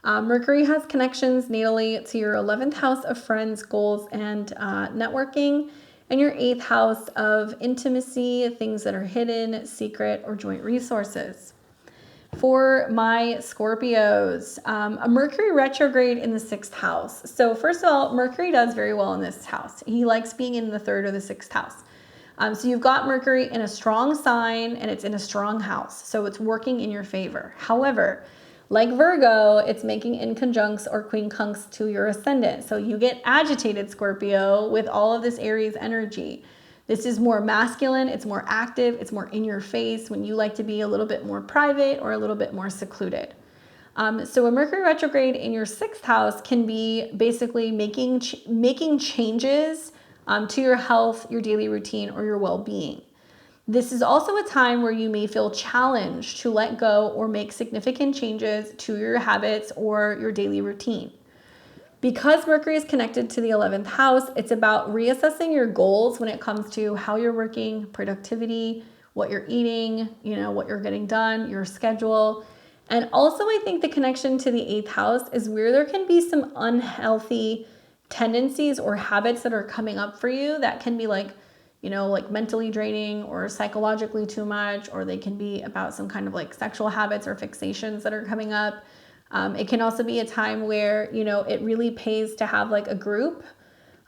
Mercury has connections natally to your 11th house of friends, goals, and networking, and your 8th house of intimacy, things that are hidden, secret, or joint resources. For my Scorpios, a Mercury retrograde in the 6th house. So first of all, Mercury does very well in this house. He likes being in the 3rd or the 6th house. So you've got Mercury in a strong sign and it's in a strong house. So it's working in your favor. However, like Virgo, it's making inconjuncts or quincunx to your ascendant. So you get agitated, Scorpio, with all of this Aries energy. This is more masculine, it's more active, it's more in your face when you like to be a little bit more private or a little bit more secluded. So a Mercury retrograde in your 6th house can be basically making changes to your health, your daily routine, or your well-being. This is also a time where you may feel challenged to let go or make significant changes to your habits or your daily routine. Because Mercury is connected to the 11th house, it's about reassessing your goals when it comes to how you're working, productivity, what you're eating, what you're getting done, your schedule. And also I think the connection to the 8th house is where there can be some unhealthy tendencies or habits that are coming up for you that can be like mentally draining or psychologically too much, or they can be about some kind of like sexual habits or fixations that are coming up. It can also be a time where, it really pays to have like a group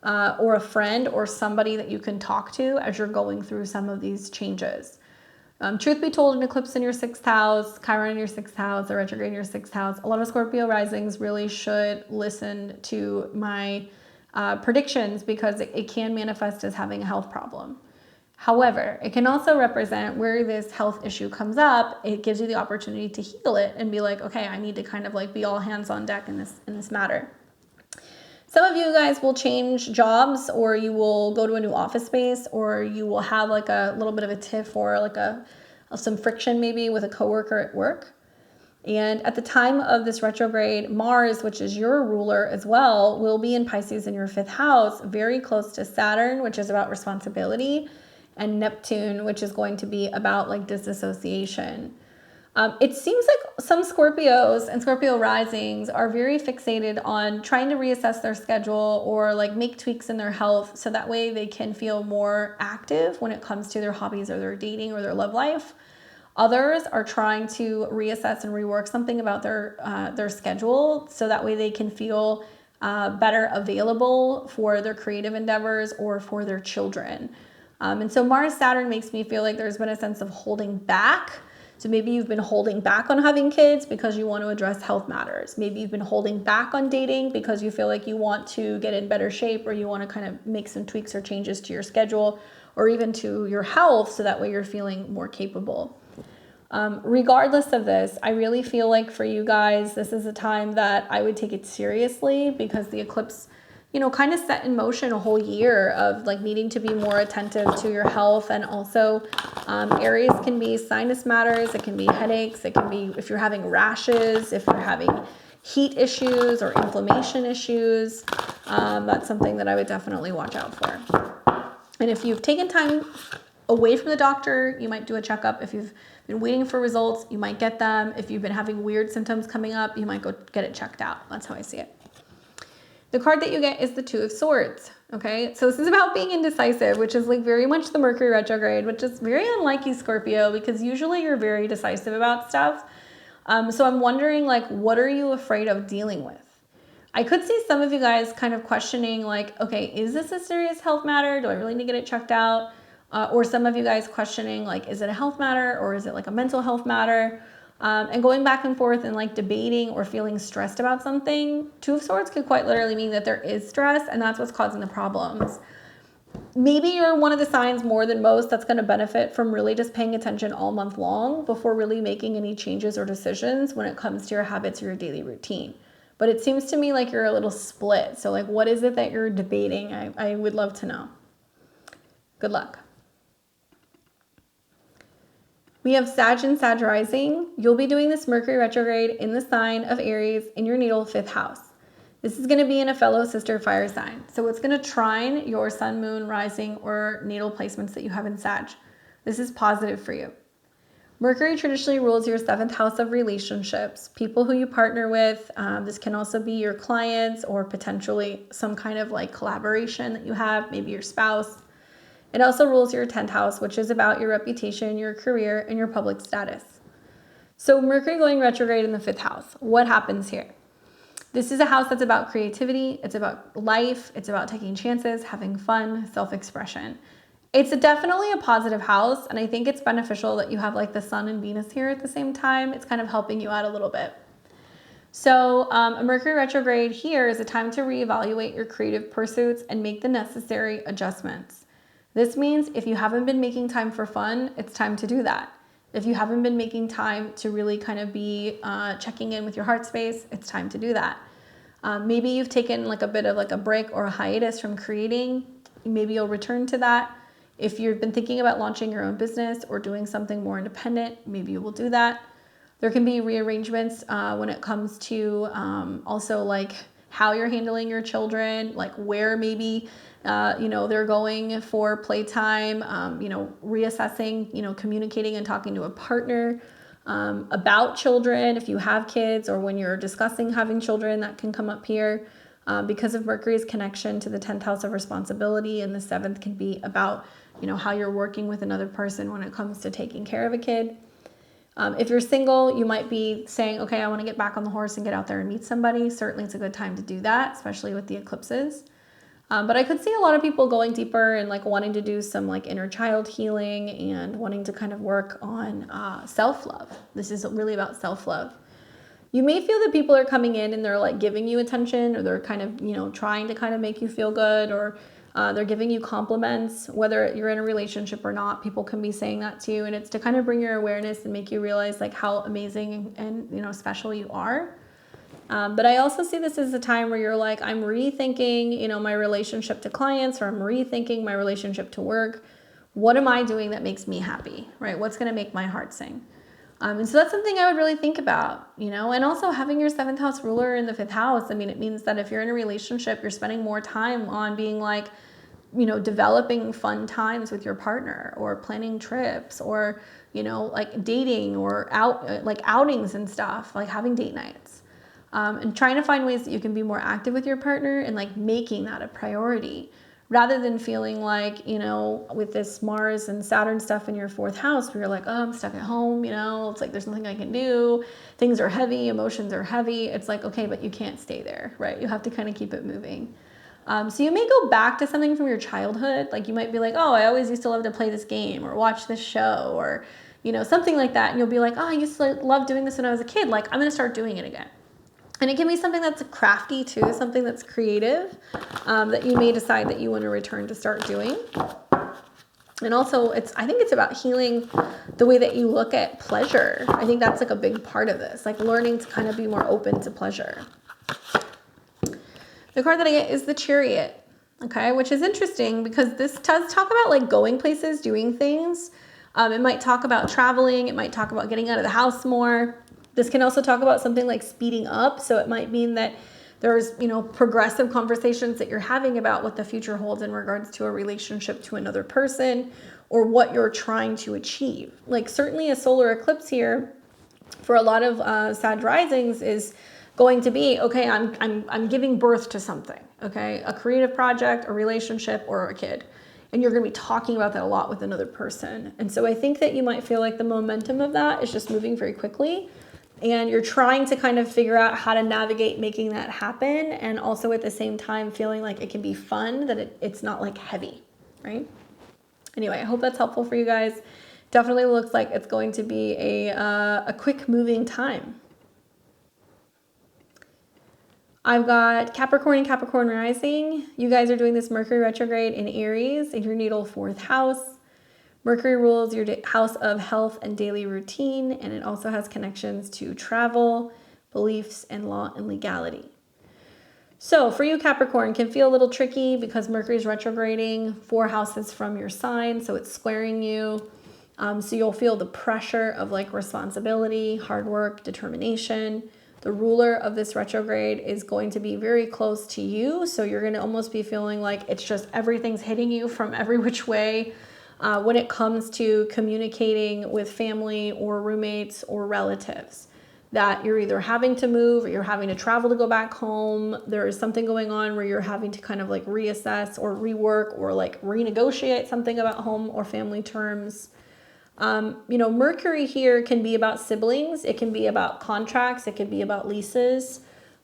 or a friend or somebody that you can talk to as you're going through some of these changes. Truth be told, an eclipse in your 6th house, Chiron in your 6th house, a retrograde in your 6th house, a lot of Scorpio risings really should listen to my predictions because it can manifest as having a health problem. However, it can also represent where this health issue comes up. It gives you the opportunity to heal it and be like, okay, I need to kind of like be all hands on deck in this matter. Some of you guys will change jobs, or you will go to a new office space, or you will have like a little bit of a tiff or like some friction maybe with a coworker at work. And at the time of this retrograde, Mars, which is your ruler as well, will be in Pisces in your 5th house, very close to Saturn, which is about responsibility, and Neptune, which is going to be about like disassociation. It seems like some Scorpios and Scorpio risings are very fixated on trying to reassess their schedule or like make tweaks in their health so that way they can feel more active when it comes to their hobbies or their dating or their love life. Others are trying to reassess and rework something about their schedule so that way they can feel better available for their creative endeavors or for their children. And so Mars Saturn makes me feel like there's been a sense of holding back. So maybe you've been holding back on having kids because you want to address health matters. Maybe you've been holding back on dating because you feel like you want to get in better shape, or you want to kind of make some tweaks or changes to your schedule or even to your health so that way you're feeling more capable. Regardless of this, I really feel like for you guys, this is a time that I would take it seriously because the eclipse, kind of set in motion a whole year of like needing to be more attentive to your health. And also Aries can be sinus matters. It can be headaches. It can be if you're having rashes, if you're having heat issues or inflammation issues. That's something that I would definitely watch out for. And if you've taken time away from the doctor, you might do a checkup. If you've been waiting for results, you might get them. If you've been having weird symptoms coming up, you might go get it checked out. That's how I see it. The card that you get is the 2 of Swords, okay? So this is about being indecisive, which is like very much the Mercury retrograde, which is very unlike you, Scorpio, because usually you're very decisive about stuff. So I'm wondering, like, what are you afraid of dealing with? I could see some of you guys kind of questioning, like, okay, is this a serious health matter? Do I really need to get it checked out? Or some of you guys questioning, like, is it a health matter or is it like a mental health matter? And going back and forth and like debating or feeling stressed about something. 2 of Swords could quite literally mean that there is stress and that's what's causing the problems. Maybe you're one of the signs more than most that's going to benefit from really just paying attention all month long before really making any changes or decisions when it comes to your habits or your daily routine. But it seems to me like you're a little split. So like, what is it that you're debating? I would love to know. Good luck. We have Sag and Sag rising. You'll be doing this Mercury retrograde in the sign of Aries in your natal 5th house. This is going to be in a fellow sister fire sign. So it's going to trine your sun, moon, rising, or natal placements that you have in Sag. This is positive for you. Mercury traditionally rules your 7th house of relationships, people who you partner with. This can also be your clients or potentially some kind of like collaboration that you have, maybe your spouse. It also rules your 10th house, which is about your reputation, your career, and your public status. So Mercury going retrograde in the 5th house. What happens here? This is a house that's about creativity. It's about life. It's about taking chances, having fun, self-expression. It's definitely a positive house, and I think it's beneficial that you have like the Sun and Venus here at the same time. It's kind of helping you out a little bit. So a Mercury retrograde here is a time to reevaluate your creative pursuits and make the necessary adjustments. This means if you haven't been making time for fun, it's time to do that. If you haven't been making time to really kind of be checking in with your heart space, it's time to do that. Maybe you've taken like a bit of like a break or a hiatus from creating. Maybe you'll return to that. If you've been thinking about launching your own business or doing something more independent, maybe you will do that. There can be rearrangements when it comes to also like how you're handling your children, like where maybe they're going for playtime, reassessing, communicating and talking to a partner about children. If you have kids or when you're discussing having children, that can come up here. Because of Mercury's connection to the 10th house of responsibility, and the 7th can be about, how you're working with another person when it comes to taking care of a kid. If you're single, you might be saying, okay, I want to get back on the horse and get out there and meet somebody. Certainly it's a good time to do that, especially with the eclipses. But I could see a lot of people going deeper and like wanting to do some like inner child healing and wanting to kind of work on self-love. This is really about self-love. You may feel that people are coming in and they're like giving you attention, or they're kind of, trying to kind of make you feel good, or they're giving you compliments. Whether you're in a relationship or not, people can be saying that to you, and it's to kind of bring your awareness and make you realize like how amazing and special you are. But I also see this as a time where you're like, I'm rethinking, my relationship to clients, or I'm rethinking my relationship to work. What am I doing that makes me happy, right? What's going to make my heart sing? And so that's something I would really think about, and also having your 7th house ruler in the 5th house. I mean, it means that if you're in a relationship, you're spending more time on being like, developing fun times with your partner, or planning trips, or, like dating, or outings and stuff, like having date nights, and trying to find ways that you can be more active with your partner and like making that a priority. Rather than feeling like, with this Mars and Saturn stuff in your 4th house, where you're like, oh, I'm stuck at home, it's like there's nothing I can do. Things are heavy, emotions are heavy. It's like, okay, but you can't stay there, right? You have to kind of keep it moving. So you may go back to something from your childhood. Like you might be like, oh, I always used to love to play this game or watch this show, or, something like that. And you'll be like, oh, I used to love doing this when I was a kid. Like I'm going to start doing it again. And it can be something that's crafty too, something that's creative, that you may decide that you want to return to start doing. And also I think it's about healing the way that you look at pleasure. I think that's like a big part of this, like learning to kind of be more open to pleasure. The card that I get is the Chariot, okay, which is interesting because this does talk about like going places, doing things. It might talk about traveling. It might talk about getting out of the house more. This can also talk about something like speeding up. So it might mean that there's, progressive conversations that you're having about what the future holds in regards to a relationship to another person, or what you're trying to achieve. Like certainly a solar eclipse here for a lot of Sag risings is going to be, okay, I'm giving birth to something, okay? A creative project, a relationship, or a kid. And you're going to be talking about that a lot with another person. And so I think that you might feel like the momentum of that is just moving very quickly. And you're trying to kind of figure out how to navigate making that happen, and also at the same time feeling like it can be fun, that it's not like heavy, right? Anyway, I hope that's helpful for you guys. Definitely looks like it's going to be a quick moving time. I've got Capricorn and Capricorn rising. You guys are doing this Mercury retrograde in Aries in your natal 4th house. Mercury rules your house of health and daily routine, and it also has connections to travel, beliefs, and law and legality. So for you, Capricorn, can feel a little tricky because Mercury is retrograding 4 houses from your sign, so it's squaring you. So you'll feel the pressure of like responsibility, hard work, determination. The ruler of this retrograde is going to be very close to you, so you're going to almost be feeling like it's just everything's hitting you from every which way. when it comes to communicating with family or roommates or relatives. That you're either having to move or you're having to travel to go back home. There is something going on where you're having to kind of like reassess or rework or like renegotiate something about home or family terms. Mercury here can be about siblings. It can be about contracts. It can be about leases.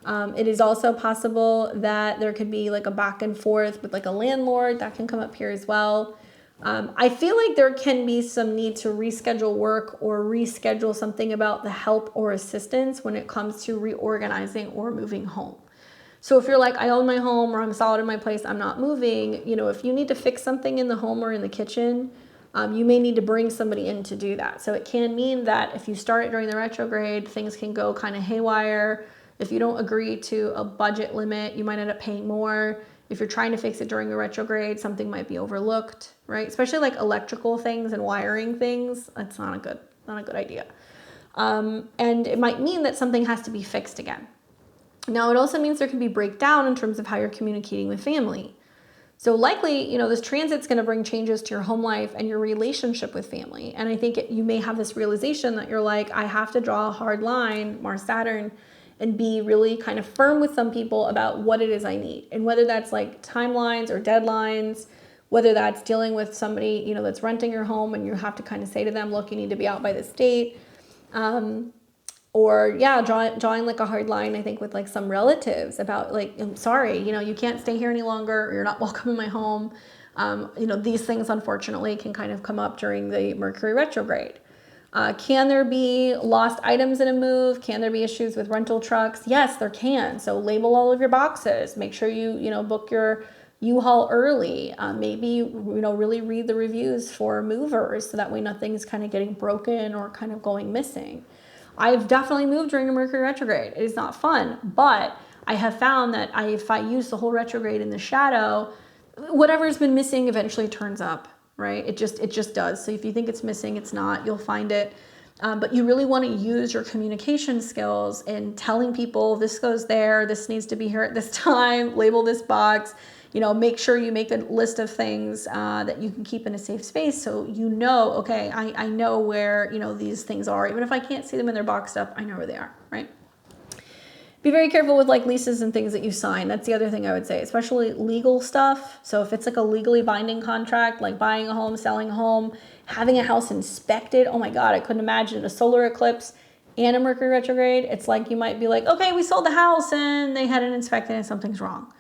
It is also possible that there could be like a back and forth with like a landlord. That can come up here as well. I feel like there can be some need to reschedule work or reschedule something about the help or assistance when it comes to reorganizing or moving home. So if you're like, I own my home or I'm solid in my place, I'm not moving, if you need to fix something in the home or in the kitchen, you may need to bring somebody in to do that. So it can mean that if you start it during the retrograde, things can go kind of haywire. If you don't agree to a budget limit, you might end up paying more. If you're trying to fix it during the retrograde, something might be overlooked, right? Especially like electrical things and wiring things. That's not a good idea. And it might mean that something has to be fixed again. Now, it also means there can be breakdown in terms of how you're communicating with family. So likely, this transit's going to bring changes to your home life and your relationship with family. And I think you may have this realization that you're like, I have to draw a hard line, Mars, Saturn, and be really kind of firm with some people about what it is I need. And whether that's like timelines or deadlines, whether that's dealing with somebody, that's renting your home and you have to kind of say to them, look, you need to be out by this date. Drawing like a hard line, I think, with like some relatives about like, I'm sorry, you can't stay here any longer, or you're not welcome in my home. These things unfortunately can kind of come up during the Mercury retrograde. Can there be lost items in a move? Can there be issues with rental trucks? Yes, there can. So label all of your boxes. Make sure you book your U-Haul early. Maybe really read the reviews for movers so that way nothing's kind of getting broken or kind of going missing. I've definitely moved during a Mercury retrograde. It is not fun, but I have found that if I use the whole retrograde in the shadow, whatever's been missing eventually turns up. Right? It just does. So if you think it's missing, it's not, you'll find it. But you really want to use your communication skills in telling people this goes there, this needs to be here at this time, label this box, make sure you make a list of things that you can keep in a safe space. So, okay, I know where, these things are. Even if I can't see them and they're boxed up, I know where they are, right? Be very careful with like leases and things that you sign. That's the other thing I would say, especially legal stuff. So if it's like a legally binding contract, like buying a home, selling a home, having a house inspected. Oh my God, I couldn't imagine a solar eclipse and a Mercury retrograde. It's like you might be like, okay, we sold the house and they had it inspected and something's wrong,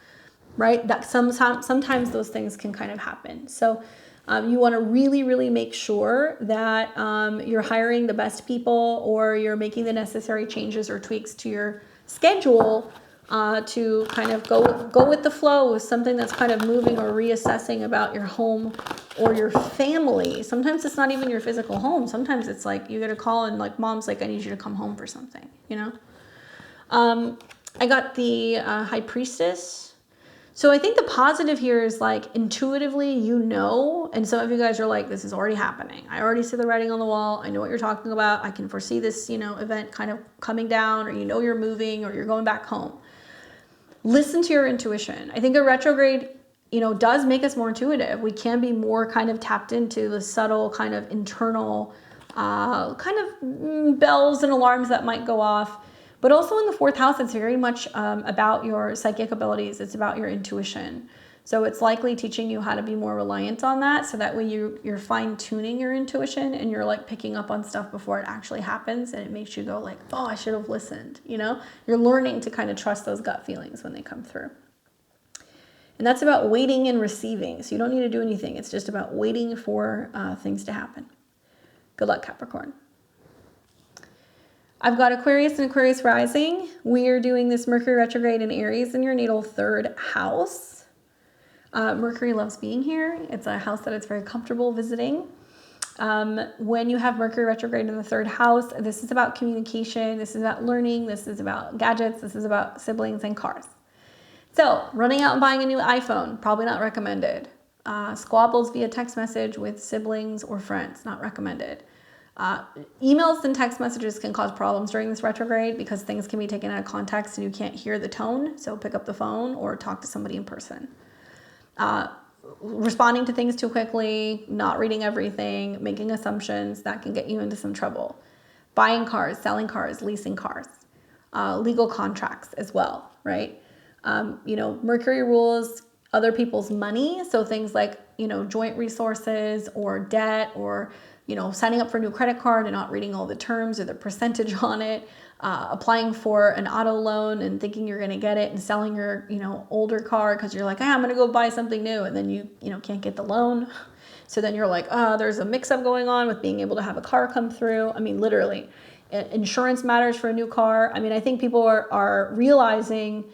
right? That sometimes those things can kind of happen. So you want to really, really make sure that you're hiring the best people or you're making the necessary changes or tweaks to your schedule to kind of go with the flow with something that's kind of moving or reassessing about your home or your family. Sometimes it's not even your physical home. Sometimes it's like you get a call and like mom's like, I need you to come home for something, I got the High Priestess. So I think the positive here is like intuitively, and some of you guys are like, this is already happening. I already see the writing on the wall. I know what you're talking about. I can foresee this, event kind of coming down, or you're moving or you're going back home. Listen to your intuition. I think a retrograde, does make us more intuitive. We can be more kind of tapped into the subtle kind of internal bells and alarms that might go off. But also in the fourth house, it's very much about your psychic abilities. It's about your intuition. So it's likely teaching you how to be more reliant on that. So that way you're fine tuning your intuition and you're like picking up on stuff before it actually happens. And it makes you go like, oh, I should have listened. You're learning to kind of trust those gut feelings when they come through. And that's about waiting and receiving. So you don't need to do anything. It's just about waiting for things to happen. Good luck, Capricorn. I've got Aquarius and Aquarius rising. We are doing this Mercury retrograde in Aries in your natal third house. Mercury loves being here. It's a house that it's very comfortable visiting. When you have Mercury retrograde in the third house, this is about communication. This is about learning. This is about gadgets. This is about siblings and cars. So running out and buying a new iPhone, probably not recommended. Squabbles via text message with siblings or friends, not recommended. Emails and text messages can cause problems during this retrograde because things can be taken out of context and you can't hear the tone. So pick up the phone or talk to somebody in person. responding to things too quickly, not reading everything, making assumptions, that can get you into some trouble. Buying cars, selling cars, leasing cars, legal contracts as well, right? Mercury rules other people's money. So things like, joint resources or debt or, signing up for a new credit card and not reading all the terms or the percentage on it, applying for an auto loan and thinking you're going to get it and selling your, older car because you're like, I'm going to go buy something new. And then you can't get the loan. So then you're like, there's a mix up going on with being able to have a car come through. I mean, literally, insurance matters for a new car. I mean, I think people are realizing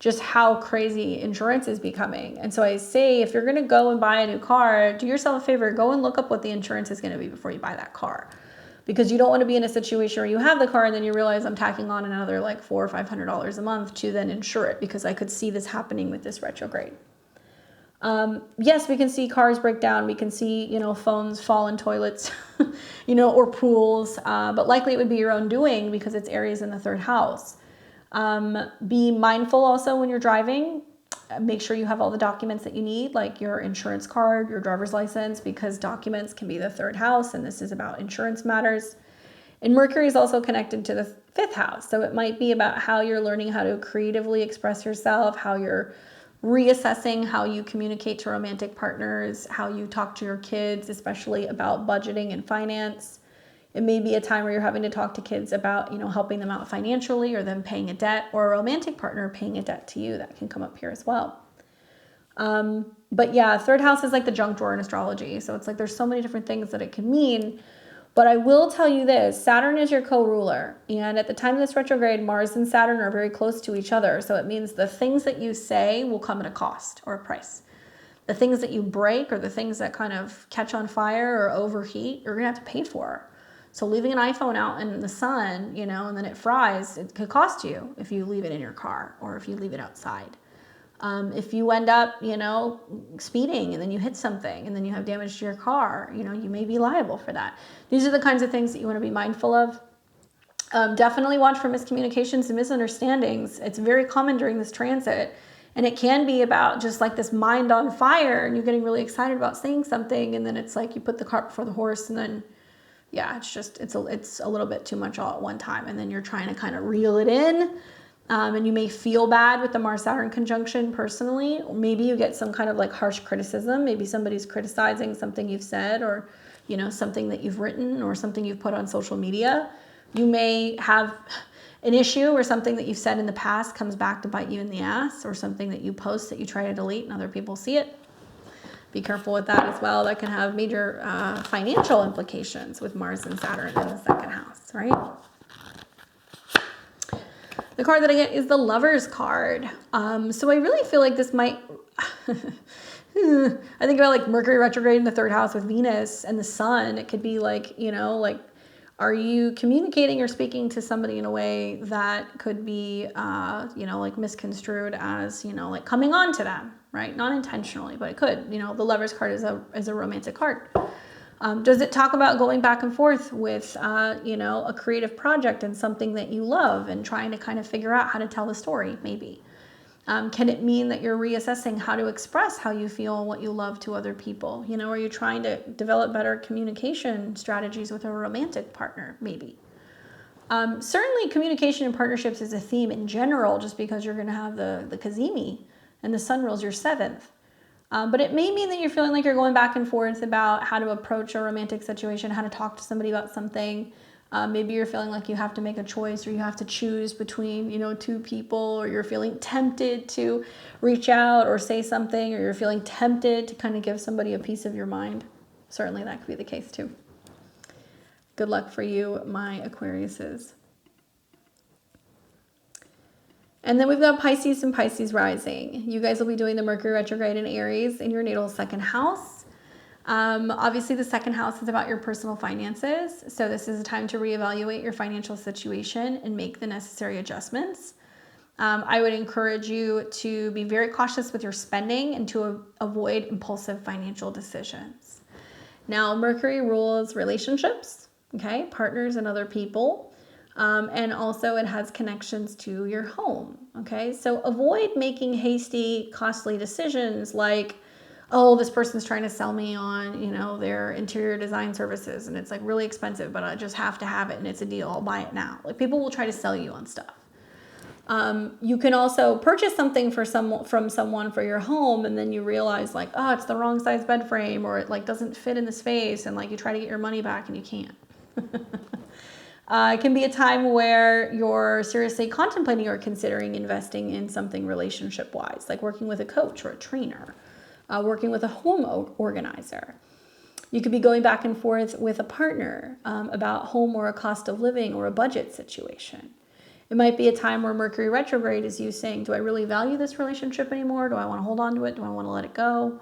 just how crazy insurance is becoming. And so I say, if you're going to go and buy a new car, do yourself a favor, go and look up what the insurance is going to be before you buy that car. Because you don't want to be in a situation where you have the car and then you realize I'm tacking on another like $400 or $500 a month to then insure it, because I could see this happening with this retrograde. Yes, we can see cars break down. We can see, phones fall in toilets, or pools, but likely it would be your own doing because it's Aries in the third house. Be mindful also when you're driving. Make sure you have all the documents that you need, like your insurance card, your driver's license, because documents can be the third house, and this is about insurance matters. And Mercury is also connected to the fifth house. So it might be about how you're learning how to creatively express yourself, how you're reassessing how you communicate to romantic partners, how you talk to your kids, especially about budgeting and finance. It may be a time where you're having to talk to kids about, helping them out financially or them paying a debt, or a romantic partner paying a debt to you. That can come up here as well. But yeah, third house is like the junk drawer in astrology. So it's like there's so many different things that it can mean. But I will tell you this, Saturn is your co-ruler. And at the time of this retrograde, Mars and Saturn are very close to each other. So it means the things that you say will come at a cost or a price. The things that you break or the things that kind of catch on fire or overheat, you're going to have to pay for. So leaving an iPhone out in the sun, and then it fries, it could cost you if you leave it in your car or if you leave it outside. If you end up, speeding and then you hit something and then you have damage to your car, you may be liable for that. These are the kinds of things that you want to be mindful of. Definitely watch for miscommunications and misunderstandings. It's very common during this transit. And it can be about just like this mind on fire and you're getting really excited about saying something. And then it's like you put the cart before the horse and then, yeah, it's a little bit too much all at one time. And then you're trying to kind of reel it in. And you may feel bad with the Mars-Saturn conjunction personally. Or maybe you get some kind of like harsh criticism. Maybe somebody's criticizing something you've said or, something that you've written or something you've put on social media. You may have an issue or something that you've said in the past comes back to bite you in the ass, or something that you post that you try to delete and other people see it. Be careful with that as well. That can have major financial implications with Mars and Saturn in the second house, right? The card that I get is the Lover's card. So I really feel like this might, I think about like Mercury retrograde in the third house with Venus and the sun. It could be like, are you communicating or speaking to somebody in a way that could be, like misconstrued as, like coming on to them, right? Not intentionally, but it could. The Lover's card is a romantic card. Does it talk about going back and forth with, a creative project and something that you love and trying to kind of figure out how to tell the story, maybe? Can it mean that you're reassessing how to express how you feel and what you love to other people? Are you trying to develop better communication strategies with a romantic partner, maybe? Certainly communication and partnerships is a theme in general, just because you're going to have the Cazimi and the sun rules your seventh. But it may mean that you're feeling like you're going back and forth about how to approach a romantic situation, how to talk to somebody about something. Maybe you're feeling like you have to make a choice, or you have to choose between, two people, or you're feeling tempted to reach out or say something, or you're feeling tempted to kind of give somebody a piece of your mind. Certainly that could be the case too. Good luck for you, my Aquariuses. And then we've got Pisces and Pisces rising. You guys will be doing the Mercury retrograde in Aries in your natal second house. Obviously, the second house is about your personal finances. So this is a time to reevaluate your financial situation and make the necessary adjustments. I would encourage you to be very cautious with your spending and to avoid impulsive financial decisions. Now, Mercury rules relationships, okay, partners and other people. And also it has connections to your home, okay? So avoid making hasty, costly decisions like, oh, this person's trying to sell me on, you know, their interior design services and it's like really expensive, but I just have to have it and it's a deal. I'll buy it now. Like people will try to sell you on stuff. You can also purchase something from someone for your home, and then you realize like, oh, it's the wrong size bed frame, or it like doesn't fit in the space, and like you try to get your money back and you can't. It can be a time where you're seriously contemplating or considering investing in something relationship-wise, like working with a coach or a trainer, working with a home organizer. You could be going back and forth with a partner about home or a cost of living or a budget situation. It might be a time where Mercury retrograde is you saying, do I really value this relationship anymore? Do I want to hold on to it? Do I want to let it go?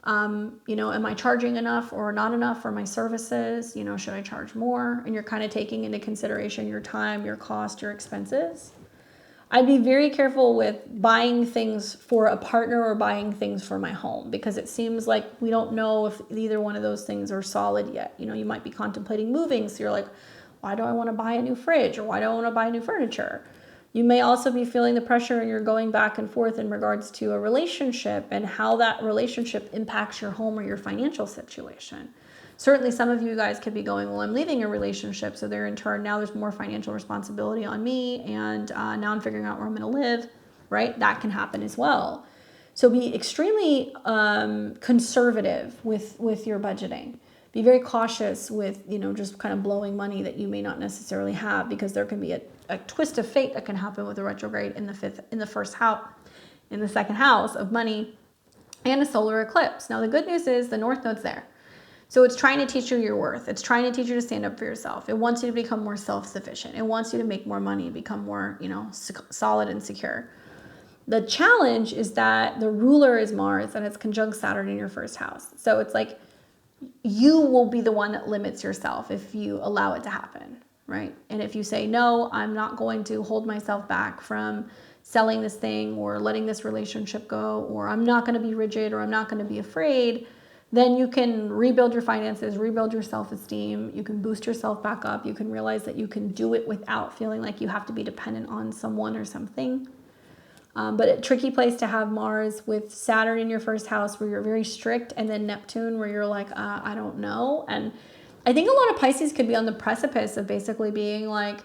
You know, am I charging enough or not enough for my services? You know, should I charge more? And you're kind of taking into consideration your time, your cost, your expenses. I'd be very careful with buying things for a partner or buying things for my home, because it seems like we don't know if either one of those things are solid yet. You know, you might be contemplating moving, so you're like, why do I want to buy a new fridge, or why do I want to buy new furniture? You may also be feeling the pressure and you're going back and forth in regards to a relationship and how that relationship impacts your home or your financial situation. Certainly some of you guys could be going, well, I'm leaving a relationship, so there in turn, now there's more financial responsibility on me, and now I'm figuring out where I'm going to live, right? That can happen as well. So be extremely conservative with your budgeting. Be very cautious with, you know, just kind of blowing money that you may not necessarily have, because there can be a twist of fate that can happen with a retrograde in the second house of money, and a solar eclipse. Now, the good news is the North Node's there. So it's trying to teach you your worth. It's trying to teach you to stand up for yourself. It wants you to become more self-sufficient. It wants you to make more money, become more, you know, solid and secure. The challenge is that the ruler is Mars, and it's conjunct Saturn in your first house. So it's like, you will be the one that limits yourself if you allow it to happen, right? And if you say, no, I'm not going to hold myself back from selling this thing or letting this relationship go, or I'm not going to be rigid, or I'm not going to be afraid, then you can rebuild your finances, rebuild your self-esteem. You can boost yourself back up. You can realize that you can do it without feeling like you have to be dependent on someone or something. But a tricky place to have Mars with Saturn in your first house, where you're very strict, and then Neptune where you're like, I don't know. And I think a lot of Pisces could be on the precipice of basically being like,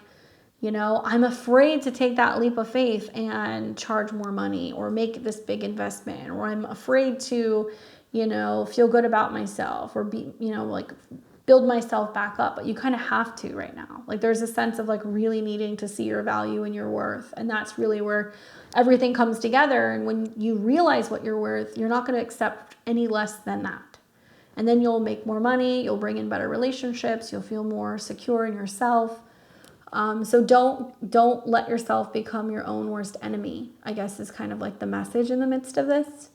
you know, I'm afraid to take that leap of faith and charge more money or make this big investment, or I'm afraid to, you know, feel good about myself or be, you know, like build myself back up. But you kind of have to right now. Like there's a sense of like really needing to see your value and your worth. And that's really where everything comes together. And when you realize what you're worth, you're not going to accept any less than that. And then you'll make more money. You'll bring in better relationships. You'll feel more secure in yourself. So don't let yourself become your own worst enemy, I guess is kind of like the message in the midst of this.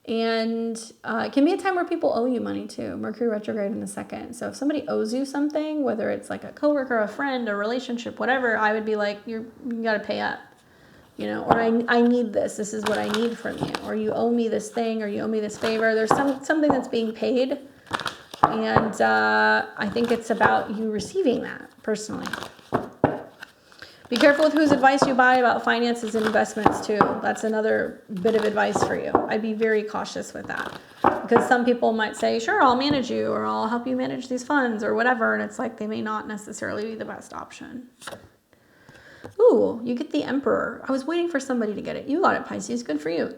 And it can be a time where people owe you money too. Mercury retrograde in the second. So if somebody owes you something, whether it's like a coworker, a friend, a relationship, whatever, I would be like, you got to pay up, you know, or I need this. This is what I need from you. Or you owe me this thing, or you owe me this favor. There's something that's being paid. And I think it's about you receiving that personally. Be careful with whose advice you buy about finances and investments too. That's another bit of advice for you. I'd be very cautious with that, because some people might say, sure, I'll manage you, or I'll help you manage these funds or whatever. And it's like, they may not necessarily be the best option. Ooh, you get the Emperor. I was waiting for somebody to get it. You got it, Pisces. Good for you.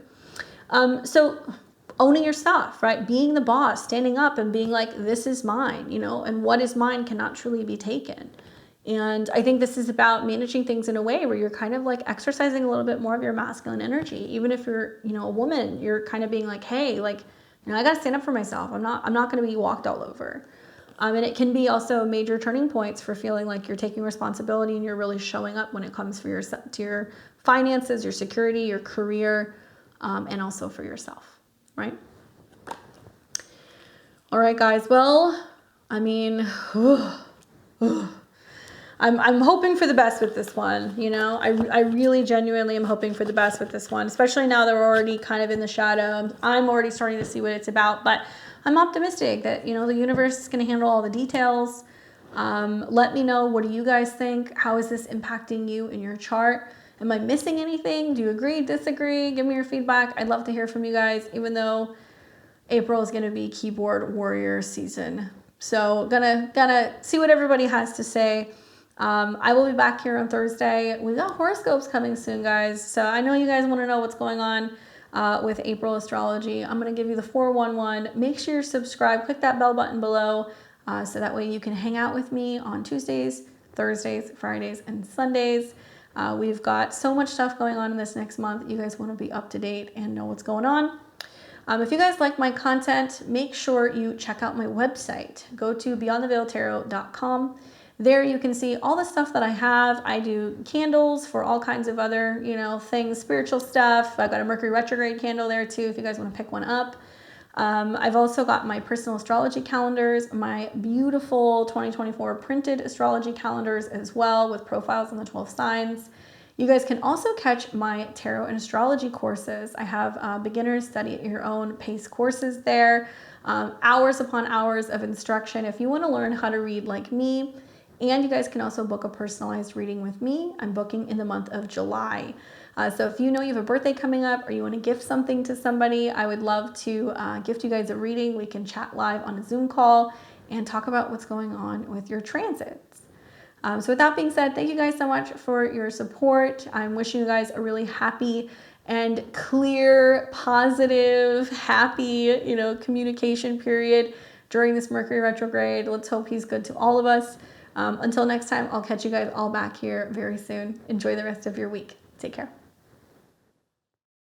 So owning your stuff, right? Being the boss, standing up and being like, this is mine, you know, and what is mine cannot truly be taken. And I think this is about managing things in a way where you're kind of like exercising a little bit more of your masculine energy. Even if you're, you know, a woman, you're kind of being like, hey, like, you know, I got to stand up for myself. I'm not going to be walked all over. And it can be also major turning points for feeling like you're taking responsibility and you're really showing up when it comes to your finances, your security, your career, and also for yourself, right? All right, guys. Well, I mean, I'm hoping for the best with this one, you know. I really genuinely am hoping for the best with this one, especially now that we're already kind of in the shadow. I'm already starting to see what it's about, but I'm optimistic that, you know, the universe is going to handle all the details. Let me know, what do you guys think? How is this impacting you in your chart? Am I missing anything? Do you agree, disagree? Give me your feedback. I'd love to hear from you guys, even though April is going to be keyboard warrior season. So gonna see what everybody has to say. I will be back here on Thursday. We got horoscopes coming soon, guys. So I know you guys want to know what's going on with April astrology. I'm going to give you the 411. Make sure you're subscribed. Click that bell button below so that way you can hang out with me on Tuesdays, Thursdays, Fridays, and Sundays. We've got so much stuff going on in this next month. You guys want to be up to date and know what's going on. If you guys like my content, make sure you check out my website. Go to beyondtheveiltarot.com. There you can see all the stuff that I have. I do candles for all kinds of other, things, spiritual stuff. I've got a Mercury Retrograde candle there too if you guys want to pick one up. I've also got my personal astrology calendars, my beautiful 2024 printed astrology calendars as well with profiles on the 12 signs. You guys can also catch my tarot and astrology courses. I have beginners study at your own pace courses there, hours upon hours of instruction if you want to learn how to read like me. And you guys can also book a personalized reading with me. I'm booking in the month of July. So if you know you have a birthday coming up or you want to gift something to somebody, I would love to gift you guys a reading. We can chat live on a Zoom call and talk about what's going on with your transits. So with that being said, thank you guys so much for your support. I'm wishing you guys a really happy and clear, positive, happy, communication period during this Mercury retrograde. Let's hope he's good to all of us. Until next time, I'll catch you guys all back here very soon. Enjoy the rest of your week. Take care.